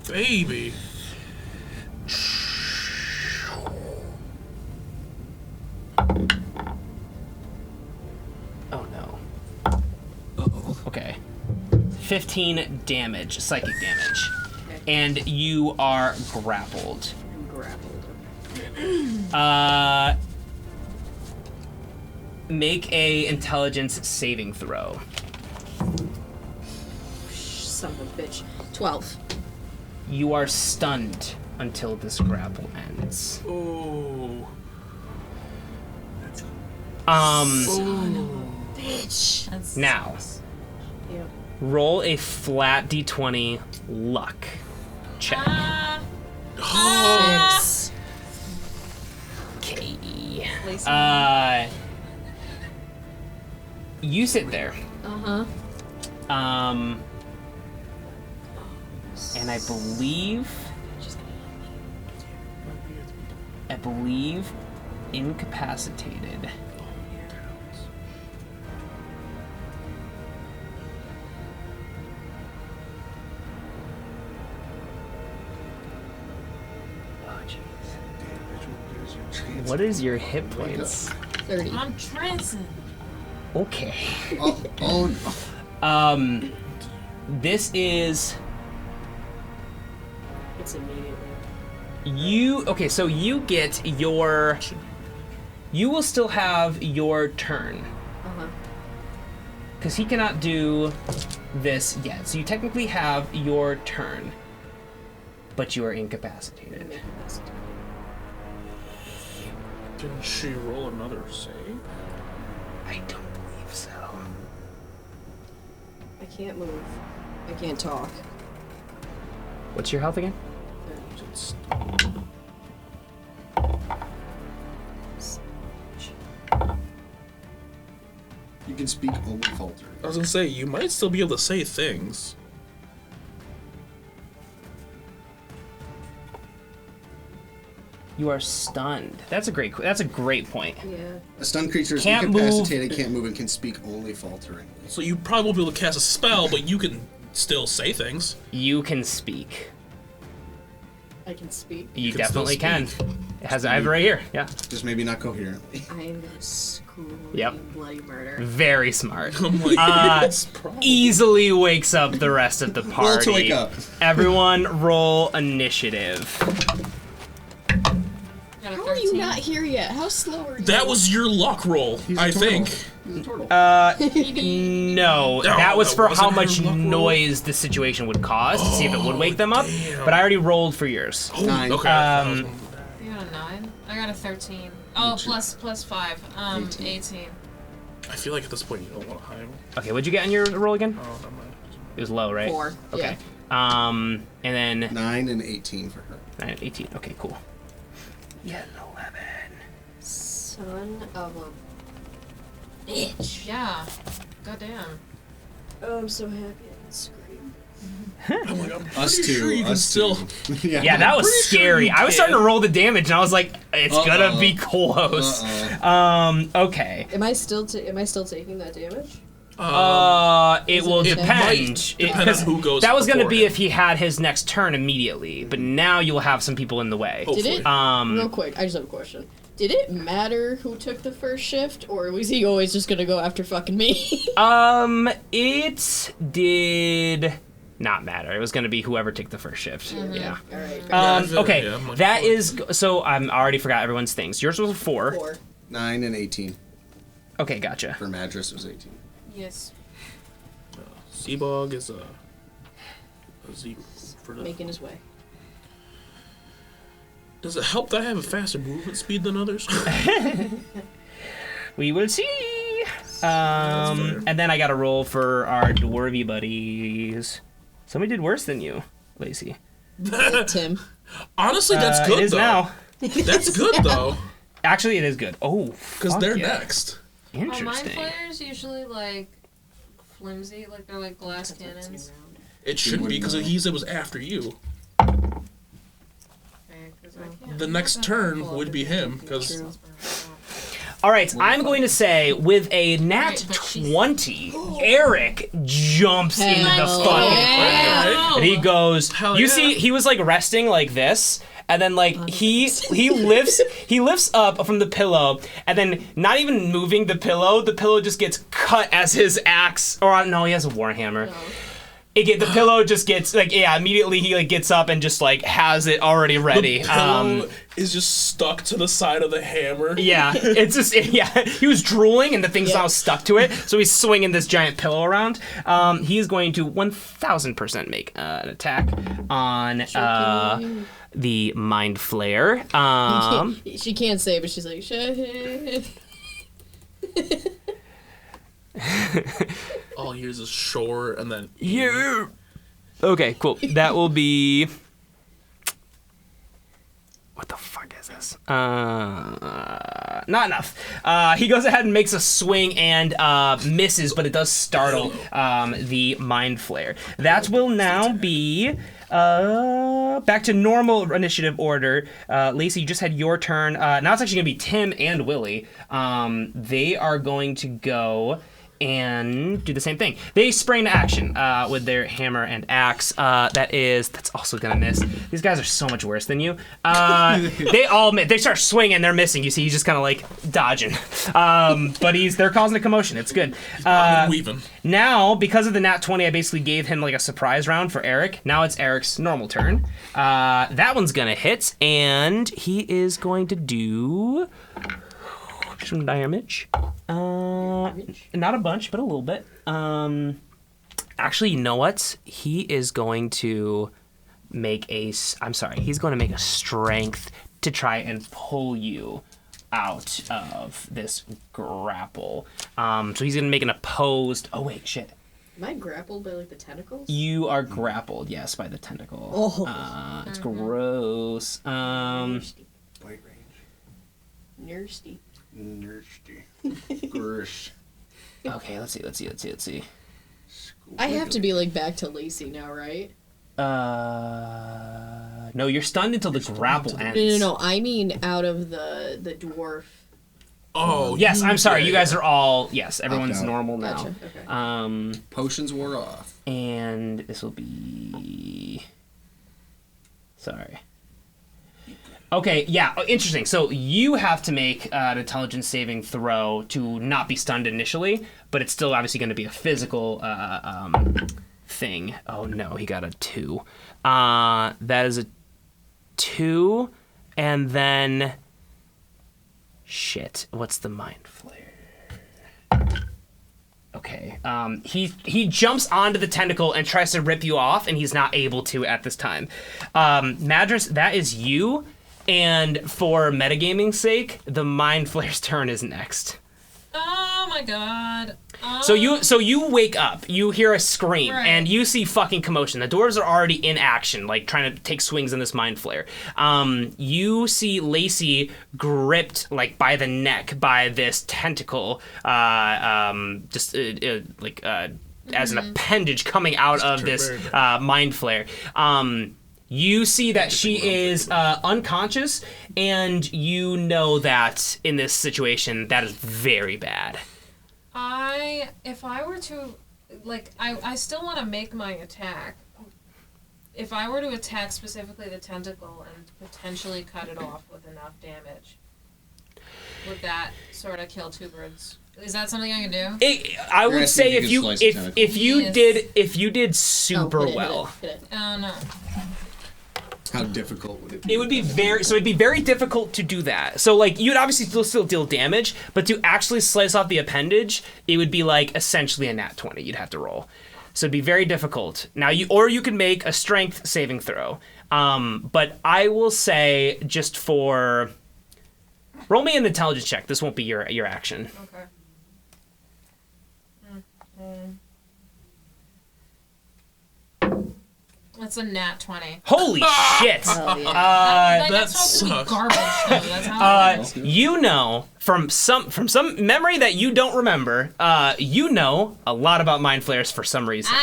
Baby. Oh no. Okay. 15 damage, psychic damage. Okay. And you are grappled. I'm grappled. Make a intelligence saving throw. Son of a bitch. 12. You are stunned until this grapple ends. Oh. Bitch. That's Now, Yep. roll a flat d20 luck check. Oh. 6. Okay. Lacey. You sit there. Uh-huh. And I believe incapacitated. Oh, jeez. What is your hit points? 30. I'm trancing. Okay. Oh no. This is It's immediately. you. Okay, so you get your. You will still have your turn. Uh-huh. Because he cannot do this yet. So you technically have your turn. But you are incapacitated. Didn't she roll another save? I don't believe so. I can't move. I can't talk. What's your health again? It's- You can speak only faltering. I was gonna say, you might still be able to say things. You are stunned. That's a great point. Yeah. A stunned creature is Can't incapacitated, can't move, and can speak only faltering. So you probably won't be able to cast a spell, but you can still say things. You can speak. I can speak. You can still definitely can. speak. It has I have it right here. Yeah. Just maybe not coherently. I am gonna scream Yep. bloody murder. Very smart. I'm like, that's probably. Easily wakes up the rest of the party. Roll to wake up. Everyone roll initiative. Got a How are you 13. not here yet? How slow are you? That was your luck roll, I a turtle. think. He's a turtle. No, that was that for wasn't how her much luck roll? noise the situation would cause to see if it would wake them up. damn. But I already rolled for yours. Oh, 9. okay. You got a 9? I got a 13. Oh, plus 5. 18. I feel like at this point you don't want to hide. Okay, what'd you get on your roll again? Oh, never mind. It was low, right? 4. Okay. And then 9 and 18 for her. 9, 18. Okay, cool. Yeah, 11. Son of a bitch. Yeah. Goddamn. Oh, I'm so happy I can scream. I'm like, I'm Us pretty two. sure you can us still. two. yeah. Yeah, that was pretty sure scary. you I was starting to can. roll the damage, and I was like, it's gonna be close. Okay. Am I still taking that damage? It will it depend. might depend on who goes That was gonna be beforehand. if he had his next turn immediately, but now you'll have some people in the way. Did it? Hopefully. Real quick, I just have a question. Did it matter who took the first shift, or was he always just gonna go after fucking me? It did not matter. It was gonna be whoever took the first shift. Yeah. Alright. I feel- Okay, yeah, I'm like, that what? is so. I already forgot everyone's things. Yours was a 4. 4. 9 and 18. Okay, gotcha. For Madras, it was 18. Yes. Sebog is a 0 for the. Making his way. Does it help that I have a faster movement speed than others? We will see. fair. And then I got a roll for our dwarvy buddies. Somebody did worse than you, Lacey. Tim. Honestly, that's good It is though. now. That's good though, Actually, it is good. Oh, because fuck they're yeah. next. Are mind Interesting. flayers usually like flimsy? Like they're like glass cannons? It should be because he said it was after you. Okay, 'cause I can't The next remember turn how would be him because True. All right, I'm going to say with a nat Right, but she's- 20, Eric jumps into the Hell fucking yeah. fire. And he goes, Hell you yeah. see, he was like resting like this, and then like he lifts up from the pillow, and then not even moving the pillow just gets cut as his axe, or no, he has a warhammer. The pillow just gets like, yeah, immediately he like gets up and just like has it already ready. the pillow is just stuck to the side of the hammer. Yeah, it's just he was drooling and the thing's now stuck to it, so he's swinging this giant pillow around. He's going to 1000% make an attack on the mind flare. She can't say, but she's like, shit. All he hears is shore and then Yeah. Okay, cool. That will be. What the fuck is this? Not enough. He goes ahead and makes a swing and misses, but it does startle the mind flare. That will now be Back to normal initiative order. Lacey, you just had your turn. Now it's actually going to be Tim and Willie. They are going to go and do the same thing. They spring to action with their hammer and axe. That's also gonna miss. These guys are so much worse than you. They start swinging. They're missing. You see, he's just kind of like dodging. But they're causing a commotion. It's good. Weaving. Now, because of the nat 20, I basically gave him like a surprise round for Eric. Now it's Eric's normal turn. That one's gonna hit, and he is going to do some damage. Not a bunch, but a little bit. Actually, you know what? He is going to make he's going to make a strength to try and pull you out of this grapple. So he's going to make an opposed... Oh, wait, shit. Am I grappled by, like, the tentacles? You are grappled, yes, by the tentacle. Oh. It's gross. Nasty. Bite range. Nasty. Nasty. Grish. Okay, let's see. I have to be, like, back to Lacey now, right? No, you're stunned until the grapple ends. No. I mean out of the dwarf. Oh, Yes, I'm sorry. yeah, You guys yeah. are all... Yes, everyone's Opt out. normal now. Gotcha. Okay. Potions wore off. And this will be... Sorry. Okay, yeah, interesting. So you have to make an intelligence saving throw to not be stunned initially, but it's still obviously going to be a physical thing. Oh no, he got a 2. That is a 2, and then... Shit, what's the mind flare? Okay, he jumps onto the tentacle and tries to rip you off, and he's not able to at this time. Madras, that is you. And for metagaming's sake, the Mind Flayer's turn is next. Oh my god. So you wake up, you hear a scream, Right. and you see fucking commotion. The dwarves are already in action, like trying to take swings in this Mind Flayer. You see Lacey gripped like by the neck by this tentacle, as an appendage coming out of this Mind Flayer. You see that she is unconscious, and you know that in this situation, that is very bad. If I were to, like, I still want to make my attack. If I were to attack specifically the tentacle and potentially cut it off with enough damage, would that sort of kill two birds? Is that something I can do? I would say if you if you did super well. Hit it. Oh no. How difficult would it be? It would be it'd be very difficult to do that. So like you'd obviously still deal damage, but to actually slice off the appendage, it would be like essentially a nat 20 you'd have to roll. So it'd be very difficult. Now you could make a strength saving throw. But I will say just for roll me an intelligence check. This won't be your action. Okay. That's a nat 20. Holy shit! Hell yeah. That's that supposed to be sucks. garbage, though. That's how it is. You know from some memory that you don't remember, you know a lot about mind flayers for some reason.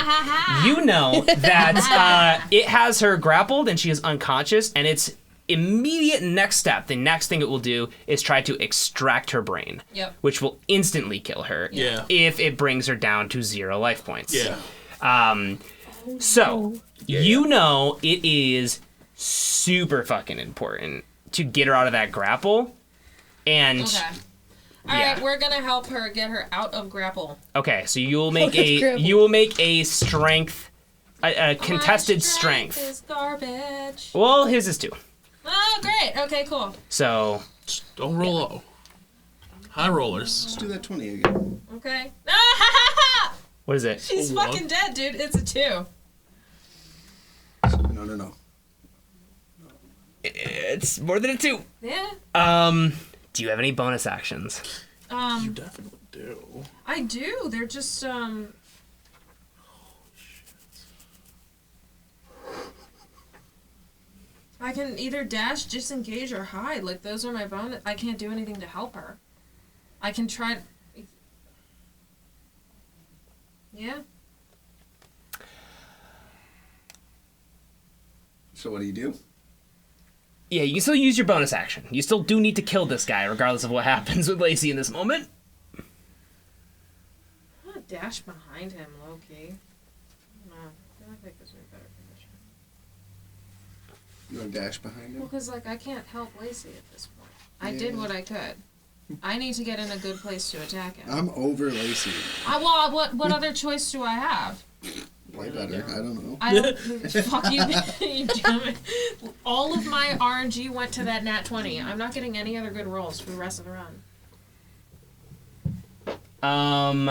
You know that it has her grappled and she is unconscious, and its immediate next step, the next thing it will do, is try to extract her brain. Yep. Which will instantly kill her. Yeah. If it brings her down to 0 life points. Yeah. So, you know it is super fucking important to get her out of that grapple. And, Okay. Alright, we're gonna help her get her out of grapple. okay, so you will make Grapple. a strength, a contested My strength. is garbage. Well, his is 2. Oh, great. Okay, cool. So, Don't roll low. High rollers. Let's do that 20 again. Okay. what is it? She's One. fucking dead, dude. It's a 2. No. It's more than a 2. Yeah. Do you have any bonus actions? You definitely do. I do. They're just, I can either dash, disengage, or hide. Like, those are my bonus. I can't do anything to help her. I can try... Yeah. So what do you do? Yeah, you can still use your bonus action. You still do need to kill this guy, regardless of what happens with Lacey in this moment. I'm gonna dash behind him, low-key. I feel like that gives me a better position. You want to dash behind him? Well, because, like, I can't help Lacey at this point. I did what I could. I need to get in a good place to attack him. I'm over Lacey. Well, what other choice do I have? Play better. I don't know. I don't. Fuck you, you damn it. All of my RNG went to that nat 20. I'm not getting any other good rolls for the rest of the run.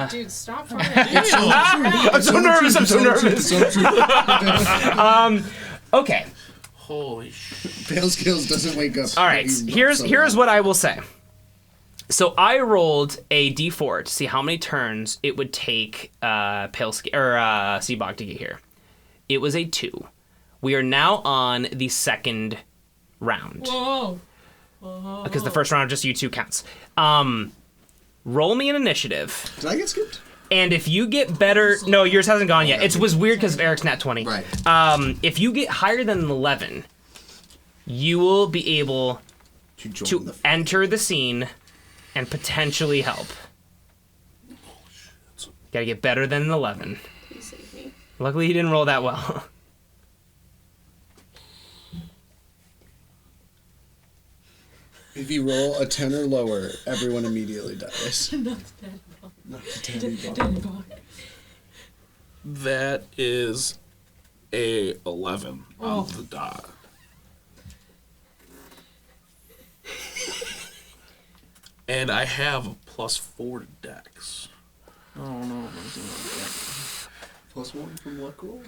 Dude, stop farting. I'm so nervous. I'm so nervous. So true. Okay. Holy shit. Pale Scales doesn't wake up. All right. Here's what I will say. So I rolled a d4 to see how many turns it would take Sebog to get here. It was a 2. We are now on the second round. Whoa. Because the first round, just you two counts. Roll me an initiative. Did I get skipped? And if you get better... No, yours hasn't gone yet. It was weird because of Eric's nat 20. Right. If you get higher than an 11, you will be able to enter the scene and potentially help. Gotta get better than an 11. Please save me. Luckily, he didn't roll that well. If you roll a 10 or lower, everyone immediately dies. That is a 11 on the dot. And I have a +4 to dex. Oh no. +1 from luck roll?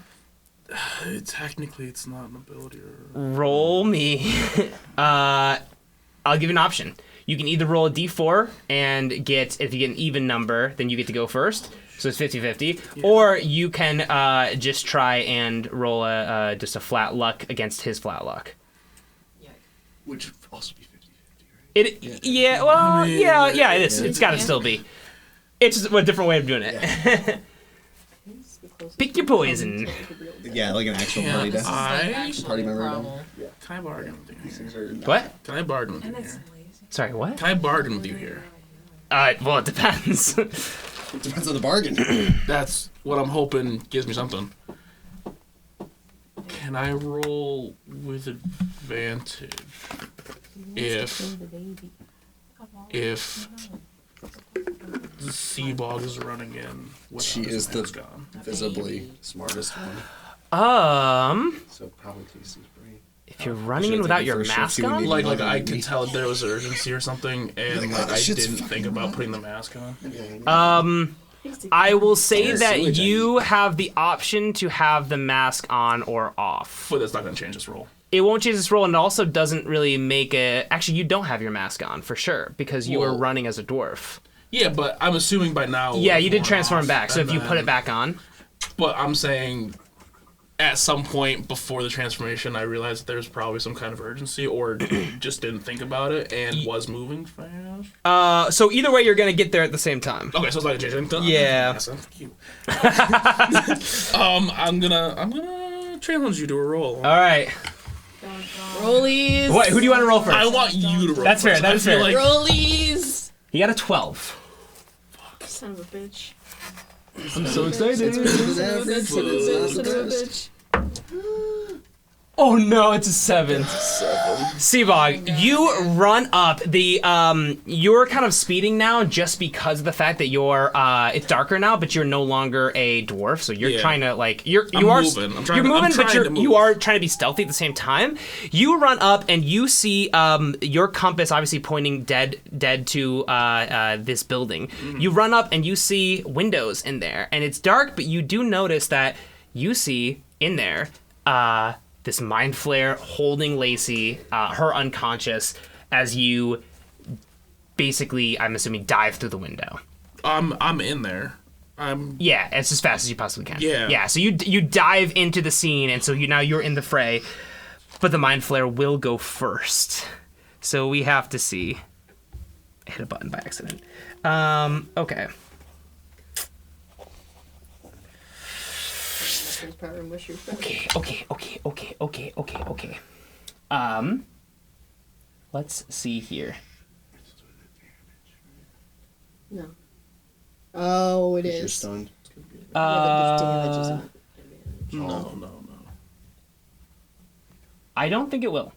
Technically, it's not an ability. Roll me. I'll give you an option. You can either roll a d4 and if you get an even number, then you get to go first. So it's 50-50. Yeah. Or you can just try and roll just a flat luck against his flat luck. Which would also be 50-50, right? It is. It's got to still be. It's just a different way of doing it. Yeah. Pick your poison. Yeah, like an actual party death. Party member. Yeah. Can I bargain with you here? What? Can I bargain with you here? Sorry, what? Can I bargain with you here? Well, it depends. It depends on the bargain. That's what I'm hoping gives me something. Can I roll with advantage if the Sebog is running in? She is the visibly smartest one. So probably Casey's brain. If you're running in without your mask on? Like I could tell there was urgency or something, and I didn't think about putting the mask on. I will say that you have the option to have the mask on or off. But that's not going to change this roll. It won't change this roll, and it also doesn't really make it... Actually, you don't have your mask on, for sure, because you were running as a dwarf. Yeah, but I'm assuming by now... Yeah, you did transform back, so if you put it back on... But I'm saying... At some point before the transformation, I realized that there was probably some kind of urgency, or just didn't think about it and was moving fast. So either way, you're gonna get there at the same time. Okay, so it's not gonna change anything. Yeah. Fuck you. I'm gonna challenge you to a roll. All right. Rollies. What? Who do you want to roll first? I want you to roll. That's first. fair. That is fair. Like Rollies. He got a 12. Son of a bitch. I'm so excited. Son of a bitch. Oh no, it's a 7. Sebog, you run up the you're kind of speeding now just because of the fact that you're it's darker now, but you're no longer a dwarf, so you're trying to like you are moving, but you are trying to be stealthy at the same time. You run up and you see your compass obviously pointing dead to this building. Mm-hmm. You run up and you see windows in there, and it's dark, but you do notice that you see in there this mind flare holding Lacey, her unconscious, as you basically, I'm assuming, dive through the window. I'm in there. Yeah, it's as fast as you possibly can. Yeah. Yeah, so you dive into the scene, and so now you're in the fray, but the mind flare will go first. So we have to see. I hit a button by accident. Okay. There's power and mushroom. Okay. Let's see here. No. Oh, it You're is. stunned. Yeah, but the damage is not advantage. No. I don't think it will.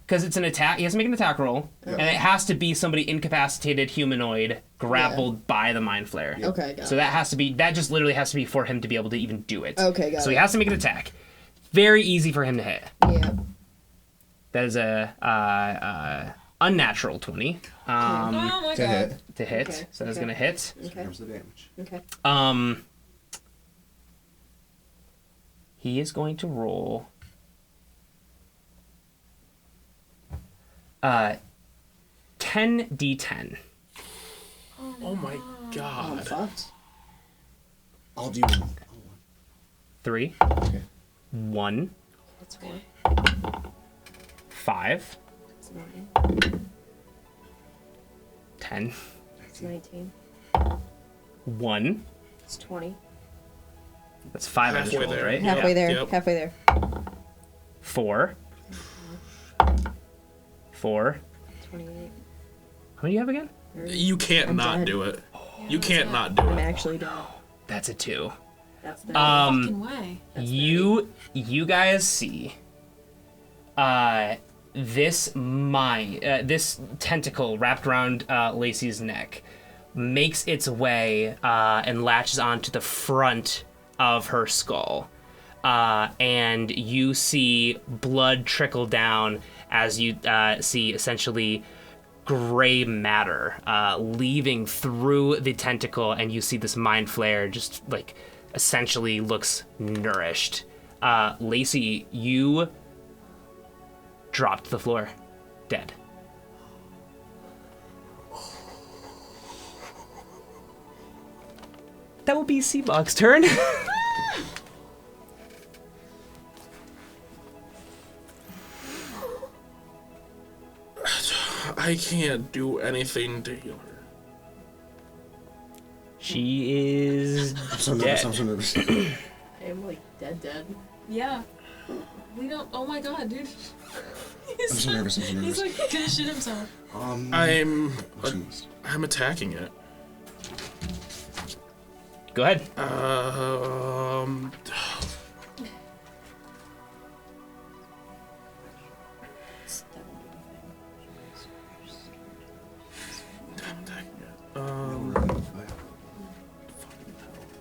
Because it's an attack. He has to make an attack roll. And it has to be somebody incapacitated humanoid grappled by the mind flare. Okay, got So that just literally has to be for him to be able to even do it. Okay, got So it. he has to make an attack. Very easy for him to hit. Yeah. That is a unnatural 20 Oh my To god. hit. to hit. Okay, So that's okay. going to hit. Okay. Here's the damage. Okay. He is going to roll 10d10. Oh my I'm god. fucked. I'll do one. 3, Okay. 1, That's 4. 5, That's 9. 10, That's 19. 1. It's 20. That's 5 I just Halfway rolled, there. right? Halfway there. Yep. Halfway there. 4. 4. 28. How many do you have again? 30. You can't I'm not dead. do it. You can't not do I'm it. actually dead. That's a 2. That's the Fucking way. You guys see this tentacle wrapped around Lacey's neck makes its way and latches onto the front of her skull. And you see blood trickle down as you see essentially gray matter leaving through the tentacle, and you see this mind flare just like essentially looks nourished. Lacey, you dropped to the floor, dead. That will be Sebog's turn. I can't do anything to heal her. She is I'm so nervous. I'm so nervous. I am like dead. Yeah. We don't. Oh my god, dude. I'm so nervous. I'm so He's nervous. like gonna shit himself. I'm attacking it. Go ahead.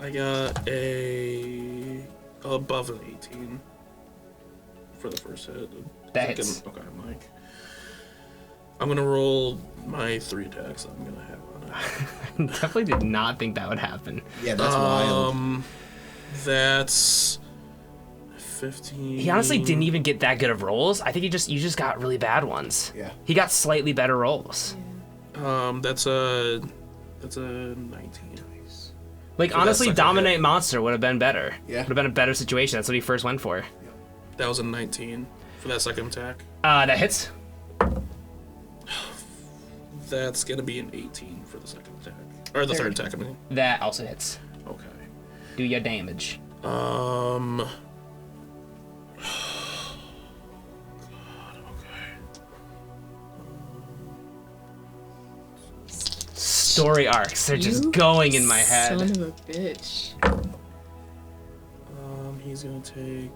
I got a above an 18 for the first hit. That hits. Okay, I'm gonna roll my 3 attacks that I'm gonna have on it. Definitely did not think that would happen. Yeah, that's wild. That's 15. He honestly didn't even get that good of rolls. I think you just got really bad ones. Yeah. He got slightly better rolls. That's a 19. Like So honestly, that's like a Dominate hit. Monster would have been better. Yeah. Would have been a better situation. That's what he first went for. That was a 19 for that second attack. That hits. That's gonna be an 18 for the second attack. Or the third attack, I mean. That also hits. Okay. Do your damage. God, Story arcs. They're just You going in my head. Son of a bitch. he's gonna take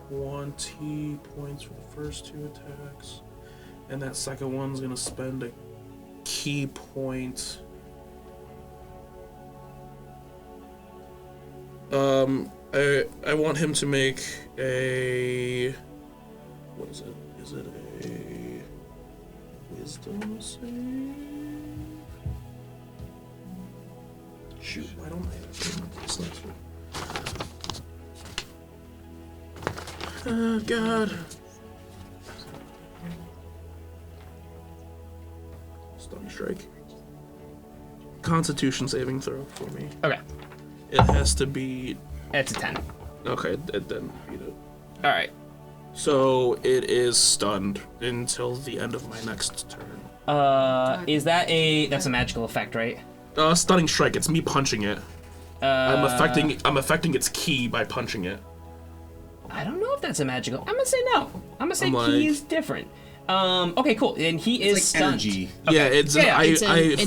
20 points for the first 2 attacks. And that second one's gonna spend a key point. I want him to make a... What is it? Is it a... Wisdom save? Shoot, why don't I have this next one? Oh, God. Stunning strike. Constitution saving throw for me. Okay. It has to be... It's a 10. Okay, it didn't beat it. All right. So it is stunned until the end of my next turn. Is that that's a magical effect, right? Stunning strike. It's me punching it. I'm affecting its ki by punching it. I don't know if that's a magical. I'm gonna say no. I'm gonna say I'm he like- is different. Okay, cool. And he is like stunned. energy. Yeah, it's Yeah, It's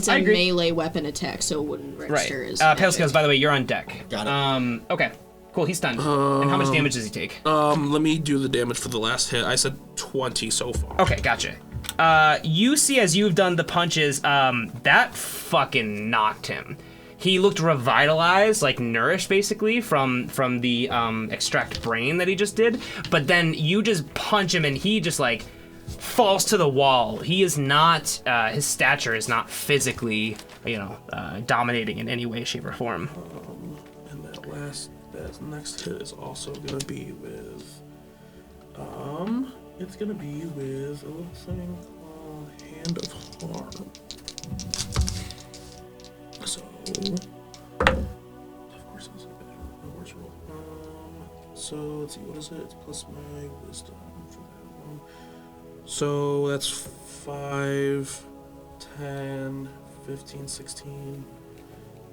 I a agree. melee weapon attack, so it wouldn't Right. register as Pale magic. Scales, by the way, you're on deck. Got it. Okay, cool. He's stunned. And how much damage does he take? Let me do the damage for the last hit. I said 20 so far. Okay, gotcha. You see as you've done the punches, that fucking knocked him. He looked revitalized, like nourished basically from the extract brain that he just did. But then you just punch him and he just like falls to the wall. He is not, his stature is not physically, dominating in any way, shape, or form. And that next hit is also gonna be with, it's gonna be with a little thing called Hand of Harm. So, of course, it's a worse roll. So let's see, what is it? It's plus my wisdom for that one. So that's 5, 10, 15, 16,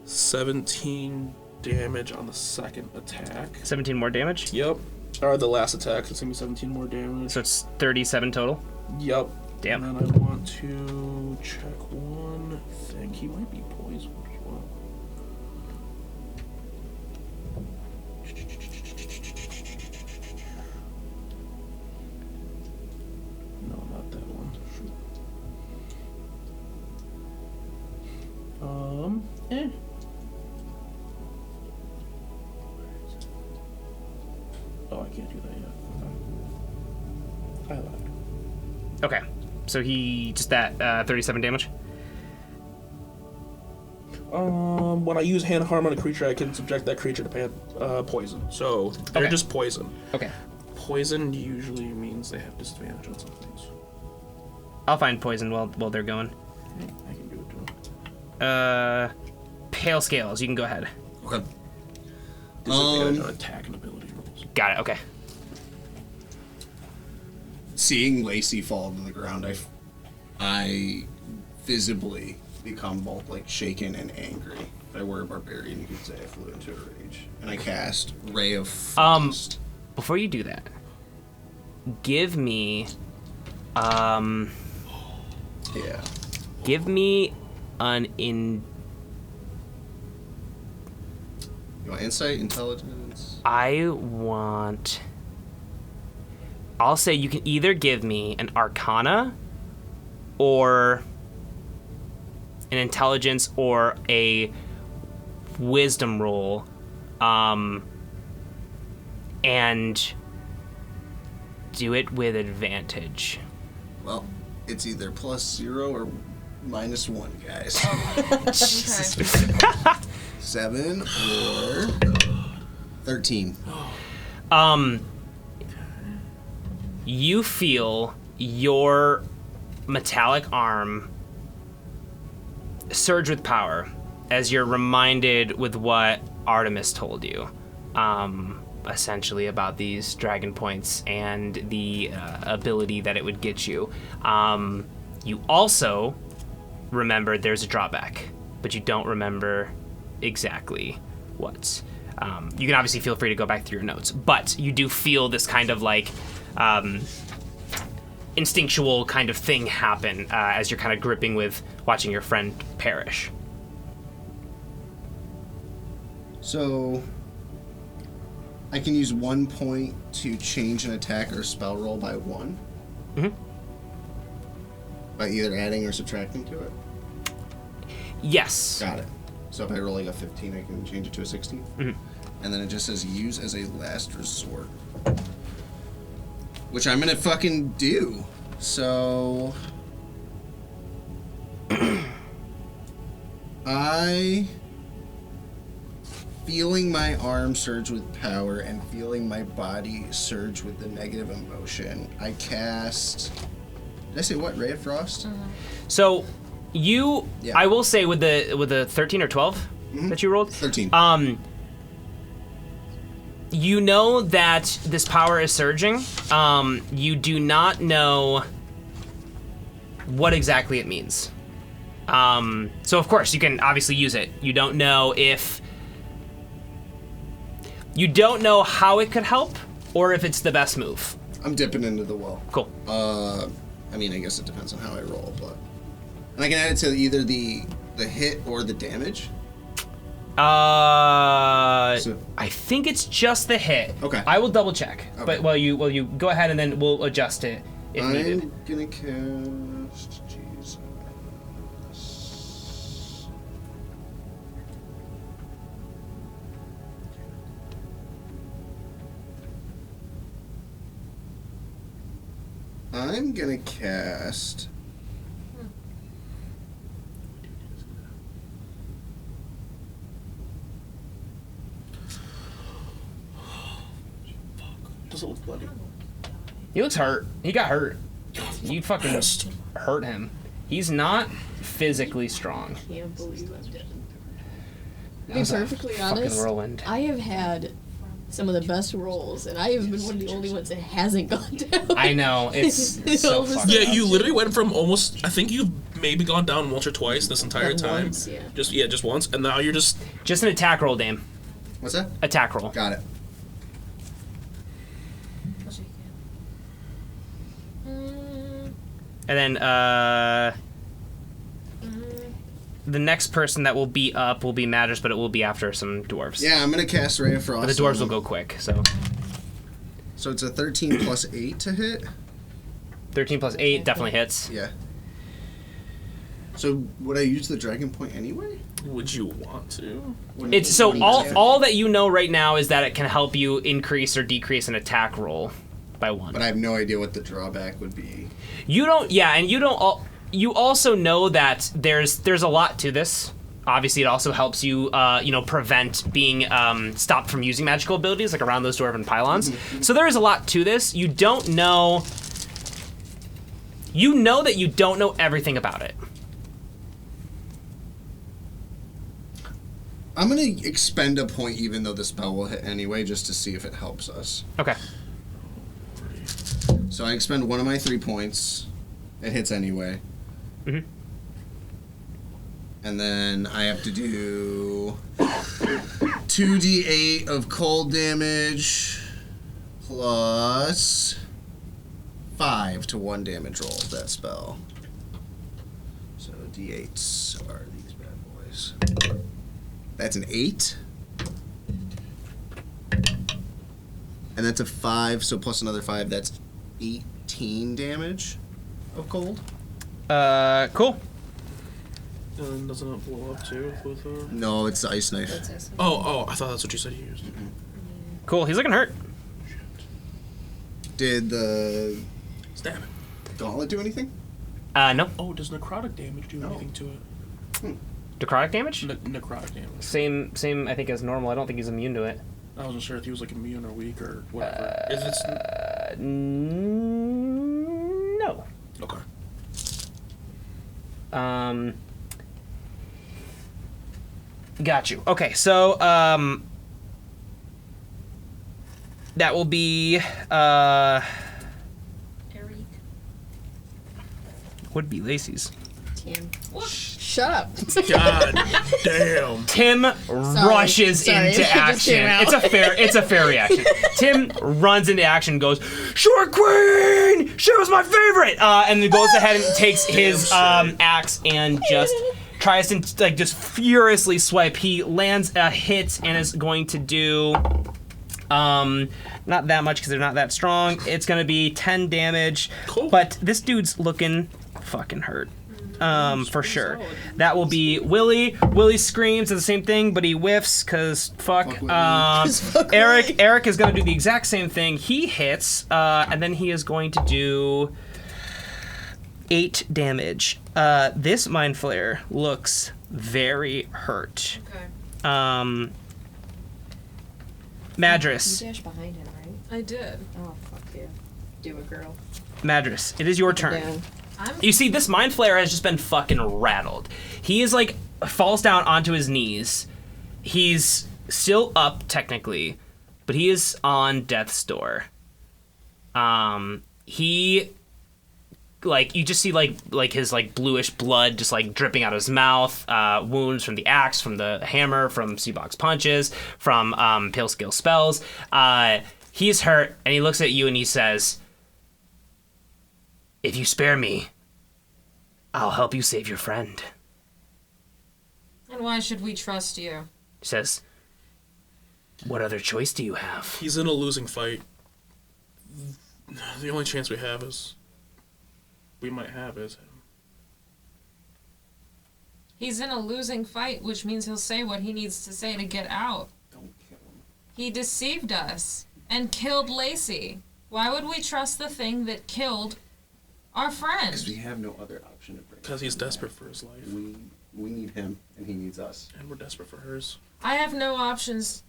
17 damage on the second attack. 17 more damage? Yep. Or the last attack, it's gonna be 17 more damage. So it's 37 total? Yep. Damn. And then I want to check one thing. He might be poisoned as well. No, not that one. Eh. Oh, I can't do that yet. Okay. I lied. Okay. So he just that 37 damage? When I use hand harm on a creature, I can subject that creature to poison. So they're Okay. just poison. Okay. Poison usually means they have disadvantage on some things. I'll find poison while they're going. I can do it too. Pale Scales, you can go ahead. Okay. Disadvantage on attack and ability rolls. Got it, okay. Seeing Lacey fall to the ground, I visibly become both like shaken and angry. If I were a barbarian, you could say I flew into a rage, and I cast Ray of Frost. Before you do that, give me Yeah. give me an You want insight, intelligence? I'll say you can either give me an Arcana or an Intelligence or a Wisdom roll, and do it with advantage. Well, it's either +0 or -1, guys. Okay. 7 or 13. You feel your metallic arm surge with power as you're reminded with what Artemis told you, essentially about these dragon points and the ability that it would get you. You also remember there's a drawback, but you don't remember exactly what. You can obviously feel free to go back through your notes, but you do feel this kind of like instinctual kind of thing happen as you're kind of gripping with watching your friend perish. So, I can use 1 point to change an attack or spell roll by 1? Mhm. By either adding or subtracting to it? Yes. Got it. So if I roll like a 15, I can change it to a 16? Mhm. And then it just says use as a last resort. Which I'm gonna fucking do. So... feeling my arm surge with power and feeling my body surge with the negative emotion, I cast... Did I say what? Ray of Frost? So you, Yeah. I will say with the 13 or 12 that you rolled, 13. you know that this power is surging. You do not know what exactly it means. So of course you can obviously use it. You don't know if You don't know how it could help or if it's the best move. I'm dipping into the well. Cool. I mean, I guess it depends on how I roll, but... And I can add it to either the hit or the damage? I think it's just the hit. Okay. I will double check. Okay. But while you go ahead and then we'll adjust it if needed. I'm gonna cast... Jesus. I'm gonna cast... Does it look bloody? He looks hurt. He got hurt. You fucking hurt him. He's not physically strong. Can't believe I'm dead. To That be was a perfectly honest, fucking whirlwind. I have had some of the best rolls, and I have been one of the only ones that hasn't gone down. I know. It's so Almost fucking Yeah, you literally went from almost. I think you've maybe gone down once or twice this entire Like time. once, yeah. Just once, and now you're just. Just an attack roll, Dame. What's that? Attack roll. Got it. And then the next person that will be up will be Madras, but it will be after some dwarves. Yeah, I'm gonna cast Ray of Frost. But the dwarves will go quick, so. So it's a 13 plus 8 to hit? 13 plus 8 definitely hits. Yeah. So would I use the dragon point anyway? Would you want to? It's so all that you know right now is that it can help you increase or decrease an attack roll by 1. But I have no idea what the drawback would be. You don't, yeah, and you don't. You also know that there's a lot to this. Obviously, it also helps you, prevent being stopped from using magical abilities, like around those dwarven pylons. So there is a lot to this. You don't know. You know that you don't know everything about it. I'm gonna expend a point even though the spell will hit anyway, just to see if it helps us. Okay. So I expend one of my 3 points. It hits anyway. Mhm. And then I have to do 2d8 of cold damage plus 5 to 1 damage roll of that spell. So d8s are these bad boys. That's an 8. And that's a 5, so plus another 5, that's 18 damage of cold. Cool. And doesn't it blow up too with a... No, it's the ice knife. Oh, I thought that's what you said you used. Cool. He's looking hurt. Did the Stab it. gauntlet do anything? No. Oh, does necrotic damage do anything to it? Necrotic damage? Necrotic damage. Same. I think as normal. I don't think he's immune to it. I wasn't sure if he was like immune or weak or whatever. Is it? No. Okay. Got you. Okay, so that will be Eric. would be Lacey's. Tim. Shut up. God damn. Tim rushes Sorry, into it just came action. out. It's a fair reaction. Tim runs into action and goes, "Short Queen! She was my favorite!" And then goes ahead and takes his axe and just tries to just furiously swipe. He lands a hit and is going to do not that much because they're not that strong. It's gonna be 10 damage. Cool. But this dude's looking fucking hurt. For sure. That will be Willie. Willie screams at the same thing, but he whiffs because fuck. Eric is going to do the exact same thing. He hits, and then he is going to do 8 damage. This Mind Flayer looks very hurt. Okay. Madras. You dashed behind him, right? I did. Oh, fuck you. Do it, girl. Madras, it is your turn. Down. You see, this Mind Flayer has just been fucking rattled. He is falls down onto his knees. He's still up, technically, but he is on death's door. He like you just see like his like bluish blood just like dripping out of his mouth, wounds from the axe, from the hammer, from Sebog's punches, from Pale Scale spells. He's hurt, and he looks at you and he says, "If you spare me, I'll help you save your friend." And why should we trust you? He says, "What other choice do you have?" He's in a losing fight. The only chance we might have is him. He's in a losing fight, which means he'll say what he needs to say to get out. Don't kill him. He deceived us and killed Lacey. Why would we trust the thing that killed our friend? Because we have no other option to bring. Because he's him back. desperate for his life. We need him, and he needs us. And we're desperate for hers. I have no options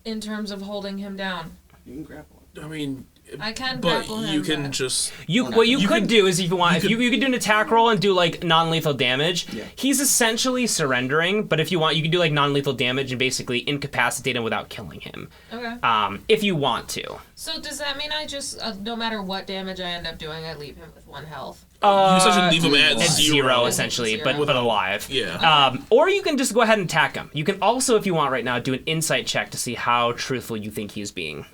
in terms of holding him down. You can grapple him. I mean, I can but grapple him, you can but- just. What you could do is, if you want, you you could do an attack roll and do like non-lethal damage. Yeah. He's essentially surrendering, but if you want, you can do like non-lethal damage and basically incapacitate him without killing him. Okay. If you want to. So does that mean I just, no matter what damage I end up doing, I leave him with 1 health? You essentially leave him at At zero, zero. essentially, Zero. but alive. Yeah. Or you can just go ahead and attack him. You can also, if you want right now, do an insight check to see how truthful you think he is being.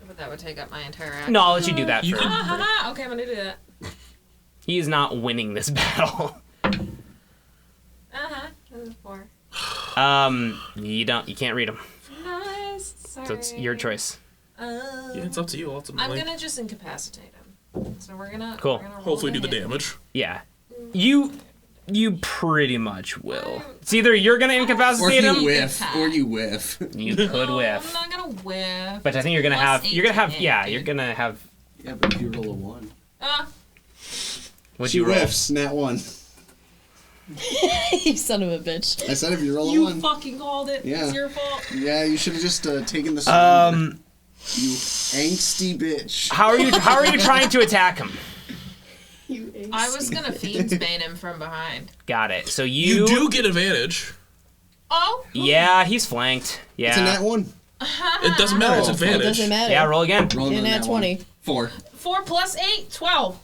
But that would take up my entire action. No, I'll let you do that You first. can- Okay, I'm gonna do that. He is not winning this battle. That was 4. You can't read him. Nice. Sorry. So it's your choice. Yeah, it's up to you I'm ultimately. gonna just incapacitate him. So we're gonna. Cool. We're gonna roll Hopefully do the hit. damage. Yeah. You pretty much will. It's either you're gonna Or incapacitate you him. whiff. Or you whiff. You could Oh, whiff. I'm not gonna whiff. But I think you're gonna Plus have. You're gonna have. 18, Yeah, dude. you're gonna have. Yeah, but if you roll a 1. What'd She you roll? whiffs, nat 1. You son of a bitch. I said if you roll a You 1. fucking called it. Yeah. It's your fault. Yeah, you should have just taken the surrender. You angsty bitch. How are you trying to attack him? You I was gonna Fiend's Bane him from behind. Got it. So You do get advantage. Oh. Yeah, he's flanked. Yeah. It's a nat 1. It doesn't matter. It's Oh, It advantage. doesn't matter. Yeah, roll again. Roll Get a another nat 20. 4. 4 plus 8, 12.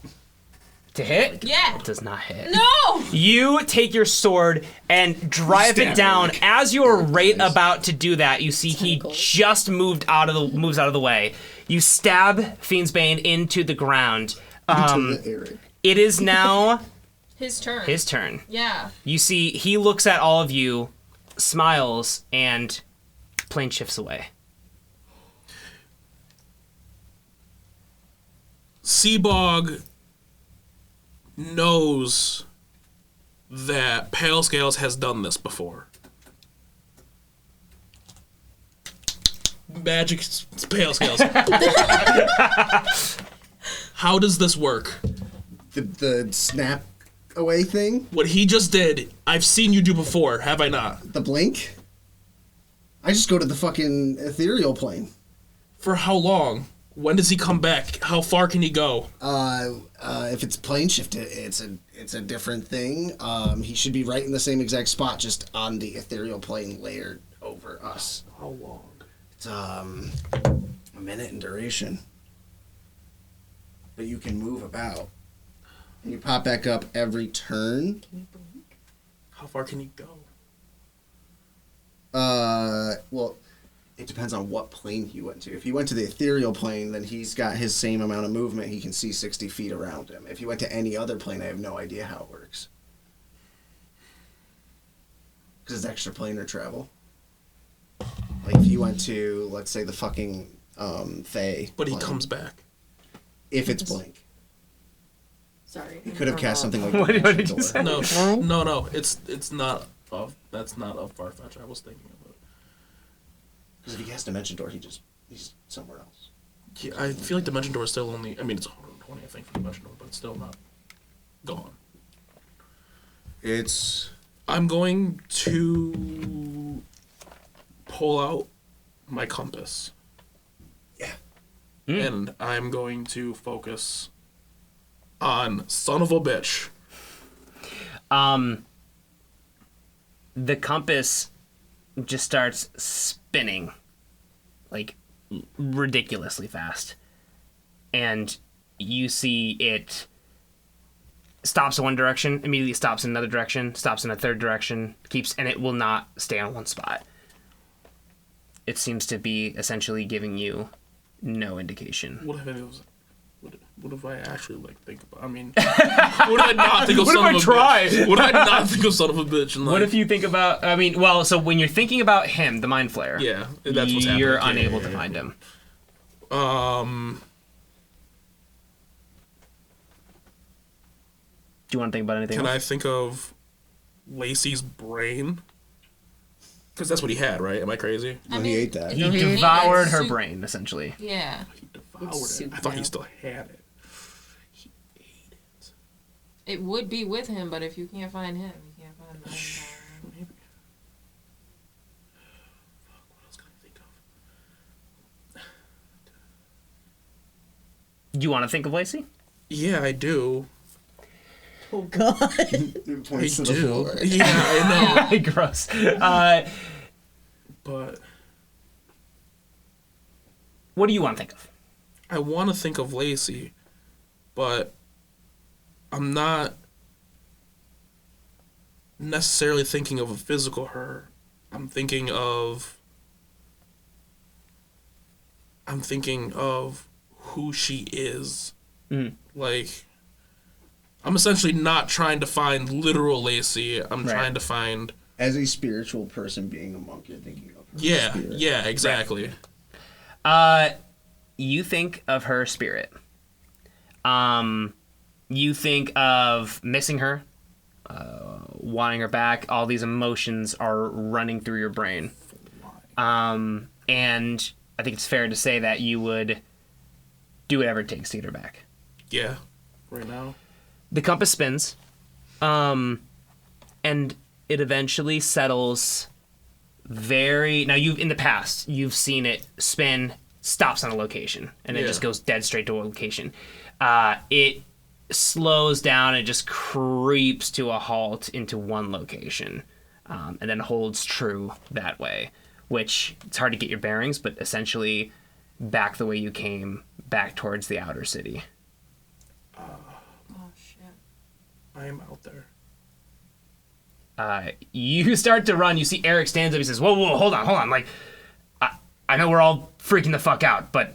To hit? Yeah. It does not hit. No. You take your sword and drive it Stab down. it. As you're right Nice. about to do that, you see he Tentacles. just moves out of the way. You stab Fiend's Bane into the ground. To the Eric. It is now His turn. his turn. Yeah. You see he looks at all of you, smiles, and plane shifts away. Sebog knows that Pale Scales has done this before. Magic Pale Scales. How does this work? The snap away thing? What he just did, I've seen you do before, have I not? The blink? I just go to the fucking ethereal plane. For how long? When does he come back? How far can he go? If it's plane shift, it's a different thing. He should be right in the same exact spot, just on the ethereal plane layered over us. How long? It's a minute in duration. But you can move about. And you pop back up every turn. How far can he go? Well, it depends on what plane he went to. If he went to the ethereal plane, then he's got his same amount of movement. He can see 60 feet around him. If he went to any other plane, I have no idea how it works. Because it's extraplanar travel. Like if he went to, let's say, the fucking Fae. But he plane, comes back. If it's blink. Sorry. He could have cast something like What did Dimension you Door. say? No. It's not. That's not a Farfetch. I was thinking of it. Because if he casts Dimension Door, he's somewhere else. Yeah, I feel like Dimension Door is still only. I mean, it's 120, I think, for Dimension Door, but it's still not gone. It's I'm going to pull out my compass. Yeah. And I'm going to focus on son of a bitch. The compass just starts spinning like ridiculously fast, and you see it stops in one direction, immediately stops in another direction, stops in a third direction, and it will not stay on one spot. It seems to be essentially giving you no indication. What if I actually think about? I mean, would I not think of What son if of a I try? bitch? Would I not think of son of a bitch? And What if you think about? I mean, well, so when you're thinking about him, the mind flayer, Yeah, that's what's you're happening. unable to find him. Do you want to think about anything Can else? I think of Lacey's brain? Because that's what he had, right? Am I crazy? I He mean, ate that. He he devoured ate her soup. brain, essentially. Yeah. He devoured It's it. soup I thought he now. still had it. He ate it. It would be with him, but if you can't find him, you can't find the Maybe. Fuck, what else can I think of? Do you want to think of Lacey? Yeah, I do. Oh God. It I points to the do. floor. Yeah, I know. Gross. But What do you want to think of? I want to think of Lacey, but I'm not necessarily thinking of a physical her. I'm thinking of who she is. Mm. Like, I'm essentially not trying to find literal Lacey. I'm Right. trying to find. As a spiritual person being a monk, you're thinking of her Yeah, spirit. yeah, exactly. You think of her spirit. You think of missing her, wanting her back. All these emotions are running through your brain. And I think it's fair to say that you would do whatever it takes to get her back. Yeah, right now. The compass spins, and it eventually settles now in the past, you've seen it spin, stops on a location, and it Yeah. just goes dead straight to a location. It slows down and just creeps to a halt into one location, and then holds true that way, which it's hard to get your bearings, but essentially back the way you came, back towards the outer city. Oh shit. I am out there. You start to run. You see Eric stands up. He says, whoa, hold on. Like, I know we're all freaking the fuck out, but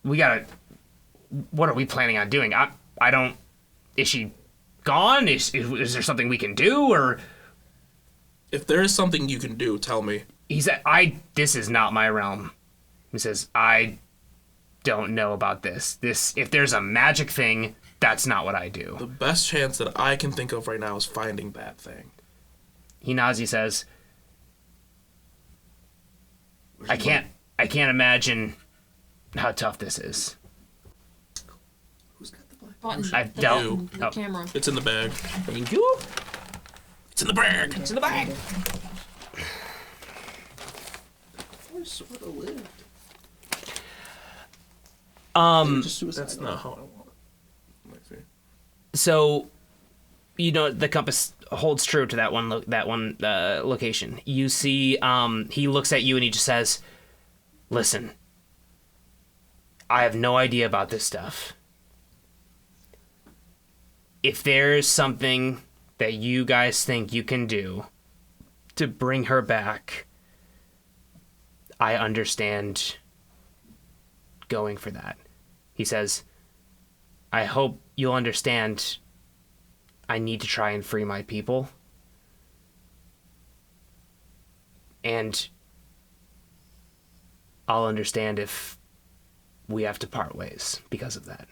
we gotta... What are we planning on doing? I don't... Is she gone? Is there something we can do? Or... If there is something you can do, tell me. He said, this is not my realm. He says, I don't know about this. If there's a magic thing, that's not what I do. The best chance that I can think of right now is finding that thing. He nods. He says, I can't imagine how tough this is. Who's got the black? Button. I The don't- button, the oh. camera. It's in the bag. Thank you. It's in the bag. It's in the bag. I sort of lived. Just suicide. That's not how I want it. Let me see. So, the compass holds true to that one location. You see, he looks at you and he just says, "Listen, I have no idea about this stuff. If there's something that you guys think you can do to bring her back, I understand going for that." He says, "I hope you'll understand I need to try and free my people. And I'll understand if we have to part ways because of that."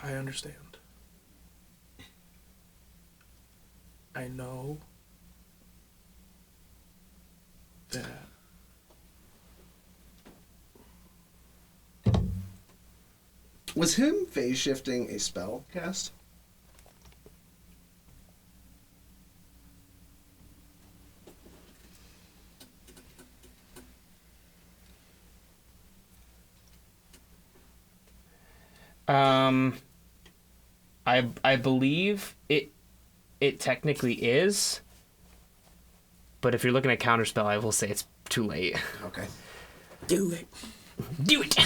I understand. I know that Was him phase shifting a spell cast? I believe it technically is, but if you're looking at counterspell, I will say it's too late. Okay. Do it. Do it.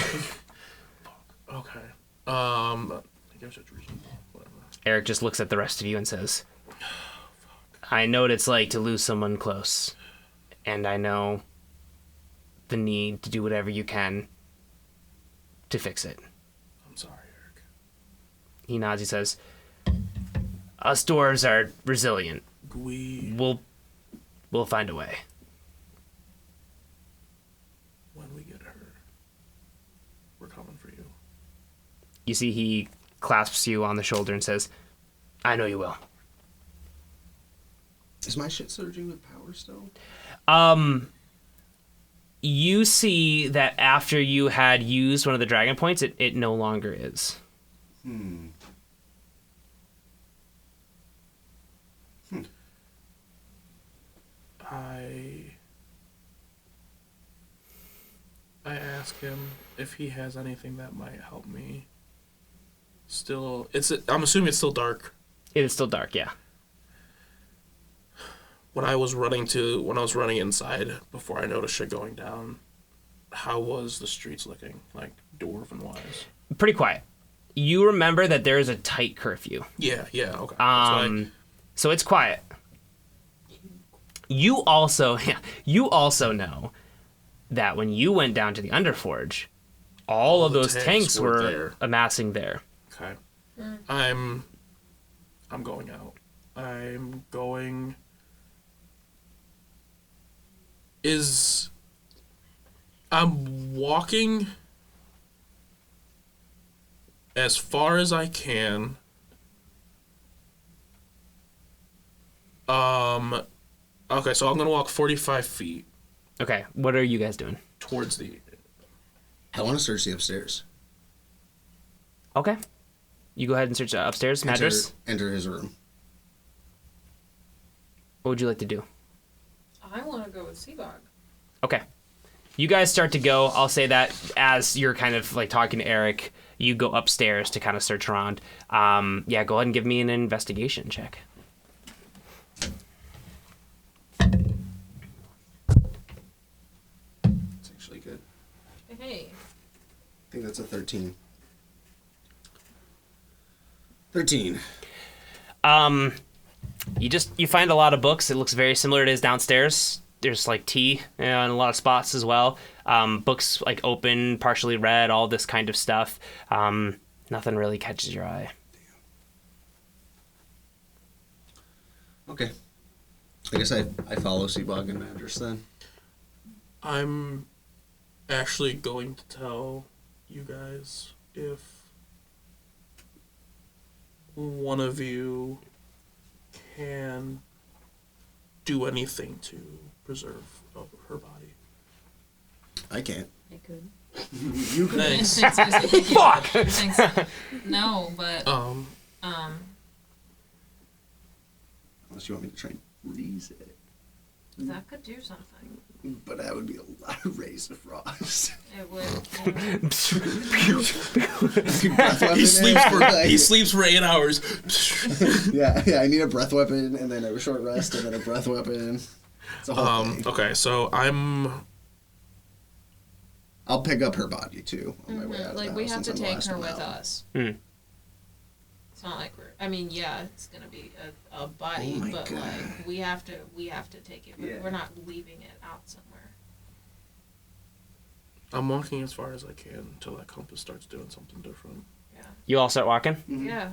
Okay. I guess it's reasonable. Whatever. Eric just looks at the rest of you and says, I know what it's like to lose someone close, and I know the need to do whatever you can to fix it. I'm sorry, Eric. He nods, he says, us dwarves are resilient. We'll find a way. When we get her, we're coming for you. You see he clasps you on the shoulder and says, I know you will. Is my shit surging with power still? You see that after you had used one of the dragon points, it no longer is. I ask him if he has anything that might help me. Still, I'm assuming it's still dark. It is still dark, yeah. When I was running inside before I noticed shit going down, how was the streets looking, like dwarven wise? Pretty quiet. You remember that there is a tight curfew. Yeah, okay. So it's quiet. You also know that when you went down to the Underforge, all of those tanks were there. amassing there. Okay. I'm going out. I'm walking as far as I can. Okay, so I'm gonna walk 45 feet Okay, what are you guys doing? towards the. I want to search the upstairs. Okay. You go ahead and search upstairs. Madras, Enter his room. what would you like to do? I want to go with Sebog. Okay. You guys start to go. I'll say that as you're kind of like talking to Eric, you go upstairs to kind of search around. Yeah, go ahead and give me an investigation check. It's actually good. Hey. I think that's a 13. 13. You find a lot of books. It looks very similar to it is downstairs. There's like tea in a lot of spots as well. Books like open, partially read, all this kind of stuff. Nothing really catches your eye. Okay. I guess I follow Sebog and Madras then. I'm actually going to tell you guys if one of you can do anything to preserve her body. I can't. I could. You can. Thanks. Fuck! Thanks. No, but Unless you want me to try and freeze it. that could do something. But that would be a lot of rays of frost. It would. He sleeps for 8 hours. yeah, I need a breath weapon, and then a short rest, and then a breath weapon. It's a whole thing. Okay, so I'll pick up her body, too, on my way out of Like, the we house have to since I'm the take last her one with out. us. Mm. It's not like yeah, it's gonna be a body, Oh my but God. like we have to take it. Yeah. We're not leaving it out somewhere. I'm walking as far as I can until that compass starts doing something different. Yeah. You all start walking? Mm-hmm. Yeah.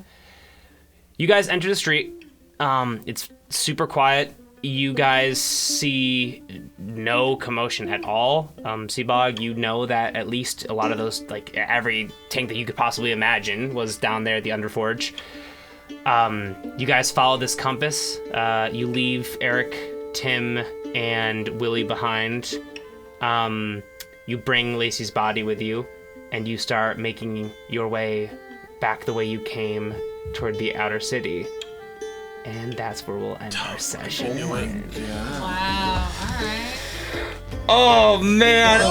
You guys enter the street. It's super quiet. You guys see no commotion at all. Sebog, you know that at least a lot of those, like every tank that you could possibly imagine was down there at the Underforge. You guys follow this compass. You leave Eric, Tim, and Willie behind. You bring Lacey's body with you, and you start making your way back the way you came toward the outer city. And that's where we'll end our session. Oh my God. Wow. All right. Oh man!